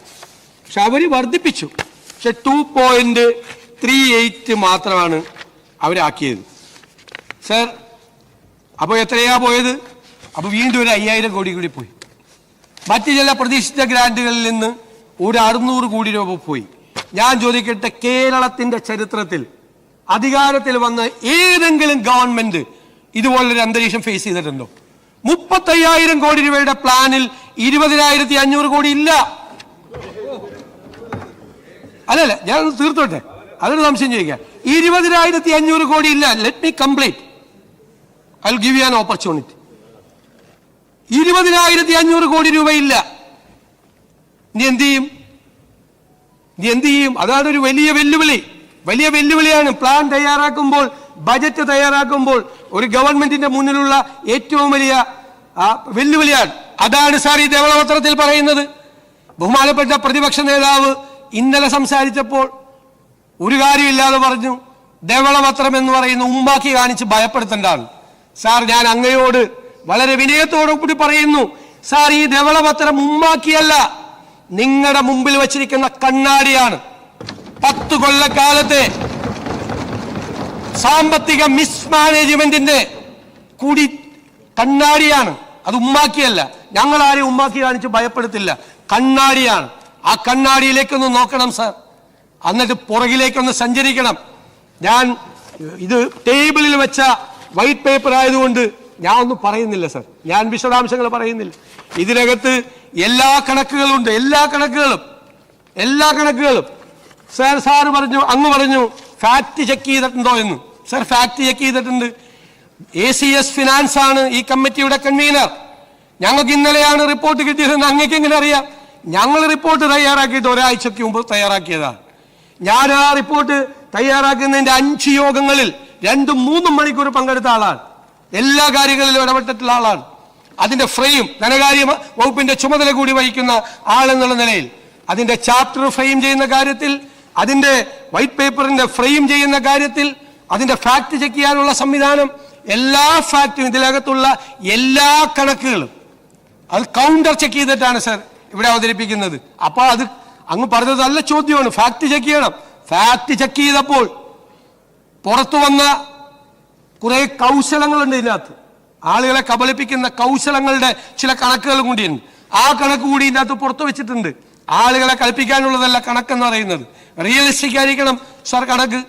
പക്ഷെ അവർ വർദ്ധിപ്പിച്ചു. പക്ഷെ 2.38 മാത്രമാണ് അവരാക്കിയത്. സർ, അപ്പോൾ എത്രയാ പോയത്? അപ്പോൾ വീണ്ടും ഒരു 5000 കോടി കൂടി പോയി. മറ്റ് ചില പ്രതീക്ഷിത ഗ്രാൻറ്റുകളിൽ നിന്ന് ഒരു 600 കോടി രൂപ പോയി. ഞാൻ ചോദിക്കട്ടെ, കേരളത്തിന്റെ ചരിത്രത്തിൽ അധികാരത്തിൽ വന്ന ഏതെങ്കിലും ഗവൺമെന്റ് ഇതുപോലൊരു അന്തരീക്ഷം ഫേസ് ചെയ്തിട്ടുണ്ടോ? 35,000 കോടി രൂപയുടെ പ്ലാനിൽ 20,500 കോടി ഇല്ല. അല്ലല്ല, ഞാൻ തീർത്തോട്ടെ, അതൊരു സംശയം ചോദിക്കാം. 20,500 കോടി ഇല്ല. Let me complete. I will give you an opportunity. 20,500 കോടി രൂപയില്ല. നീ എന്ത് ചെയ്യും? അതാണ് ഒരു വലിയ വെല്ലുവിളിയാണ്. പ്ലാൻ തയ്യാറാക്കുമ്പോൾ, ബജറ്റ് തയ്യാറാക്കുമ്പോൾ ഒരു ഗവൺമെന്റിന്റെ മുന്നിലുള്ള ഏറ്റവും വലിയ വെല്ലുവിളിയാണ്. അതാണ് സാർ ഈ ധവളപത്രത്തിൽ പറയുന്നത്. ബഹുമാനപ്പെട്ട പ്രതിപക്ഷ നേതാവ് ഇന്നലെ സംസാരിച്ചപ്പോൾ ഒരു കാര്യമില്ലാതെ പറഞ്ഞു, ധവളപത്രം എന്ന് പറയുന്ന ഉമ്മാക്കി കാണിച്ച് ഭയപ്പെടുത്തേണ്ടതാണ്. സാർ, ഞാൻ അങ്ങയോട് വളരെ വിനയത്തോടു കൂടി പറയുന്നു, സാർ, ഈ ധവളപത്രം ഉമ്മാക്കിയല്ല, നിങ്ങളുടെ മുമ്പിൽ വച്ചിരിക്കുന്ന കണ്ണാടിയാണ്. 10 കൊല്ലക്കാലത്തെ സാമ്പത്തിക മിസ്മാനേജ്മെന്റിന്റെ കൂടി കണ്ണാടിയാണ്. അത് ഉമ്മാക്കിയല്ല. ഞങ്ങൾ ആരെയും ഉമ്മാക്കി കാണിച്ച് ഭയപ്പെടുത്തില്ല. കണ്ണാടിയാണ്. ആ കണ്ണാടിയിലേക്കൊന്ന് നോക്കണം സാർ, എന്നിട്ട് പുറകിലേക്കൊന്ന് സഞ്ചരിക്കണം. ഞാൻ ഇത് ടേബിളിൽ വെച്ച വൈറ്റ് പേപ്പർ ആയതുകൊണ്ട് ഞാൻ ഒന്നും പറയുന്നില്ല സാർ, ഞാൻ വിശദാംശങ്ങൾ പറയുന്നില്ല. ഇതിനകത്ത് എല്ലാ കണക്കുകളുണ്ട്, എല്ലാ കണക്കുകളും. സാർ പറഞ്ഞു, അങ്ങ് പറഞ്ഞു ഫാക്ട് ചെക്ക് ചെയ്തിട്ടുണ്ടോ എന്ന്. സാർ, ഫാക്ട് ചെക്ക് ചെയ്തിട്ടുണ്ട്. ACS ഫിനാൻസ് ആണ് ഈ കമ്മിറ്റിയുടെ കൺവീനർ. ഞങ്ങൾക്ക് ഇന്നലെയാണ് റിപ്പോർട്ട് കിട്ടിയതെന്ന് അങ്ങേക്ക് എങ്ങനെ അറിയാം? ഞങ്ങൾ റിപ്പോർട്ട് തയ്യാറാക്കിയിട്ട് ഒരാഴ്ചയ്ക്ക് മുമ്പ് തയ്യാറാക്കിയതാണ്. ഞാൻ ആ റിപ്പോർട്ട് തയ്യാറാക്കുന്നതിന്റെ 5 യോഗങ്ങളിൽ 2-3 മണിക്കൂർ പങ്കെടുത്ത ആളാണ്. എല്ലാ കാര്യങ്ങളിലും ഇടപെട്ടിട്ടുള്ള ആളാണ്. അതിന്റെ ഫ്രെയിം, ധനകാര്യ വകുപ്പിന്റെ ചുമതല കൂടി വഹിക്കുന്ന ആളെന്നുള്ള നിലയിൽ അതിന്റെ ചാപ്റ്റർ ഫ്രെയിം ചെയ്യുന്ന കാര്യത്തിൽ, അതിന്റെ വൈറ്റ് പേപ്പറിന്റെ ഫ്രെയിം ചെയ്യുന്ന കാര്യത്തിൽ, അതിന്റെ ഫാക്ട് ചെക്ക് ചെയ്യാനുള്ള സംവിധാനം, എല്ലാ ഫാക്റ്റും, ഇതിനകത്തുള്ള എല്ലാ കണക്കുകളും അത് കൗണ്ടർ ചെക്ക് ചെയ്തിട്ടാണ് സാർ ഇവിടെ അവതരിപ്പിക്കുന്നത്. അപ്പൊ അത് അങ്ങ് പറഞ്ഞത് നല്ല ചോദ്യമാണ്. ഫാക്ട് ചെക്ക് ചെയ്യണം. ഫാക്ട് ചെക്ക് ചെയ്തപ്പോൾ പുറത്തു വന്ന കുറെ കൗശലങ്ങളുണ്ട് ഇതിനകത്ത്. ആളുകളെ കബളിപ്പിക്കുന്ന കൗശലങ്ങളുടെ ചില കണക്കുകൾ കൂടിയുണ്ട്. ആ കണക്ക് കൂടി ഇതിനകത്ത് പുറത്തു വെച്ചിട്ടുണ്ട്. ആളുകളെ കളിപ്പിക്കാനുള്ളതല്ല കണക്കെന്ന് പറയുന്നത്. റിയലിസ്റ്റിക് ആയിരിക്കണം സാർ കണക്ക്.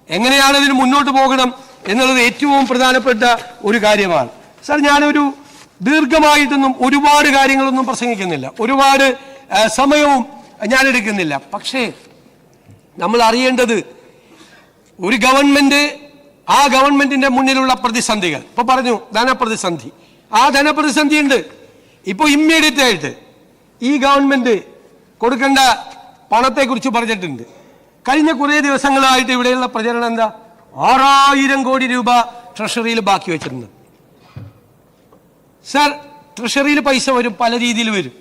എങ്ങനെയാണ് ഇതിന് മുന്നോട്ട് പോകണം എന്നുള്ളത് ഏറ്റവും പ്രധാനപ്പെട്ട ഒരു കാര്യമാണ്. സാർ, ഞാനൊരു ദീർഘമായിട്ടൊന്നും ഒരുപാട് കാര്യങ്ങളൊന്നും പ്രസംഗിക്കുന്നില്ല, ഒരുപാട് സമയവും ഞാൻ എടുക്കുന്നില്ല. പക്ഷേ നമ്മൾ അറിയേണ്ടത്, ഒരു ഗവൺമെന്റ്, ആ ഗവൺമെന്റിന്റെ മുന്നിലുള്ള പ്രതിസന്ധികൾ, ഇപ്പൊ പറഞ്ഞു ധനപ്രതിസന്ധി, ആ ധനപ്രതിസന്ധി ഉണ്ട്. ഇപ്പൊ ഇമ്മീഡിയറ്റ് ആയിട്ട് ഈ ഗവൺമെന്റ് കൊടുക്കേണ്ട പണത്തെക്കുറിച്ച് പറഞ്ഞിട്ടുണ്ട്. കഴിഞ്ഞ കുറേ ദിവസങ്ങളായിട്ട് ഇവിടെയുള്ള പ്രചരണം എന്താ? 6000 കോടി രൂപ ട്രഷറിയിൽ ബാക്കി വെച്ചിട്ടുണ്ട്. സാർ, ട്രഷറിയിൽ പൈസ വരും, പല രീതിയിൽ വരും.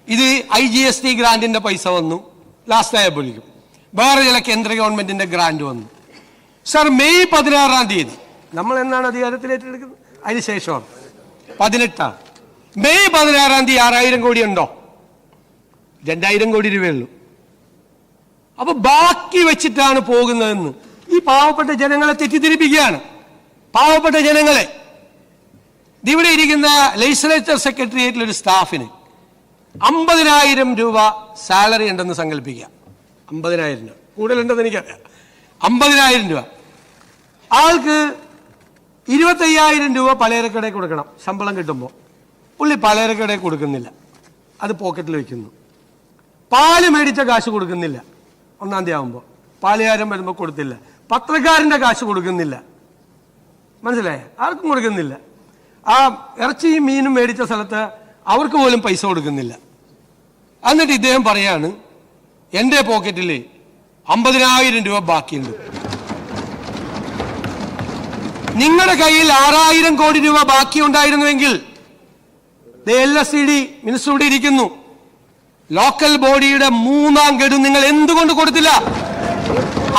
ഇത് IGST ഗ്രാന്റിന്റെ പൈസ വന്നു ലാസ്റ്റ് ആയപ്പോഴേക്കും. വേറെ ചില കേന്ദ്ര ഗവൺമെന്റിന്റെ ഗ്രാന്റ് വന്നു. സാർ, മെയ് 16-ാം തീയതി നമ്മൾ എന്നാണ് അധികാരത്തിൽ ഏറ്റെടുക്കുന്നത്? അതിനുശേഷമാണ് 18. മെയ് 16-ാം തീയതി 6000 കോടി ഉണ്ടോ? 2000 കോടി രൂപയുള്ളൂ. അപ്പൊ ബാക്കി വെച്ചിട്ടാണ് പോകുന്നതെന്ന് ഈ പാവപ്പെട്ട ജനങ്ങളെ തെറ്റിദ്ധരിപ്പിക്കുകയാണ്. പാവപ്പെട്ട ജനങ്ങളെ, ഇവിടെ ഇരിക്കുന്ന ലെജിസ്ലേച്ചർ സെക്രട്ടേറിയറ്റിൽ ഒരു സ്റ്റാഫിന് 50,000 രൂപ സാലറി ഉണ്ടെന്ന് സങ്കല്പിക്കുക. 50,000 രൂപ കൂടുതലുണ്ടെന്ന് എനിക്കറിയാം. 50,000 രൂപ ആൾക്ക് 25,000 രൂപ പലചരക്കടയിൽ കൊടുക്കണം ശമ്പളം കിട്ടുമ്പോൾ. പുള്ളി പലചരക്കടയിൽ കൊടുക്കുന്നില്ല, അത് പോക്കറ്റിൽ വെക്കുന്നു. പാല് മേടിച്ച കാശ് കൊടുക്കുന്നില്ല. 1-ാം തീയതി ആകുമ്പോൾ പാലുകാരൻ വരുമ്പോൾ കൊടുത്തില്ല. പത്രക്കാരൻ്റെ കാശ് കൊടുക്കുന്നില്ല. മനസ്സിലായ? ആർക്കും കൊടുക്കുന്നില്ല. ആ ഇറച്ചിയും മീനും മേടിച്ച സ്ഥലത്ത് അവർക്ക് പോലും പൈസ കൊടുക്കുന്നില്ല. എന്നിട്ട് ഇദ്ദേഹം പറയാണ്, എൻ്റെ പോക്കറ്റിൽ 50,000 രൂപ ബാക്കിയുണ്ട്. നിങ്ങളുടെ കയ്യിൽ 6,000 കോടി രൂപ ബാക്കി ഉണ്ടായിരുന്നുവെങ്കിൽ LSCD മിനിസ്റ്റർ ഇവിടെ ഇരിക്കുന്നു, ലോക്കൽ ബോഡിയുടെ 3-ാം ഗഡു നിങ്ങൾ എന്തുകൊണ്ട് കൊടുത്തില്ല?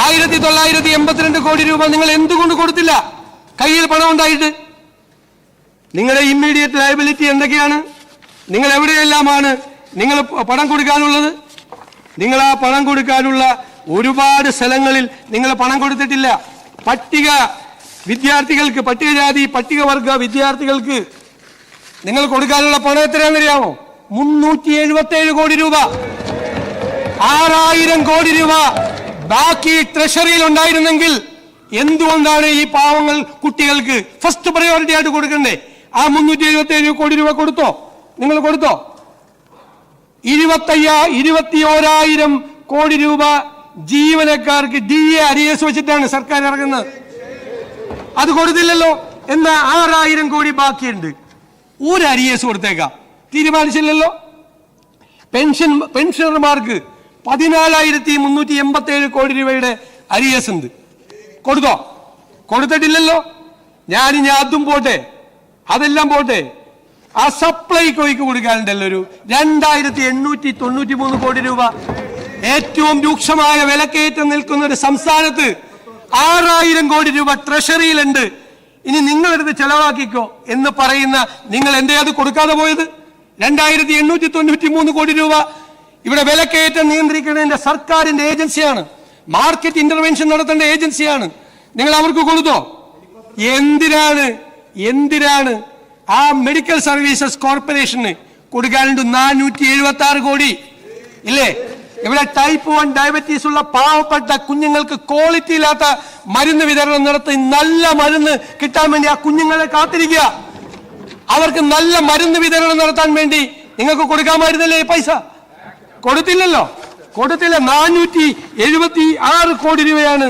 1982 കോടി രൂപ നിങ്ങൾ എന്തുകൊണ്ട് കൊടുത്തില്ല? കയ്യിൽ പണം ഉണ്ടായിട്ട്. നിങ്ങളുടെ ഇമ്മീഡിയറ്റ് ലയബിലിറ്റി എന്തൊക്കെയാണ്? നിങ്ങൾ എവിടെയെല്ലാമാണ് നിങ്ങൾ പണം കൊടുക്കാനുള്ളത്? നിങ്ങൾ ആ പണം കൊടുക്കാനുള്ള ഒരുപാട് സ്ഥലങ്ങളിൽ നിങ്ങൾ പണം കൊടുത്തിട്ടില്ല. പട്ടിക വിദ്യാർത്ഥികൾക്ക്, പട്ടികജാതി പട്ടികവർഗ വിദ്യാർത്ഥികൾക്ക് നിങ്ങൾ കൊടുക്കാനുള്ള പണം എത്രയാണെന്നറിയാമോ? 377 കോടി രൂപ. 6000 കോടി രൂപ ബാക്കി ട്രഷറിയിൽ ഉണ്ടായിരുന്നെങ്കിൽ എന്തുകൊണ്ടാണ് ഈ പാവങ്ങൾ കുട്ടികൾക്ക് ഫസ്റ്റ് പ്രയോറിറ്റി ആയിട്ട് കൊടുക്കണ്ടേ? ആ 377 കോടി രൂപ കൊടുത്തോ? നിങ്ങൾ കൊടുത്തോ? 21,000 കോടി രൂപ ജീവനക്കാർക്ക് DA അരിയസ് വെച്ചിട്ടാണ് സർക്കാർ ഇറങ്ങുന്നത്. അത് കൊടുത്തില്ലല്ലോ. എന്നാ 6000 കോടി ബാക്കിയുണ്ട്. ഒരു അരിയസ് കൊടുത്തേക്കാം, തീരുമാനിച്ചില്ലല്ലോ. പെൻഷനർമാർക്ക് 14,387 കോടി രൂപയുടെ അരിയസ് ഉണ്ട്. കൊടുത്തോ? കൊടുത്തിട്ടില്ലല്ലോ. ഞാനിനി അതും പോട്ടെ, അതെല്ലാം പോട്ടെ, ആ സപ്ലൈകോയ്ക്ക് കൊടുക്കാനുണ്ടല്ലോ ഒരു 2,893 കോടി രൂപ. ഏറ്റവും രൂക്ഷമായ വിലക്കയറ്റം നിൽക്കുന്ന ഒരു സംസ്ഥാനത്ത് 6,000 കോടി രൂപ ട്രഷറിയിലുണ്ട്. ഇനി നിങ്ങളെടുത്ത് ചെലവാക്കിക്കോ എന്ന് പറയുന്ന നിങ്ങൾ എന്തേ അത് കൊടുക്കാതെ പോയത്? 2,893 കോടി രൂപ ഇവിടെ വിലക്കയറ്റം നിയന്ത്രിക്കേണ്ട സർക്കാരിന്റെ ഏജൻസിയാണ്, മാർക്കറ്റ് ഇന്റർവെൻഷൻ നടത്തേണ്ട ഏജൻസിയാണ്. നിങ്ങൾ അവർക്ക് കൊടുത്തോ? എന്തിനാണ് ആ മെഡിക്കൽ സർവീസസ് കോർപ്പറേഷന് കൊടുക്കാനുണ്ട് 476 കോടി ഇല്ലേ? ഇവിടെ ടൈപ്പ് 1 ഡയബറ്റീസ് ഉള്ള പാവപ്പെട്ട കുഞ്ഞുങ്ങൾക്ക് ക്വാളിറ്റി ഇല്ലാത്ത മരുന്ന് വിതരണം നടത്തി നല്ല മരുന്ന് കിട്ടാൻ വേണ്ടി ആ കുഞ്ഞുങ്ങളെ കാത്തിരിക്കുക. അവർക്ക് നല്ല മരുന്ന് വിതരണം നടത്താൻ വേണ്ടി നിങ്ങൾക്ക് കൊടുക്കാമായിരുന്നല്ലേ ഈ പൈസ? കൊടുത്തില്ലല്ലോ, കൊടുത്തില്ല. 476 കോടി രൂപയാണ്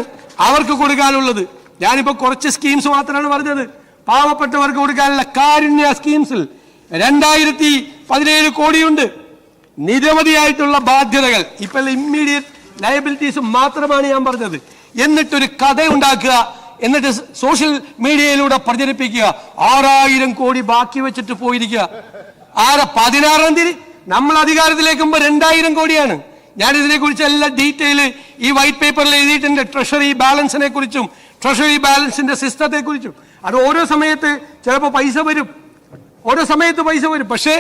അവർക്ക് കൊടുക്കാനുള്ളത്. ഞാനിപ്പോ കുറച്ച് സ്കീംസ് മാത്രമാണ് പറഞ്ഞത്. പാവപ്പെട്ടവർക്ക് കൊടുക്കാനുള്ള കാരുണ്യ സ്കീംസിൽ 2017 കോടിയുണ്ട്. നിരവധിയായിട്ടുള്ള ബാധ്യതകൾ, ഇപ്പൊ ഇമ്മീഡിയറ്റ് ലയബിലിറ്റീസ് മാത്രമാണ് ഞാൻ പറഞ്ഞത്. എന്നിട്ടൊരു കഥ ഉണ്ടാക്കുക, എന്നിട്ട് സോഷ്യൽ മീഡിയയിലൂടെ പ്രചരിപ്പിക്കുക. 6,000 കോടി ബാക്കി വെച്ചിട്ട് പോയിരിക്കുക. 16-ാം തീയതി നമ്മൾ അധികാരത്തിലേക്കുമ്പോൾ 2,000 കോടിയാണ്. ഞാൻ ഇതിനെക്കുറിച്ച് എല്ലാ ഡീറ്റെയിൽ ഈ വൈറ്റ് പേപ്പറിൽ എഴുതിയിട്ടുണ്ട്. ട്രഷറി ബാലൻസിനെ കുറിച്ചും ട്രഷറി ബാലൻസിന്റെ സിസ്റ്റത്തെ കുറിച്ചും. അത് ഓരോ സമയത്ത് ചിലപ്പോൾ പൈസ വരും, ഓരോ സമയത്ത് പൈസ വരും. പക്ഷേ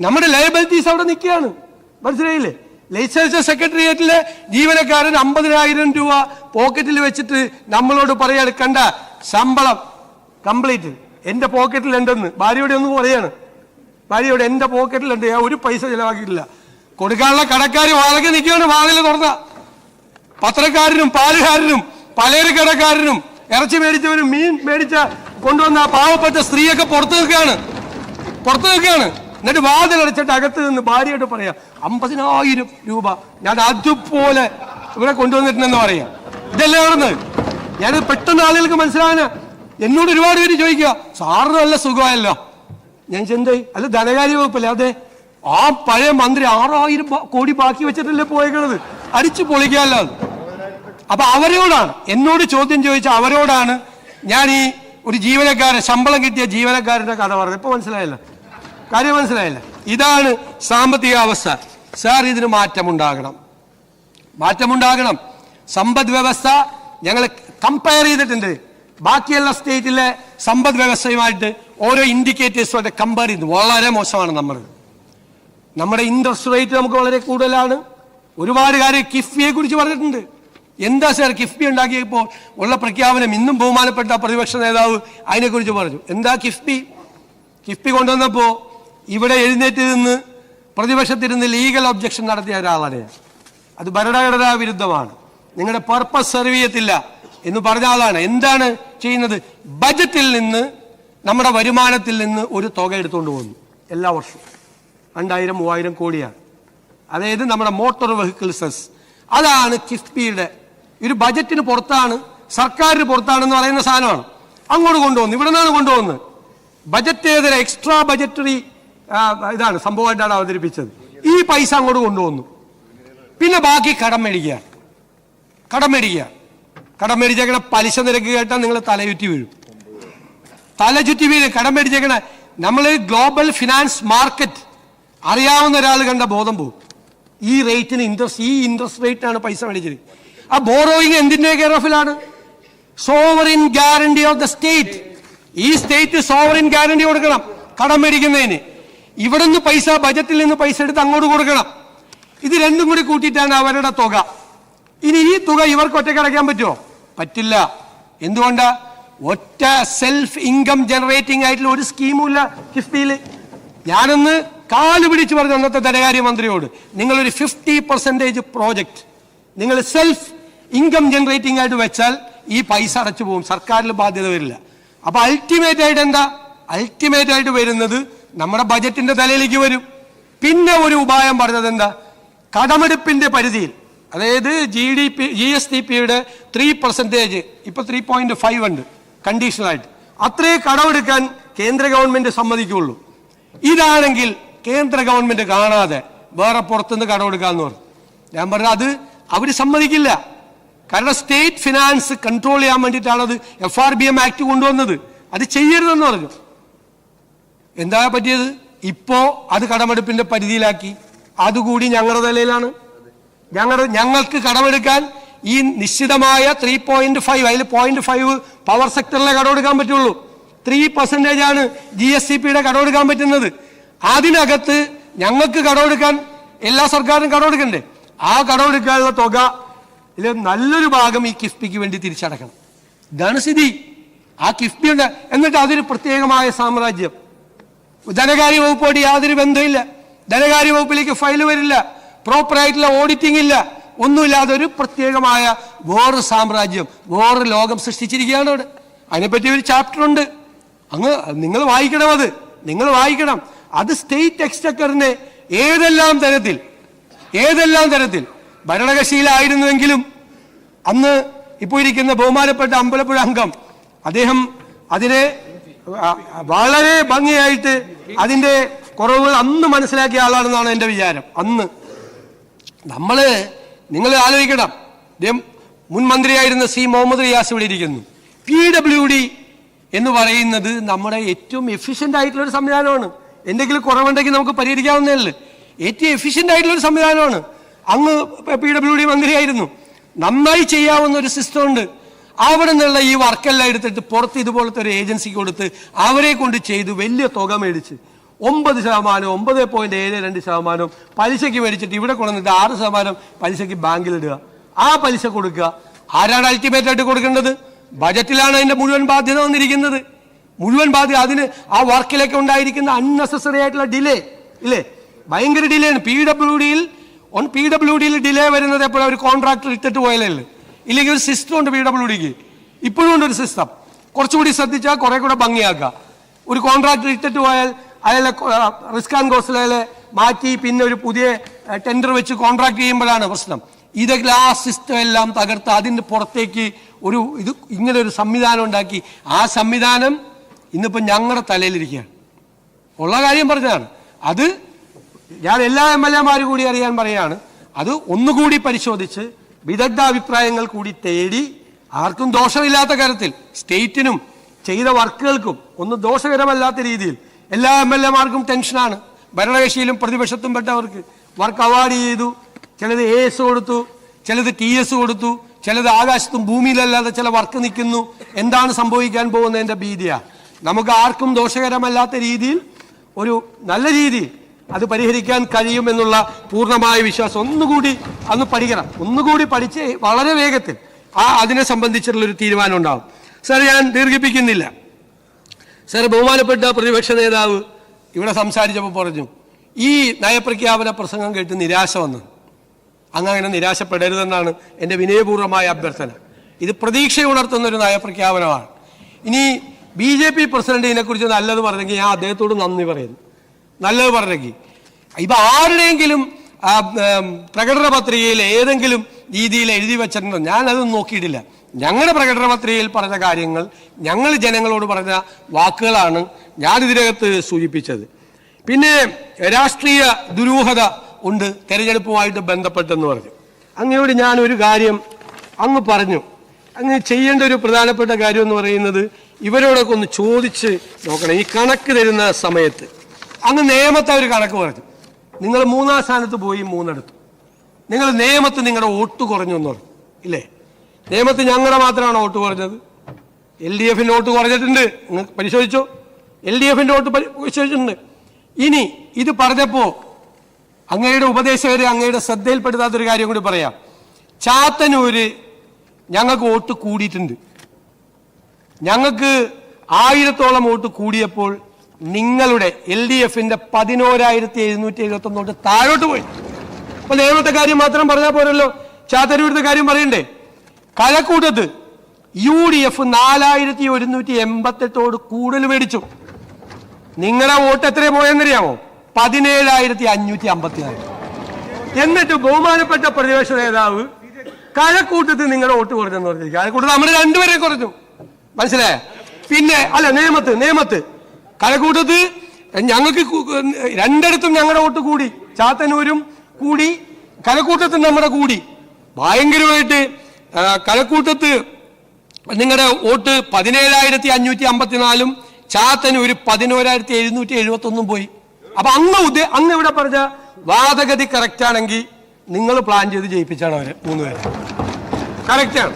നമ്മുടെ ലയബിലിറ്റീസ് അവിടെ നിൽക്കുകയാണ്. മനസ്സിലായില്ലേ? ലെജിസ്ലേച്ചർ സെക്രട്ടേറിയറ്റിലെ ജീവനക്കാരൻ 50,000 രൂപ പോക്കറ്റിൽ വെച്ചിട്ട് നമ്മളോട് പറയാണ്, കണ്ട ശമ്പളം കംപ്ലീറ്റ് എന്റെ പോക്കറ്റിലുണ്ടെന്ന്. ഭാര്യയോടെ ഒന്ന് പറയാണ്, ഭാര്യയോട് എന്റെ പോക്കറ്റിലുണ്ട്, ഞാൻ ഒരു പൈസ ചിലവാക്കിയിട്ടില്ല. കൊടുക്കാനുള്ള കടക്കാർ വാഴക നിൽക്കുകയാണ്. വാഴയിൽ തുറന്ന പത്രക്കാരനും പാലുകാരനും പലചരക്കടക്കാരനും ഇറച്ചി മേടിച്ചവരും മീൻ മേടിച്ച കൊണ്ടുവന്ന പാവപ്പെട്ട സ്ത്രീയൊക്കെ പുറത്തു നിൽക്കുകയാണ്. എന്നിട്ട് വാതിലടച്ചിട്ട് അകത്ത് നിന്ന് ഭാര്യയോട് പറയാം, 50,000 രൂപ ഞാൻ അതുപോലെ ഇവിടെ കൊണ്ടുവന്നിട്ടുണ്ടെന്ന് പറയാം. ഇതല്ലേ നടന്നത്? ഞാൻ പെട്ടെന്ന് ആളുകൾക്ക് മനസ്സിലാകാന് എന്നോട് ഒരുപാട് പേര് ചോദിക്കുക, സാറിന് നല്ല സുഖമായല്ലോ. ഞാൻ ചെന്തായി? അല്ല, ധനകാര്യ വകുപ്പല്ലേ? അതെ. ആ പഴയ മന്ത്രി 6,000 കോടി ബാക്കി വെച്ചിട്ടല്ലേ പോയേക്കണത്, അടിച്ചു പൊളിക്കാമല്ലോ. അപ്പൊ അവരോടാണ് എന്നോട് ചോദ്യം ചോദിച്ച അവരോടാണ് ഞാൻ ഈ ഒരു ജീവനക്കാരൻ, ശമ്പളം കിട്ടിയ ജീവനക്കാരന്റെ കഥ പറഞ്ഞത്. ഇപ്പൊ മനസ്സിലായല്ലോ, കാര്യം മനസ്സിലായില്ല. ഇതാണ് സാമ്പത്തിക അവസ്ഥ. സാർ, ഇതിന് മാറ്റമുണ്ടാകണം. സമ്പദ് വ്യവസ്ഥ ഞങ്ങൾ കമ്പയർ ചെയ്തിട്ടുണ്ട്. ബാക്കിയുള്ള സ്റ്റേറ്റിലെ സമ്പദ് വ്യവസ്ഥയുമായിട്ട് ഓരോ ഇൻഡിക്കേറ്റേഴ്സുമായിട്ട് കമ്പയർ ചെയ്ത് വളരെ മോശമാണ്. നമ്മുടെ ഇൻട്രസ്റ്റ് റേറ്റ് നമുക്ക് വളരെ കൂടുതലാണ്. ഒരുപാട് കാര്യം കിഫ്ബിയെ കുറിച്ച് പറഞ്ഞിട്ടുണ്ട്. എന്താ സാർ കിഫ്ബി ഉണ്ടാക്കിയപ്പോൾ ഉള്ള പ്രഖ്യാപനം? ഇന്നും ബഹുമാനപ്പെട്ട പ്രതിപക്ഷ നേതാവ് അതിനെക്കുറിച്ച് പറഞ്ഞു. എന്താ കിഫ്ബി കൊണ്ടുവന്നപ്പോൾ ഇവിടെ എഴുന്നേറ്റ് നിന്ന് പ്രതിപക്ഷത്തിരുന്ന് ലീഗൽ ഒബ്ജക്ഷൻ നടത്തിയ ഒരാളാണ്. അത് ഭരണഘടനാ വിരുദ്ധമാണ്, നിങ്ങളുടെ പർപ്പസ് സെർവ് ചെയ്യത്തില്ല എന്ന് പറഞ്ഞ ആളാണ്. എന്താണ് ചെയ്യുന്നത്? ബജറ്റിൽ നിന്ന്, നമ്മുടെ വരുമാനത്തിൽ നിന്ന് ഒരു തുക എടുത്തുകൊണ്ട് പോകുന്നു എല്ലാ വർഷവും. 2,000-3,000 കോടിയാണ്. അതായത് നമ്മുടെ മോട്ടോർ വെഹിക്കിൾ സെസ്. അതാണ് കിഫ്ബിയുടെ ഒരു ബജറ്റിന് പുറത്താണ്, സർക്കാരിന് പുറത്താണെന്ന് പറയുന്ന സാധനമാണ്. അങ്ങോട്ട് കൊണ്ടുവന്നു. ഇവിടെ നിന്നാണ് കൊണ്ടുവന്നത്. ബജറ്റേതര എക്സ്ട്രാ ബജറ്ററി ഇതാണ് സംഭവമായിട്ടാണ് അവതരിപ്പിച്ചത്. ഈ പൈസ അങ്ങോട്ട് കൊണ്ടുവന്നു. പിന്നെ ബാക്കി കടം മേടിച്ചേക്കണ പലിശ നിരക്ക് കേട്ടാൽ നിങ്ങൾ തലചുറ്റി വീഴും. കടം മേടിച്ചേക്കണ നമ്മൾ ഗ്ലോബൽ ഫിനാൻസ് മാർക്കറ്റ് അറിയാവുന്ന ഒരാൾ കണ്ട ബോധം പോകും. ഈ റേറ്റിന് ഇൻട്രസ്റ്റ് റേറ്റിനാണ് പൈസ മേടിച്ചത്. ആ ബോറോയിങ് എന്തിന്റെ കെയർ ഓഫിലാണ്? Sovereign guarantee of the state. ഈ സ്റ്റേറ്റ് സോവറിൻ ഗ്യാരണ്ടി കൊടുക്കണം കടം മേടിക്കുന്നതിന്. ഇവിടെ നിന്ന് പൈസ, ബജറ്റിൽ നിന്ന് പൈസ എടുത്ത് അങ്ങോട്ട് കൊടുക്കണം. ഇത് രണ്ടും കൂടി കൂട്ടിയിട്ടാണ് അവരുടെ തുക. ഇനി ഈ തുക ഇവർക്ക് ഒറ്റയ്ക്ക് അടയ്ക്കാൻ പറ്റുമോ? പറ്റില്ല. എന്തുകൊണ്ടാ? ഒറ്റ സെൽഫ് ഇൻകം ജനറേറ്റിംഗ് ആയിട്ടുള്ള ഒരു സ്കീമും ഇല്ല കിഫ്ബിയിൽ. ഞാനൊന്ന് കാല് പിടിച്ച് പറഞ്ഞു അന്നത്തെ ധനകാര്യമന്ത്രിയോട്, നിങ്ങളൊരു 50% പ്രോജക്റ്റ് നിങ്ങൾ സെൽഫ് ഇൻകം ജനറേറ്റിംഗ് ആയിട്ട് വെച്ചാൽ ഈ പൈസ അടച്ചു പോകും, സർക്കാരിൽ ബാധ്യത വരില്ല. അപ്പൊ അൾട്ടിമേറ്റ് ആയിട്ട് എന്താ? അൾട്ടിമേറ്റ് ആയിട്ട് വരുന്നത് നമ്മുടെ ബജറ്റിന്റെ തലയിലേക്ക് വരും. പിന്നെ ഒരു ഉപായം പറഞ്ഞത് എന്താ? കടമെടുപ്പിന്റെ പരിധിയിൽ, അതായത് GSDP-യുടെ 3% ഇപ്പൊ 3.5 ഉണ്ട് കണ്ടീഷണലായിട്ട്, അത്രേ കടമെടുക്കാൻ കേന്ദ്ര ഗവൺമെന്റ് സമ്മതിക്കുള്ളൂ. ഇതാണെങ്കിൽ കേന്ദ്ര ഗവൺമെന്റ് കാണാതെ വേറെ പുറത്തുനിന്ന് കടമെടുക്കാന്ന് പറഞ്ഞു. ഞാൻ പറഞ്ഞു അത് അവര് സമ്മതിക്കില്ല. കാരണം സ്റ്റേറ്റ് ഫിനാൻസ് കൺട്രോൾ ചെയ്യാൻ വേണ്ടിയിട്ടാണ് അത് FRBM ആക്ട് കൊണ്ടുവന്നത്. അത് ചെയ്യരുതെന്ന് പറഞ്ഞു. എന്താ പറ്റിയത്? ഇപ്പോ അത് കടമെടുപ്പിന്റെ പരിധിയിലാക്കി. അതുകൂടി ഞങ്ങളുടെ നിലയിലാണ്. ഞങ്ങൾക്ക് കടമെടുക്കാൻ ഈ നിശ്ചിതമായ 3.5, അതിൽ 0.5 പവർ സെക്ടറിലെ കടമെടുക്കാൻ പറ്റുള്ളൂ. 3% ആണ് GSDP-യുടെ കടമെടുക്കാൻ പറ്റുന്നത്. അതിനകത്ത് ഞങ്ങൾക്ക് കടമെടുക്കാൻ എല്ലാ സർക്കാരും കടമെടുക്കണ്ടേ? ആ കടമെടുക്കാനുള്ള തുക നല്ലൊരു ഭാഗം ഈ കിഫ്ബിക്ക് വേണ്ടി തിരിച്ചടക്കണം. ഇതാണ് സ്ഥിതി. ആ കിഫ്ബി ഉണ്ട്. എന്നിട്ട് അതൊരു പ്രത്യേകമായ സാമ്രാജ്യം. ധനകാര്യ വകുപ്പോട് യാതൊരു ബന്ധമില്ല. ധനകാര്യ വകുപ്പിലേക്ക് ഫയൽ വരില്ല, പ്രോപ്പറായിട്ടുള്ള ഓഡിറ്റിംഗ് ഇല്ല, ഒന്നുമില്ലാതെ ഒരു പ്രത്യേകമായ വേറൊരു സാമ്രാജ്യം, വേറൊരു ലോകം സൃഷ്ടിച്ചിരിക്കുകയാണ് അവിടെ. അതിനെപ്പറ്റി ഒരു ചാപ്റ്റർ ഉണ്ട്. അങ്ങ് നിങ്ങൾ വായിക്കണം. നിങ്ങൾ വായിക്കണം. അത് സ്റ്റേറ്റ് എക്സ്ചക്കറിനെ ഏതെല്ലാം തരത്തിൽ ഭരണകക്ഷിയിലായിരുന്നുവെങ്കിലും അന്ന് ഇപ്പോൾ ഇരിക്കുന്ന ബഹുമാനപ്പെട്ട അമ്പലപ്പുഴ അംഗം അദ്ദേഹം അതിനെ വളരെ ഭംഗിയായിട്ട് അതിന്റെ കുറവുകൾ അന്ന് മനസ്സിലാക്കിയ ആളാണെന്നാണ് എൻ്റെ വിചാരം. അന്ന് നിങ്ങൾ ആലോചിക്കണം, മുൻ മന്ത്രിയായിരുന്ന C. മുഹമ്മദ് റിയാസ് ഇവിടെ ഇരിക്കുന്നു. PWD എന്ന് പറയുന്നത് നമ്മുടെ ഏറ്റവും എഫിഷ്യന്റ് ആയിട്ടുള്ള ഒരു സംവിധാനമാണ്. എന്തെങ്കിലും കുറവുണ്ടെങ്കിൽ നമുക്ക് പരിഹരിക്കാവുന്നതല്ലേ. ഏറ്റവും എഫിഷ്യന്റ് ആയിട്ടുള്ള ഒരു സംവിധാനമാണ്. അങ്ങ് PWD മന്ത്രിയായിരുന്നു. നന്നായി ചെയ്യാവുന്ന ഒരു സിസ്റ്റം ഉണ്ട്. അവിടെ നിന്നുള്ള ഈ വർക്കെല്ലാം എടുത്തിട്ട് പുറത്ത് ഇതുപോലത്തെ ഒരു ഏജൻസിക്ക് കൊടുത്ത് അവരെ കൊണ്ട് ചെയ്തു വലിയ തുക മേടിച്ച് 9%, 9.72% പലിശയ്ക്ക് മേടിച്ചിട്ട് ഇവിടെ കൊണ്ടുവന്നിട്ട് 6% പലിശയ്ക്ക് ബാങ്കിലിടുക. ആ പലിശ കൊടുക്കുക. ആരാണ് അൾട്ടിമേറ്റ് ആയിട്ട് കൊടുക്കേണ്ടത്? ബജറ്റിലാണ് അതിന്റെ മുഴുവൻ ബാധ്യത വന്നിരിക്കുന്നത്. മുഴുവൻ ബാധ്യത അതിന് ആ വർക്കിലൊക്കെ ഉണ്ടായിരിക്കുന്ന അൺനെസസറി ആയിട്ടുള്ള ഡിലേ ഇല്ലേ, ഭയങ്കര ഡിലേ ആണ്. PWD-യിൽ ഡിലേ വരുന്നത് എപ്പോഴും ഒരു കോൺട്രാക്ടർ ഇട്ടിട്ട് പോയാലേ. ഇല്ലെങ്കിൽ ഒരു സിസ്റ്റം ഉണ്ട് PWD-ക്ക്, ഇപ്പോഴും ഉണ്ട് ഒരു സിസ്റ്റം. കുറച്ചുകൂടി ശ്രദ്ധിച്ചാൽ കുറെ കൂടെ ഭംഗിയാക്കുക. ഒരു കോൺട്രാക്ടർ ഇട്ടിട്ട് പോയാൽ അയാളെ റിസ്ക് ആൻഡ് കോസ്റ്റിൽ അയാളെ മാറ്റി പിന്നെ ഒരു പുതിയ ടെൻഡർ വെച്ച് കോൺട്രാക്ട് ചെയ്യുമ്പോഴാണ് പ്രശ്നം. ഇതെല്ലാം ആ സിസ്റ്റം എല്ലാം തകർത്ത് അതിൻ്റെ പുറത്തേക്ക് ഇങ്ങനെ ഒരു സംവിധാനം ഉണ്ടാക്കി. ആ സംവിധാനം ഇന്നിപ്പോൾ ഞങ്ങളുടെ തലയിലിരിക്കുകയാണ്. ഉള്ള കാര്യം പറഞ്ഞതാണ്. അത് ഞാൻ എല്ലാ MLA-മാരും കൂടി അറിയാൻ പറയുകയാണ്. അത് ഒന്നുകൂടി പരിശോധിച്ച് വിദഗ്ധാഭിപ്രായങ്ങൾ കൂടി തേടി ആർക്കും ദോഷമില്ലാത്ത കാര്യത്തിൽ സ്റ്റേറ്റിനും ചെയ്ത വർക്കുകൾക്കും ഒന്നും ദോഷകരമല്ലാത്ത രീതിയിൽ എല്ലാ MLA-മാർക്കും ടെൻഷനാണ്. ഭരണകക്ഷിയിലും പ്രതിപക്ഷത്തും പെട്ടവർക്ക് വർക്ക് അവാർഡ് ചെയ്തു. ചിലത് AS കൊടുത്തു, ചിലത് TS കൊടുത്തു, ചിലത് ആകാശത്തും ഭൂമിയിലല്ലാതെ ചില വർക്ക് നിൽക്കുന്നു. എന്താണ് സംഭവിക്കാൻ പോകുന്നതിൻ്റെ ഭീതിയാണ്. നമുക്ക് ആർക്കും ദോഷകരമല്ലാത്ത രീതിയിൽ ഒരു നല്ല രീതിയിൽ അത് പരിഹരിക്കാൻ കഴിയുമെന്നുള്ള പൂർണ്ണമായ വിശ്വാസം ഒന്നുകൂടി പഠിക്കണം. ഒന്നുകൂടി പഠിച്ച് വളരെ വേഗത്തിൽ അതിനെ സംബന്ധിച്ചിട്ടുള്ളൊരു തീരുമാനം ഉണ്ടാവും. സാർ, ഞാൻ ദീർഘിപ്പിക്കുന്നില്ല. സാർ, ബഹുമാനപ്പെട്ട പ്രതിപക്ഷ നേതാവ് ഇവിടെ സംസാരിച്ചപ്പോൾ പറഞ്ഞു ഈ നയപ്രഖ്യാപന പ്രസംഗം കേട്ട് നിരാശ വന്നു. അങ്ങനെ നിരാശപ്പെടരുതെന്നാണ് എൻ്റെ വിനയപൂർവ്വമായ അഭ്യർത്ഥന. ഇത് പ്രതീക്ഷയുണർത്തുന്നൊരു നയപ്രഖ്യാപനമാണ്. ഇനി BJP പ്രസിഡന്റ് ഇതിനെക്കുറിച്ച് നല്ലത് പറഞ്ഞെങ്കിൽ ഞാൻ അദ്ദേഹത്തോട് നന്ദി പറയുന്നു. നല്ലത് പറഞ്ഞെങ്കിൽ ഇപ്പം ആരുടെയെങ്കിലും പ്രകടന പത്രികയിൽ ഏതെങ്കിലും രീതിയിൽ എഴുതി വെച്ചിട്ടുണ്ടോ? ഞാനതൊന്നും നോക്കിയിട്ടില്ല. ഞങ്ങളുടെ പ്രകടന പത്രികയിൽ പറഞ്ഞ കാര്യങ്ങൾ, ഞങ്ങൾ ജനങ്ങളോട് പറഞ്ഞ വാക്കുകളാണ് ഞാൻ ഇതിനകത്ത് സൂചിപ്പിച്ചത്. പിന്നെ രാഷ്ട്രീയ ദുരൂഹത ഉണ്ട് തെരഞ്ഞെടുപ്പുമായിട്ട് ബന്ധപ്പെട്ടെന്ന് പറഞ്ഞു. അങ്ങയോട് ഞാനൊരു കാര്യം അങ്ങ് പറഞ്ഞു. അങ്ങ് ചെയ്യേണ്ട ഒരു പ്രധാനപ്പെട്ട കാര്യം എന്ന് പറയുന്നത് ഇവരോടൊക്കെ ഒന്ന് ചോദിച്ച് നോക്കണം. ഈ കണക്ക് തരുന്ന സമയത്ത് അങ്ങ് നിയമത്തെ ഒരു കണക്ക് പറഞ്ഞു. നിങ്ങൾ 3-ാം സ്ഥാനത്ത് പോയി 3 എടുത്തു. നിങ്ങൾ നിയമത്ത് നിങ്ങളുടെ വോട്ട് കുറഞ്ഞു എന്ന് പറഞ്ഞു ഇല്ലേ? നിയമത്ത് ഞങ്ങളുടെ മാത്രമാണ് വോട്ട് കുറഞ്ഞത്. LDF-ന്റെ വോട്ട് കുറഞ്ഞിട്ടുണ്ട്. നിങ്ങൾ പരിശോധിച്ചോ? LDF-ന്റെ വോട്ട് പരിശോധിച്ചിട്ടുണ്ട്. ഇനി ഇത് പറഞ്ഞപ്പോ അങ്ങയുടെ ഉപദേശകരെ അങ്ങയുടെ ശ്രദ്ധയിൽപ്പെടുത്താത്തൊരു കാര്യം കൂടി പറയാം. ചാത്തന്നൂര് ഞങ്ങൾക്ക് വോട്ട് കൂടിയിട്ടുണ്ട്. ഞങ്ങൾക്ക് 1000-ഓളം വോട്ട് കൂടിയപ്പോൾ നിങ്ങളുടെ LDFന്റെ 11,771 വോട്ട് താഴോട്ട് പോയി. അപ്പൊ നേരത്തെ കാര്യം മാത്രം പറഞ്ഞാൽ പോരല്ലോ, ചാത്തന്നൂരത്തെ കാര്യം പറയണ്ടേ? കഴക്കൂട്ടത്ത് UDF 4,188 കൂടുതൽ മേടിച്ചു. നിങ്ങളുടെ വോട്ട് എത്ര പോയെന്നറിയാമോ? 17,554. എന്നിട്ട് ബഹുമാനപ്പെട്ട പ്രതിപക്ഷ നേതാവ് കഴക്കൂട്ടത്ത് നിങ്ങളുടെ വോട്ട് കുറഞ്ഞെന്ന് പറഞ്ഞിരിക്കും. കഴക്കൂട്ടത്ത് നമ്മൾ രണ്ടുപേരെ കുറഞ്ഞു, മനസ്സിലായ? പിന്നെ അല്ല, നേമത്ത് കഴക്കൂട്ടത്ത് ഞങ്ങൾക്ക് രണ്ടിടത്തും ഞങ്ങളുടെ വോട്ട് കൂടി, ചാത്തന്നൂരും കൂടി, കഴക്കൂട്ടത്ത് നമ്മുടെ കൂടി ഭയങ്കരമായിട്ട്. കഴക്കൂട്ടത്ത് നിങ്ങളുടെ വോട്ട് 17,554, ചാത്തന്നൂര് 11,771 പോയി. അപ്പൊ അങ്ങ് ഇവിടെ പറഞ്ഞ വാദഗതി കറക്റ്റ് ആണെങ്കിൽ നിങ്ങൾ പ്ലാൻ ചെയ്ത് ജയിപ്പിച്ചാണ് അവര് 3 പേരെ. കറക്റ്റാണ്,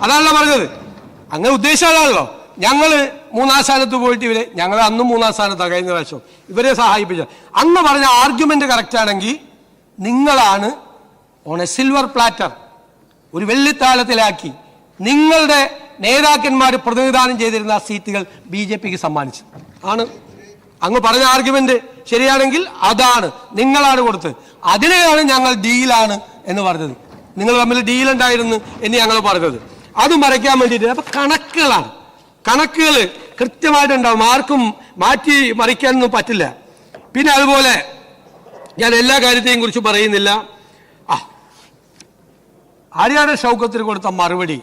അതാണല്ലോ പറഞ്ഞത്. അങ്ങനെ ഉദ്ദേശിച്ചാണല്ലോ ഞങ്ങള് 3-ാം സ്ഥാനത്ത് പോയിട്ട് ഞങ്ങൾ അന്നും 3-ാം സ്ഥാനത്താണ് കഴിഞ്ഞ പ്രാവശ്യം ഇവരെ സഹായിപ്പിച്ച. അന്ന് പറഞ്ഞ ആർഗ്യുമെന്റ് കറക്റ്റ് ആണെങ്കിൽ നിങ്ങളാണ് ഓൺ എ സിൽവർ പ്ലാറ്റർ, ഒരു വെള്ളിത്താളത്തിലാക്കി നിങ്ങളുടെ നേതാക്കന്മാർ പ്രതിനിധാനം ചെയ്തിരുന്ന ആ സീറ്റുകൾ BJPക്ക് സമ്മാനിച്ചു. ആണ് അങ്ങ് പറഞ്ഞ ആർഗ്യുമെന്റ് ശരിയാണെങ്കിൽ അതാണ്, നിങ്ങളാണ് കൊടുത്തത്. അതിനെയാണ് ഞങ്ങൾ ഡീലാണ് എന്ന് പറഞ്ഞത്. നിങ്ങൾ തമ്മിൽ ഡീൽ ഉണ്ടായിരുന്നു എന്ന് ഞങ്ങൾ പറഞ്ഞത്. അത് മറയ്ക്കാൻ വേണ്ടിയിട്ട് അപ്പൊ കണക്കുകൾ കൃത്യമായിട്ടുണ്ടാവും, ആർക്കും മാറ്റി മറിക്കാനൊന്നും പറ്റില്ല. പിന്നെ അതുപോലെ ഞാൻ എല്ലാ കാര്യത്തെയും കുറിച്ച് പറയുന്നില്ല. ആര്യാടൻ ഷൗക്കത്തിന് കൊടുത്ത മറുപടി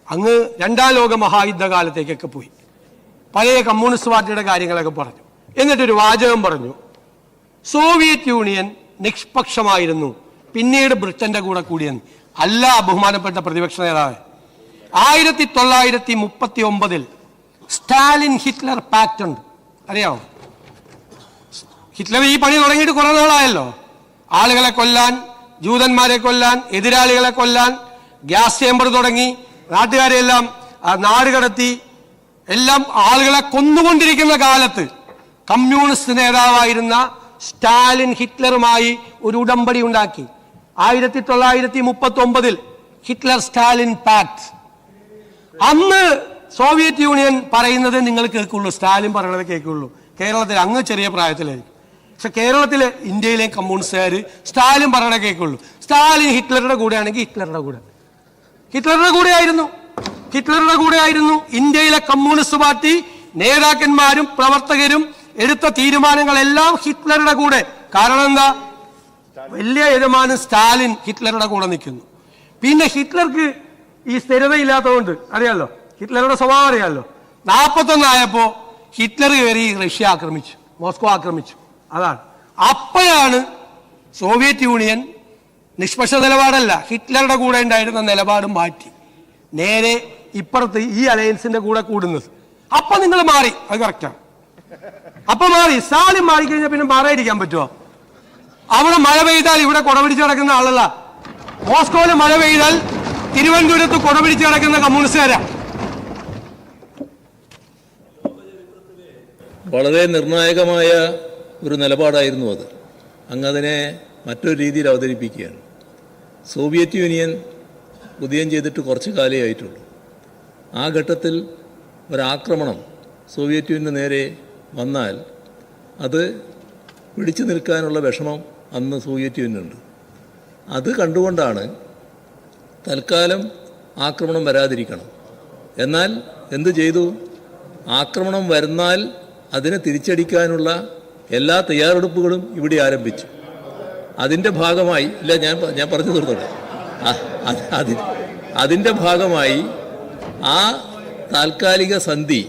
അങ്ങ് 2-ാം ലോക മഹായുദ്ധ കാലത്തേക്കൊക്കെ പോയി, പഴയ കമ്മ്യൂണിസ്റ്റ് പാർട്ടിയുടെ കാര്യങ്ങളൊക്കെ പറഞ്ഞു. എന്നിട്ടൊരു വാചകം പറഞ്ഞു, സോവിയറ്റ് യൂണിയൻ നിഷ്പക്ഷമായിരുന്നു, പിന്നീട് ബ്രിട്ടന്റെ കൂടെ കൂടിയെന്ന്. അല്ല ബഹുമാനപ്പെട്ട പ്രതിപക്ഷ നേതാവ്, 1939 സ്റ്റാലിൻ ഹിറ്റ്ലർ പാക്ട് ഉണ്ട്, അറിയാമോ? ഹിറ്റ്ലർ ഈ പണി തുടങ്ങിയിട്ട് കുറെ നാളായല്ലോ. ആളുകളെ കൊല്ലാൻ, ജൂതന്മാരെ കൊല്ലാൻ, എതിരാളികളെ കൊല്ലാൻ, ഗ്യാസ് ചേമ്പർ തുടങ്ങി, നാട്ടുകാരെയെല്ലാം നാടുകടത്തി, എല്ലാം ആളുകളെ കൊന്നുകൊണ്ടിരിക്കുന്ന കാലത്ത് കമ്മ്യൂണിസ്റ്റ് നേതാവായിരുന്ന സ്റ്റാലിൻ ഹിറ്റ്ലറുമായി ഒരു ഉടമ്പടി ഉണ്ടാക്കി. 1939 ഹിറ്റ്ലർ സ്റ്റാലിൻ പാക്ട്. അന്ന് സോവിയറ്റ് യൂണിയൻ പറയുന്നത് നിങ്ങൾ കേൾക്കുള്ളൂ, സ്റ്റാലിൻ പറയുന്നത് കേൾക്കുള്ളൂ. കേരളത്തിൽ അങ്ങ് ചെറിയ പ്രായത്തിലായിരിക്കും, പക്ഷെ കേരളത്തിലെ ഇന്ത്യയിലെ കമ്മ്യൂണിസ്റ്റുകാർ സ്റ്റാലിൻ പറയണ കേൾക്കുള്ളൂ. സ്റ്റാലിൻ ഹിറ്റ്ലറുടെ കൂടെയാണെങ്കിൽ ഹിറ്റ്ലറുടെ കൂടെ ആയിരുന്നു. ഇന്ത്യയിലെ കമ്മ്യൂണിസ്റ്റ് പാർട്ടി നേതാക്കന്മാരും പ്രവർത്തകരും എടുത്ത തീരുമാനങ്ങളെല്ലാം ഹിറ്റ്ലറുടെ കൂടെ. കാരണം എന്താ? വലിയ യജമാനൻ സ്റ്റാലിൻ ഹിറ്റ്ലറുടെ കൂടെ നിൽക്കുന്നു. പിന്നെ ഹിറ്റ്ലർക്ക് ഈ സ്ഥിരതയില്ലാത്തതുകൊണ്ട് അറിയാലോ, ഹിറ്റ്ലറുടെ സ്വഭാവം അറിയാമല്ലോ. 41 ആയപ്പോ ഹിറ്റ്ലർ കയറി റഷ്യ ആക്രമിച്ചു, മോസ്കോ ആക്രമിച്ചു. അതാണ് അപ്പോഴാണ് സോവിയറ്റ് യൂണിയൻ നിഷ്പക്ഷ നിലപാടല്ല, ഹിറ്റ്ലറുടെ കൂടെ ഉണ്ടായിരുന്ന നിലപാടും മാറ്റി നേരെ ഇപ്പുറത്ത് ഈ അലയൻസിന്റെ കൂടെ കൂടുന്നത്. അപ്പൊ നിങ്ങൾ മാറി, അത് കറക്റ്റാണ്. അപ്പൊ മാറി. സ്റ്റാലിൻ മാറിക്കഴിഞ്ഞാൽ പിന്നെ മാറാതിരിക്കാൻ പറ്റുമോ? അവിടെ മഴ പെയ്താൽ ഇവിടെ കുടപിടിച്ച് കിടക്കുന്ന ആളല്ല. മോസ്കോയിൽ മഴ പെയ്താൽ തിരുവനന്തപുരത്ത് കുടപിടിച്ച് കിടക്കുന്ന കമ്മ്യൂണിസ്റ്റുകാരാ. വളരെ നിർണായകമായ ഒരു നിലപാടായിരുന്നു അത്. അങ്ങതിനെ മറ്റൊരു രീതിയിൽ അവതരിപ്പിക്കുകയാണ്. സോവിയറ്റ് യൂണിയൻ ഉദയം ചെയ്തിട്ട് കുറച്ച് കാലമേ ആയിട്ടുള്ളൂ. ആ ഘട്ടത്തിൽ ഒരാക്രമണം സോവിയറ്റ് യൂണിയന് നേരെ വന്നാൽ അത് പിടിച്ചു നിൽക്കാനുള്ള വിഷമം അന്ന് സോവിയറ്റ് യൂണിയനുണ്ട്. അത് കണ്ടുകൊണ്ടാണ് തൽക്കാലം ആക്രമണം വരാതിരിക്കണം. എന്നാൽ എന്തു ചെയ്തു? ആക്രമണം വരുന്നാൽ അതിനെ തിരിച്ചടിക്കാനുള്ള എല്ലാ തയ്യാറെടുപ്പുകളും ഇവിടെ ആരംഭിച്ചു. അതിൻ്റെ ഭാഗമായി ഞാൻ പറഞ്ഞു തീർത്തോട്ടെ. അതിൻ്റെ ഭാഗമായി ആ താൽക്കാലിക സന്ധി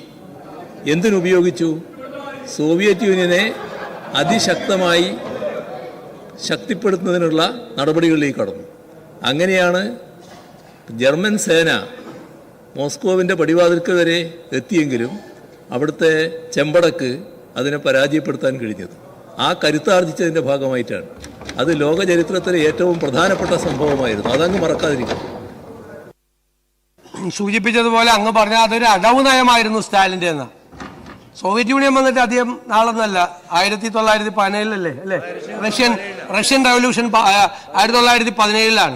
എന്തിനുപയോഗിച്ചു? സോവിയറ്റ് യൂണിയനെ അതിശക്തമായി ശക്തിപ്പെടുത്തുന്നതിനുള്ള നടപടികളിലേക്ക് കടന്നു. അങ്ങനെയാണ് ജർമ്മൻ സേന മോസ്കോവിൻ്റെ പടിവാതിൽക്കൽ വരെ എത്തിയെങ്കിലും അവിടുത്തെ ചെമ്പടക്ക് അതിനെ പരാജയപ്പെടുത്താൻ കഴിഞ്ഞത്. ആ കരുത്താർജിച്ചതിൻ്റെ ഭാഗമായിട്ടാണ്. അത് ലോക ചരിത്രത്തിലെ ഏറ്റവും പ്രധാനപ്പെട്ട സംഭവമായിരുന്നു. അതങ്ങ് മറക്കാതിരിക്കും. സൂചിപ്പിച്ചതുപോലെ അങ്ങ് പറഞ്ഞാൽ അതൊരു അടവ് നയമായിരുന്നു സ്റ്റാലിൻ്റെ എന്ന. സോവിയറ്റ് യൂണിയൻ വന്നിട്ട് അധികം നാളൊന്നുമല്ല, 1917 അല്ലേ? റഷ്യൻ റവല്യൂഷൻ 1917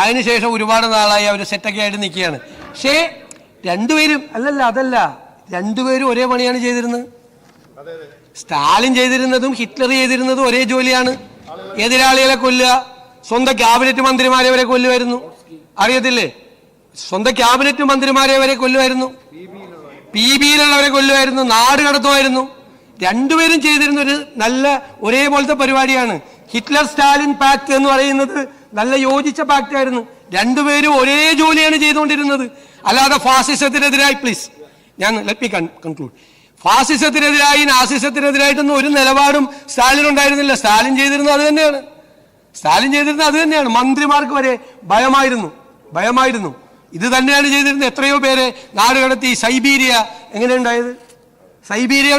അതിനുശേഷം ഒരുപാട് നാളായി അവർ സെറ്റൊക്കെ ആയിട്ട് നിൽക്കുകയാണ്. പക്ഷേ രണ്ടുപേരും രണ്ടുപേരും ഒരേ പണിയാണ് ചെയ്തിരുന്നത്. സ്റ്റാലിൻ ചെയ്തിരുന്നതും ഹിറ്റ്ലർ ചെയ്തിരുന്നതും ഒരേ ജോലിയാണ്. എതിരാളികളെ കൊല്ലുക, സ്വന്തം ക്യാബിനറ്റ് മന്ത്രിമാരെ വരെ കൊല്ലുമായിരുന്നു, അറിയത്തില്ലേ? സ്വന്തം ക്യാബിനറ്റ് മന്ത്രിമാരെ വരെ കൊല്ലുമായിരുന്നു, PB-യിലുള്ളവരെ കൊല്ലുമായിരുന്നു, നാട് കടത്തുമായിരുന്നു. രണ്ടുപേരും ചെയ്തിരുന്ന ഒരു നല്ല ഒരേപോലത്തെ പരിപാടിയാണ്. ഹിറ്റ്ലർ സ്റ്റാലിൻ പാക്ട് എന്ന് പറയുന്നത് നല്ല യോജിച്ച പാക്ട് ആയിരുന്നു. രണ്ടുപേരും ഒരേ ജോലിയാണ് ചെയ്തുകൊണ്ടിരുന്നത്. അല്ലാതെ ഫാസിസത്തിനെതിരായി ലെറ്റ് മീ കൺക്ലൂഡ്, ഫാസിസത്തിനെതിരായി നാസിസത്തിനെതിരായിട്ടൊന്നും ഒരു നിലപാടും സ്റ്റാലിൻ ഉണ്ടായിരുന്നില്ല. സ്റ്റാലിൻ ചെയ്തിരുന്നത് അത് തന്നെയാണ്. മന്ത്രിമാർക്ക് വരെ ഭയമായിരുന്നു. ഇത് തന്നെയാണ് ചെയ്തിരുന്നത്. എത്രയോ പേരെ നാട് കടത്തി. സൈബീരിയ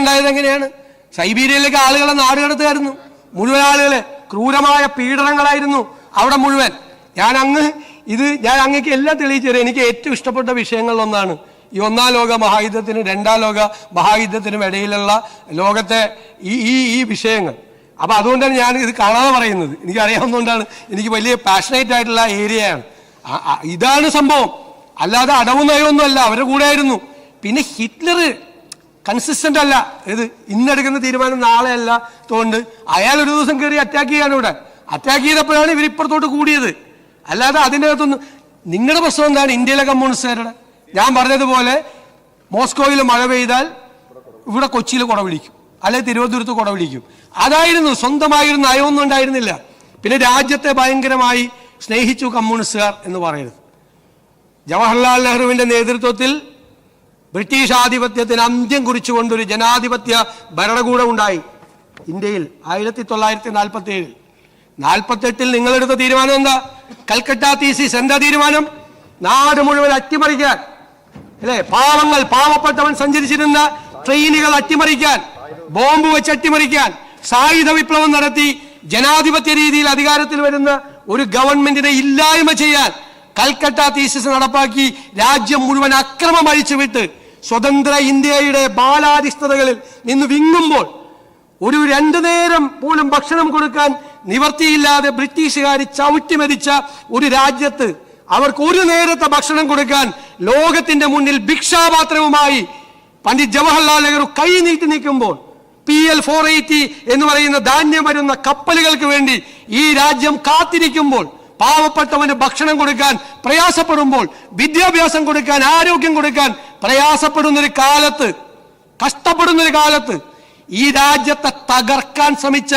ഉണ്ടായത് എങ്ങനെയാണ്? സൈബീരിയയിലേക്ക് ആളുകളെ നാട് കടത്തുമായിരുന്നു, മുഴുവൻ ആളുകളെ. ക്രൂരമായ പീഡനങ്ങളായിരുന്നു അവിടെ മുഴുവൻ. ഞാൻ അങ്ങേക്ക് എല്ലാം തെളിയിച്ചു തരാം. എനിക്ക് ഏറ്റവും ഇഷ്ടപ്പെട്ട വിഷയങ്ങളിലൊന്നാണ് ഈ 1-ാം ലോക മഹായുദ്ധത്തിനും 2-ാം ലോക മഹായുദ്ധത്തിനും ഇടയിലുള്ള ലോകത്തെ ഈ വിഷയങ്ങൾ. അപ്പൊ അതുകൊണ്ടാണ് ഞാൻ ഇത് കാണാതെ പറയുന്നത്. എനിക്കറിയാവുന്നതുകൊണ്ടാണ്. എനിക്ക് വലിയ പാഷനേറ്റ് ആയിട്ടുള്ള ഏരിയയാണ്. ഇതാണ് സംഭവം, അല്ലാതെ അടവ് നയമൊന്നും അല്ല. അവരുടെ കൂടെ ആയിരുന്നു. പിന്നെ ഹിറ്റ്ലർ കൺസിസ്റ്റന്റ് അല്ല. ഇന്നെടുക്കുന്ന തീരുമാനം നാളെ അല്ല. അതുകൊണ്ട് അയാൾ ഒരു ദിവസം കയറി അറ്റാക്ക് ചെയ്യാണ്. ഇവിടെ അറ്റാക്ക് ചെയ്തപ്പോഴാണ് ഇവർ ഇപ്പുറത്തോട്ട് കൂടിയത്. അല്ലാതെ അതിൻ്റെ അകത്തൊന്നും. നിങ്ങളുടെ പ്രശ്നം എന്താണ്? ഇന്ത്യയിലെ കമ്മ്യൂണിസ്റ്റുകാരുടെ, ഞാൻ പറഞ്ഞതുപോലെ മോസ്കോയിൽ മഴ പെയ്താൽ ഇവിടെ കൊച്ചിയിൽ കുട പിടിക്കും, അല്ലെങ്കിൽ തിരുവനന്തപുരത്ത് കുട പിടിക്കും. അതായിരുന്നു, സ്വന്തമായിരുന്ന നയമൊന്നും ഉണ്ടായിരുന്നില്ല. പിന്നെ രാജ്യത്തെ ഭയങ്കരമായി സ്നേഹിച്ചു കമ്മ്യൂണിസ്റ്റുകാർ എന്ന് പറയരുത്. ജവഹർലാൽ നെഹ്റുവിന്റെ നേതൃത്വത്തിൽ ബ്രിട്ടീഷ് ആധിപത്യത്തിന് അന്ത്യം കുറിച്ചുകൊണ്ടൊരു ജനാധിപത്യ ഭരണകൂടം ഉണ്ടായി ഇന്ത്യയിൽ 1947. 48 നിങ്ങളെടുത്ത തീരുമാനം എന്താ? കൽക്കട്ട തീസിസ്. എന്താ തീരുമാനം? നാട് മുഴുവൻ അട്ടിമറിക്കാൻ, അല്ലെ? പാവപ്പെട്ടവൻ സഞ്ചരിച്ചിരുന്ന ട്രെയിനുകൾ അട്ടിമറിക്കാൻ, ബോംബ് വെച്ച് അട്ടിമറിക്കാൻ, സായുധ വിപ്ലവം നടത്തി ജനാധിപത്യ രീതിയിൽ അധികാരത്തിൽ വരുന്ന ഒരു ഗവൺമെന്റിനെ ഇല്ലായ്മ ചെയ്യാൻ കൽക്കട്ട തീസിസ് നടപ്പാക്കി രാജ്യം മുഴുവൻ അക്രമം അഴിച്ചുവിട്ട് സ്വതന്ത്ര ഇന്ത്യയുടെ ബാലാരിഷ്ടതകളിൽ നിന്ന് വിങ്ങുമ്പോൾ ഒരു 2 നേരം പോലും ഭക്ഷണം കൊടുക്കാൻ നിവർത്തിയില്ലാതെ ബ്രിട്ടീഷുകാർ ചവിട്ടിമെതിച്ച ഒരു രാജ്യത്ത് അവർക്ക് ഒരു നേരത്തെ ഭക്ഷണം കൊടുക്കാൻ ലോകത്തിന്റെ മുന്നിൽ ഭിക്ഷാപാത്രവുമായി പണ്ഡിറ്റ് ജവഹർലാൽ നെഹ്റു കൈ നീട്ടി നിൽക്കുമ്പോൾ, PL-480 എന്ന് പറയുന്ന ധാന്യം വരുന്ന കപ്പലുകൾക്ക് വേണ്ടി ഈ രാജ്യം കാത്തിരിക്കുമ്പോൾ, പാവപ്പെട്ടവന് ഭക്ഷണം കൊടുക്കാൻ പ്രയാസപ്പെടുമ്പോൾ, വിദ്യാഭ്യാസം കൊടുക്കാൻ, ആരോഗ്യം കൊടുക്കാൻ പ്രയാസപ്പെടുന്നൊരു കാലത്ത്, കഷ്ടപ്പെടുന്നൊരു കാലത്ത് ഈ രാജ്യത്തെ തകർക്കാൻ ശ്രമിച്ച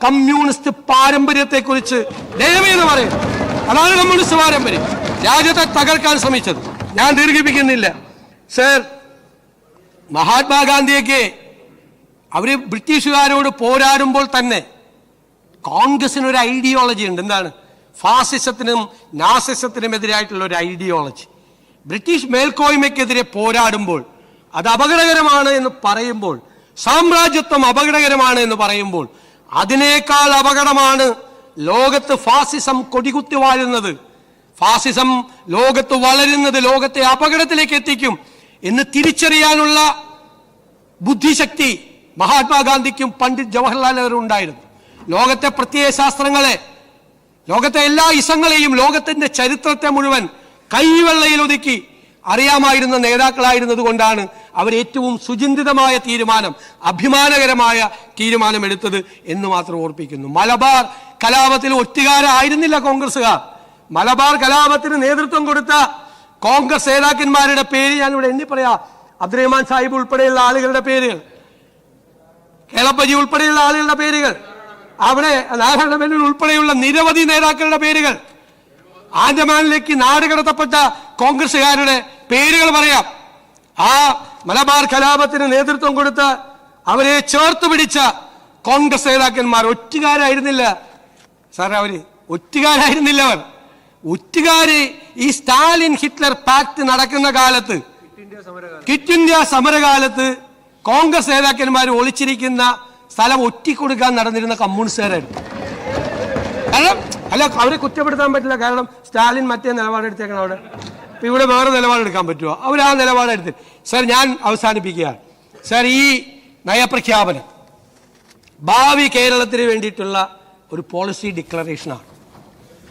കമ്മ്യൂണിസ്റ്റ് പാരമ്പര്യത്തെ കുറിച്ച് ദയവേന്ന് പറയും. അതാണ് കമ്മ്യൂണിസ്റ്റ് പാരമ്പര്യം, രാജ്യത്തെ തകർക്കാൻ ശ്രമിച്ചത്. ഞാൻ ദീർഘിപ്പിക്കുന്നില്ല. സർ, മഹാത്മാഗാന്ധിയൊക്കെ അവര് ബ്രിട്ടീഷുകാരോട് പോരാടുമ്പോൾ തന്നെ കോൺഗ്രസിനൊരു ഐഡിയോളജി ഉണ്ട്. എന്താണ്? ഫാസിസത്തിനും നാസിസത്തിനും എതിരായിട്ടുള്ള ഒരു ഐഡിയോളജി. ബ്രിട്ടീഷ് മേൽക്കോയ്മയ്ക്കെതിരെ പോരാടുമ്പോൾ അത് അപകടകരമാണ് എന്ന് പറയുമ്പോൾ, സാമ്രാജ്യത്വം അപകടകരമാണ് എന്ന് പറയുമ്പോൾ, അതിനേക്കാൾ അപകടമാണ് ലോകത്ത് ഫാസിസം കൊടികുത്തി വാഴുന്നത്. ഫാസിസം ലോകത്ത് വളരുന്നത് ലോകത്തെ അപകടത്തിലേക്ക് എത്തിക്കും എന്ന് തിരിച്ചറിയാനുള്ള ബുദ്ധിശക്തി മഹാത്മാഗാന്ധിക്കും പണ്ഡിറ്റ് ജവഹർലാൽ നെഹ്റു ഉണ്ടായിരുന്നു. ലോകത്തെ പ്രത്യയശാസ്ത്രങ്ങളെ, ലോകത്തെ എല്ലാ ഇസങ്ങളെയും, ലോകത്തിന്റെ ചരിത്രത്തെ മുഴുവൻ കൈവെള്ളയിൽ ഒതുക്കി അറിയാമായിരുന്ന നേതാക്കളായിരുന്നത് കൊണ്ടാണ് അവർ ഏറ്റവും സുചിന്തിതമായ തീരുമാനം, അഭിമാനകരമായ തീരുമാനം എടുത്തത് എന്ന് മാത്രം ഓർപ്പിക്കുന്നു. മലബാർ കലാപത്തിൽ ഒറ്റുകാരായിരുന്നില്ല കോൺഗ്രസുകാർ. മലബാർ കലാപത്തിന് നേതൃത്വം കൊടുത്ത കോൺഗ്രസ് നേതാക്കന്മാരുടെ പേര് ഞാനിവിടെ എണ്ണി പറയാം. അബ്ദുറഹ്മാൻ സാഹിബ് ഉൾപ്പെടെയുള്ള ആളുകളുടെ പേരുകൾ, കേളപ്പജി ഉൾപ്പെടെയുള്ള ആളുകളുടെ പേരുകൾ, അവിടെ നാരായണ മേനോൻ ഉൾപ്പെടെയുള്ള നിരവധി നേതാക്കളുടെ പേരുകൾ, ആൻഡമാനിലേക്ക് നാട് കടത്തപ്പെട്ട കോൺഗ്രസുകാരുടെ പേരുകൾ പറയാം. ആ മലബാർ കലാപത്തിന് നേതൃത്വം കൊടുത്ത് അവരെ ചേർത്ത് പിടിച്ച കോൺഗ്രസ് നേതാക്കന്മാർ ഒറ്റുകാരായിരുന്നില്ല സാർ. അവര് ഒറ്റുകാരായിരുന്നില്ല. അവർ ഒറ്റുകാര് ഈ സ്റ്റാലിൻ ഹിറ്റ്ലർ പാക്ട് നടക്കുന്ന കാലത്ത്, ക്വിറ്റ് ഇന്ത്യ സമരകാലത്ത് കോൺഗ്രസ് നേതാക്കന്മാർ ഒളിച്ചിരിക്കുന്ന സ്ഥലം ഒറ്റിക്കൊടുക്കാൻ നടന്നിരുന്ന കമ്മ്യൂണിസ്റ്റുകാരായിരുന്നു. കാരണം അവരെ കുറ്റപ്പെടുത്താൻ പറ്റില്ല. കാരണം സ്റ്റാലിൻ മറ്റേ നിലപാടെടുത്തേക്കണം അവിടെ. ഇവിടെ വേറെ നിലപാടെടുക്കാൻ പറ്റുമോ? അവർ ആ നിലപാടെടുത്ത്. സാർ, ഞാൻ അവസാനിപ്പിക്കുകയാണ്. സാർ, ഈ നയപ്രഖ്യാപനം ഭാവി കേരളത്തിന് വേണ്ടിയിട്ടുള്ള ഒരു പോളിസി ഡിക്ലറേഷനാണ്.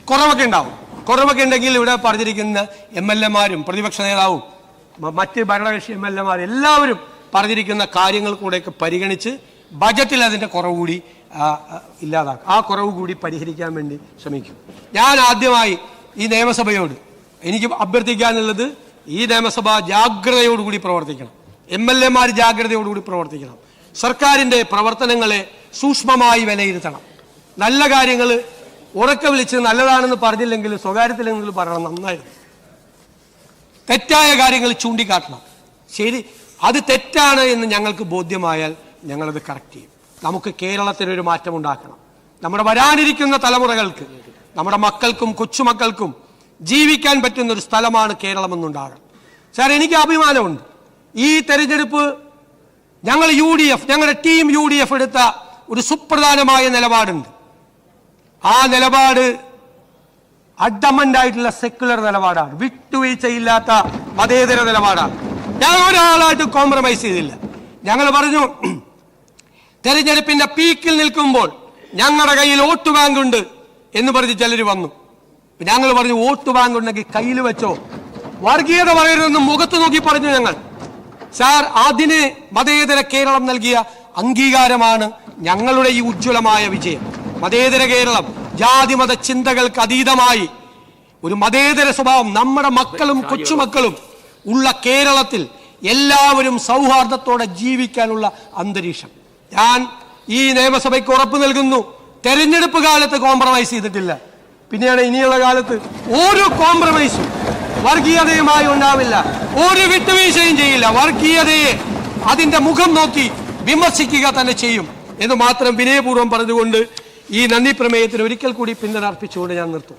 കുറവൊക്കെ ഉണ്ടാവും. കുറവൊക്കെ ഉണ്ടെങ്കിൽ ഇവിടെ പറഞ്ഞിരിക്കുന്ന MLA-മാരും പ്രതിപക്ഷ നേതാവും മറ്റ് ഭരണകക്ഷി MLA-മാർ എല്ലാവരും പറഞ്ഞിരിക്കുന്ന കാര്യങ്ങൾ കൂടെയൊക്കെ പരിഗണിച്ച് ബജറ്റിൽ അതിൻ്റെ കുറവ് കൂടി ഇല്ലാതാക്കും. ആ കുറവ് കൂടി പരിഹരിക്കാൻ വേണ്ടി ശ്രമിക്കും. ഞാൻ ആദ്യമായി ഈ നിയമസഭയോട് എനിക്ക് അഭ്യർത്ഥിക്കാനുള്ളത്, ഈ നിയമസഭ ജാഗ്രതയോടുകൂടി പ്രവർത്തിക്കണം. MLA-മാർ ജാഗ്രതയോടുകൂടി പ്രവർത്തിക്കണം. സർക്കാരിൻ്റെ പ്രവർത്തനങ്ങളെ സൂക്ഷ്മമായി വിലയിരുത്തണം. നല്ല കാര്യങ്ങൾ ഉറക്കെ വിളിച്ച് നല്ലതാണെന്ന് പറഞ്ഞില്ലെങ്കിൽ സ്വകാര്യത്തിലെങ്കിലും പറയണം, നന്നായിരുന്നു. തെറ്റായ കാര്യങ്ങൾ ചൂണ്ടിക്കാട്ടണം. ശരി, അത് തെറ്റാണ് എന്ന് ഞങ്ങൾക്ക് ബോധ്യമായാൽ ഞങ്ങളത് കറക്റ്റ് ചെയ്യും. നമുക്ക് കേരളത്തിനൊരു മാറ്റം ഉണ്ടാക്കണം. നമ്മുടെ വരാനിരിക്കുന്ന തലമുറകൾക്ക്, നമ്മുടെ മക്കൾക്കും കൊച്ചുമക്കൾക്കും ജീവിക്കാൻ പറ്റുന്ന ഒരു സ്ഥലമാണ് കേരളമെന്നുണ്ടാകണം. സാർ, എനിക്ക് അഭിമാനമുണ്ട്. ഈ തെരഞ്ഞെടുപ്പ് ഞങ്ങളുടെ ടീം UDF എടുത്ത ഒരു സുപ്രധാനമായ നിലപാടുണ്ട്. ആ നിലപാട് അഡമൻ്റായിട്ടുള്ള സെക്യുലർ നിലപാടാണ്. വിട്ടുവീഴ്ചയില്ലാത്ത മതേതര നിലപാടാണ്. ഞങ്ങൾ ഒരാളായിട്ട് കോംപ്രമൈസ് ചെയ്തില്ല. ഞങ്ങൾ പറഞ്ഞു, തെരഞ്ഞെടുപ്പിന്റെ പീക്കിൽ നിൽക്കുമ്പോൾ ഞങ്ങളുടെ കയ്യിൽ വോട്ട് ബാങ്ക് ഉണ്ട് എന്ന് പറഞ്ഞ് ചിലർ വന്നു. ഞങ്ങൾ പറഞ്ഞു, വോട്ട് ബാങ്ക് ഉണ്ടെങ്കിൽ കയ്യിൽ വെച്ചോ, വർഗീയത പറയരുതെന്ന് മുഖത്ത് നോക്കി പറഞ്ഞു ഞങ്ങൾ. സാർ, അതിന് മതേതര കേരളം നൽകിയ അംഗീകാരമാണ് ഞങ്ങളുടെ ഈ ഉജ്ജ്വലമായ വിജയം. മതേതര കേരളം, ജാതിമത ചിന്തകൾക്ക് അതീതമായി ഒരു മതേതര സ്വഭാവം നമ്മുടെ മക്കളും കൊച്ചുമക്കളും ഉള്ള കേരളത്തിൽ എല്ലാവരും സൗഹാർദ്ദത്തോടെ ജീവിക്കാനുള്ള അന്തരീക്ഷം. ഞാൻ ഈ നിയമസഭയ്ക്ക് ഉറപ്പ് നൽകുന്നു, തെരഞ്ഞെടുപ്പ് കാലത്ത് കോംപ്രമൈസ് ചെയ്തിട്ടില്ല. പിന്നെയാണ് ഇനിയുള്ള കാലത്ത് ഒരു കോംപ്രമൈസും വർഗീയതയുമായി ഉണ്ടാവില്ല. ഒരു വിട്ടുവീഴ്ചയും ചെയ്യില്ല. വർഗീയതയെ അതിന്റെ മുഖം നോക്കി വിമർശിക്കുക തന്നെ ചെയ്യും എന്ന് മാത്രം വിനയപൂർവ്വം പറഞ്ഞുകൊണ്ട് ഈ നന്ദി പ്രമേയത്തിന് ഒരിക്കൽ കൂടി പിന്തുണ അർപ്പിച്ചുകൊണ്ട് ഞാൻ നിർത്തും.